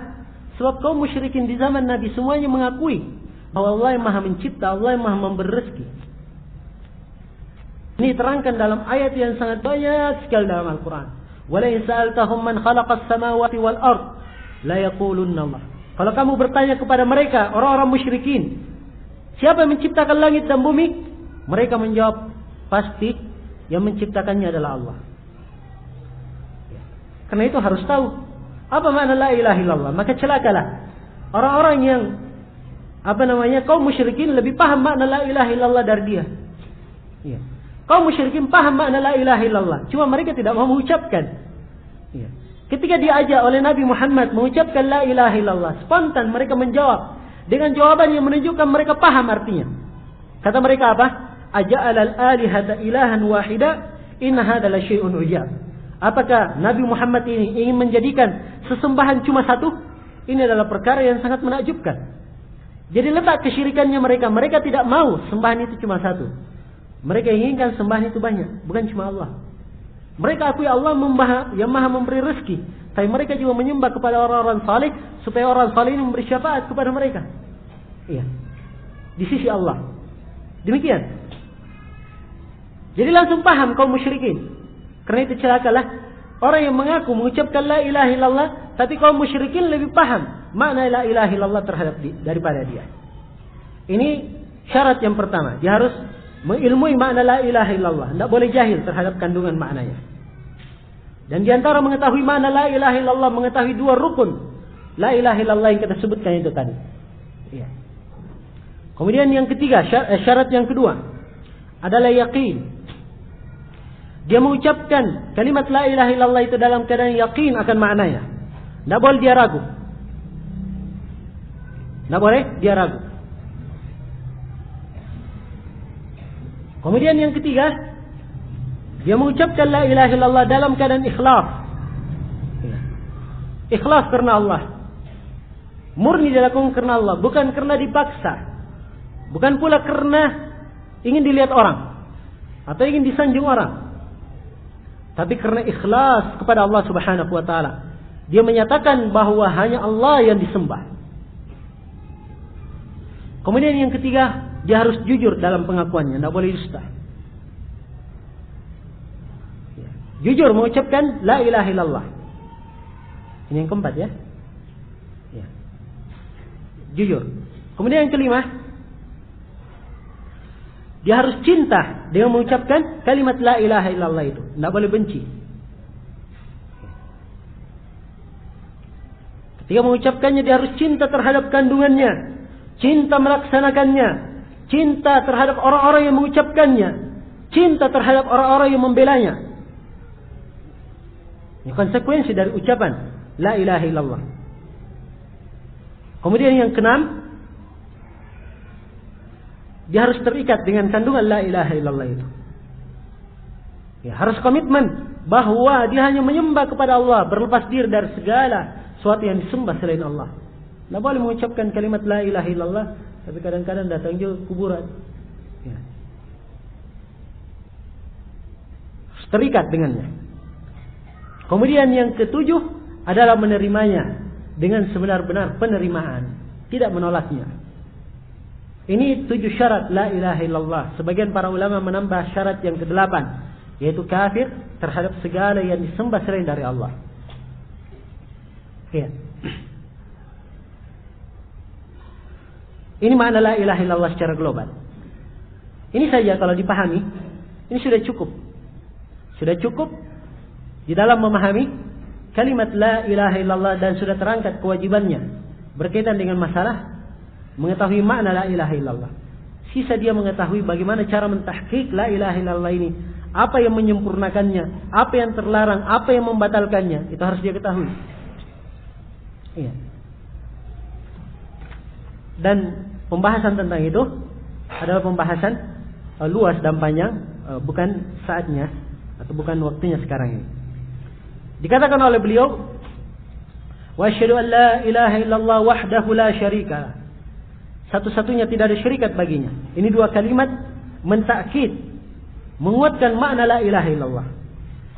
Sebab kaum musyrikin di zaman Nabi semuanya mengakui bahwa Allah yang Maha Mencipta, Allah yang Maha Memberi rezeki. Ini terangkan dalam ayat yang sangat banyak sekali dalam Al-Quran. Wala in sa'altahum man khalaqas samawati wal ard la yaqulunna Allah. Kalau kamu bertanya kepada mereka, orang-orang musyrikin, siapa yang menciptakan langit dan bumi? Mereka menjawab, pasti yang menciptakannya adalah Allah. Karena itu harus tahu apa makna la ilaha illallah. Maka celakalah orang-orang yang kaum musyrikin lebih paham makna la ilaha illallah dari dia. Ya. Kaum musyrikin paham makna la ilaha illallah, cuma mereka tidak mau mengucapkan. Ya. Ketika diajak oleh Nabi Muhammad mengucapkan la ilaha illallah, spontan mereka menjawab dengan jawaban yang menunjukkan mereka paham artinya. Kata mereka apa? Aja'alal alihata ilahan wahida in hadza la syai'un ujab. Apakah Nabi Muhammad ini ingin menjadikan sesembahan cuma satu? Ini adalah perkara yang sangat menakjubkan. Jadi letak kesyirikannya mereka. Mereka tidak mau sembahan itu cuma satu. Mereka inginkan sembahan itu banyak, bukan cuma Allah. Mereka akui Allah yang Maha memberi rezeki, tapi mereka juga menyembah kepada orang-orang saleh supaya orang saleh ini memberi syafaat kepada mereka. Iya. Di sisi Allah. Demikian. Jadi langsung paham kaum musyrikin. Karena itu celakalah orang yang mengaku mengucapkan la ilaha illallah, tapi kaum musyrikin lebih paham makna la ilaha illallah daripada dia. Ini syarat yang pertama. Dia harus mengilmui makna la ilaha illallah. Tidak boleh jahil terhadap kandungan maknanya. Dan diantara mengetahui makna la ilaha illallah, mengetahui 2 rukun la ilaha illallah yang kita sebutkan itu tadi. Ya. Kemudian yang ketiga, syarat yang kedua adalah yaqin. Dia mengucapkan kalimat la ilaha illallah itu dalam keadaan yakin akan maknanya. Tidak boleh dia ragu. Tidak boleh dia ragu. Kemudian yang ketiga, dia mengucapkan la ilaha illallah dalam keadaan ikhlas. Ikhlas karena Allah. Murni dilakukan karena Allah, bukan karena dipaksa. Bukan pula karena ingin dilihat orang atau ingin disanjung orang. Tapi karena ikhlas kepada Allah Subhanahu wa taala. Dia menyatakan bahwa hanya Allah yang disembah. Kemudian yang ketiga, dia harus jujur dalam pengakuannya, tidak boleh dusta. Jujur mengucapkan la ilaha illallah. Ini yang keempat ya. Jujur. Kemudian yang kelima, dia harus cinta dengan mengucapkan kalimat la ilaha illallah itu. Tidak boleh benci. Ketika mengucapkannya, dia harus cinta terhadap kandungannya, cinta melaksanakannya, cinta terhadap orang-orang yang mengucapkannya, cinta terhadap orang-orang yang membelanya. Ini konsekuensi dari ucapan la ilaha illallah. Kemudian yang keenam, dia harus terikat dengan kandungan la ilaha illallah itu. Ya, harus komitmen bahwa dia hanya menyembah kepada Allah, berlepas diri dari segala sesuatu yang disembah selain Allah. Tidak boleh mengucapkan kalimat la ilaha illallah, tapi kadang-kadang datang juga kuburan. Ya. Harus terikat dengannya. Kemudian yang ketujuh adalah menerimanya dengan sebenar-benar penerimaan, tidak menolaknya. Ini 7 syarat la ilaha illallah. Sebagian para ulama menambah syarat yang ke-8, yaitu kafir terhadap segala yang disembah selain dari Allah. Ya. Ini makna la ilaha illallah secara global. Ini saja kalau dipahami, ini sudah cukup. Sudah cukup di dalam memahami kalimat la ilaha illallah dan sudah terangkat kewajibannya berkaitan dengan masalah mengetahui makna la ilaha illallah. Sisa dia mengetahui bagaimana cara mentahqiq la ilaha illallah ini, apa yang menyempurnakannya, apa yang terlarang, apa yang membatalkannya, itu harus dia ketahui. Iya. Dan pembahasan tentang itu adalah pembahasan luas dan panjang, bukan saatnya atau bukan waktunya sekarang ini. Dikatakan oleh beliau, wa asyhadu an la ilaha illallah wahdahu la syarika. Satu-satunya tidak ada syarikat baginya. Ini 2 kalimat mentakkid, menguatkan makna la ilaha illallah.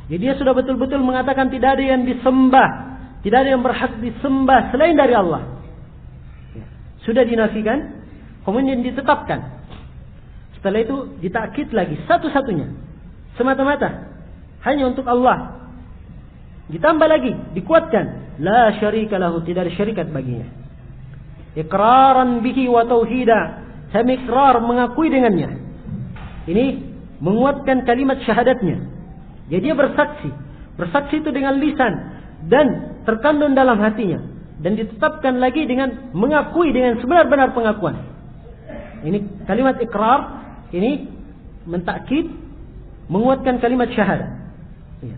Jadi dia sudah betul-betul mengatakan tidak ada yang disembah, tidak ada yang berhak disembah selain dari Allah. Sudah dinafikan, kemudian ditetapkan. Setelah itu ditakkid lagi satu-satunya, semata-mata hanya untuk Allah. Ditambah lagi, dikuatkan la syarika lahu, tidak ada syarikat baginya. Iqraran bihi wa tauhida, saya ikrar mengakui dengannya. Ini menguatkan kalimat syahadatnya. Jadi dia bersaksi. Bersaksi itu dengan lisan dan terkandung dalam hatinya, dan ditetapkan lagi dengan mengakui dengan sebenar-benar pengakuan. Ini kalimat ikrar, ini mentakkid, menguatkan kalimat syahadat. Ya.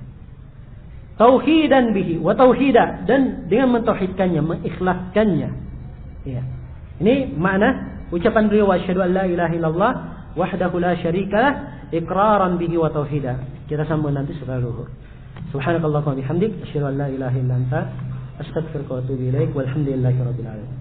Tauhidan bihi wa tauhida, dan dengan mentauhidkannya, mengikhlaskannya. Ya. Ini makna ucapan beliau, wa asyhadu an la ilaha illallah wahdahu la syarikalah iqraran bihi wa tauhida. Kita sambung nanti setelah zuhur. Subhanakallahumma wa bihamdik asyhadu an la ilaha illa anta astaghfiruka wa atubu ilaik walhamdulillahi rabbil alamin.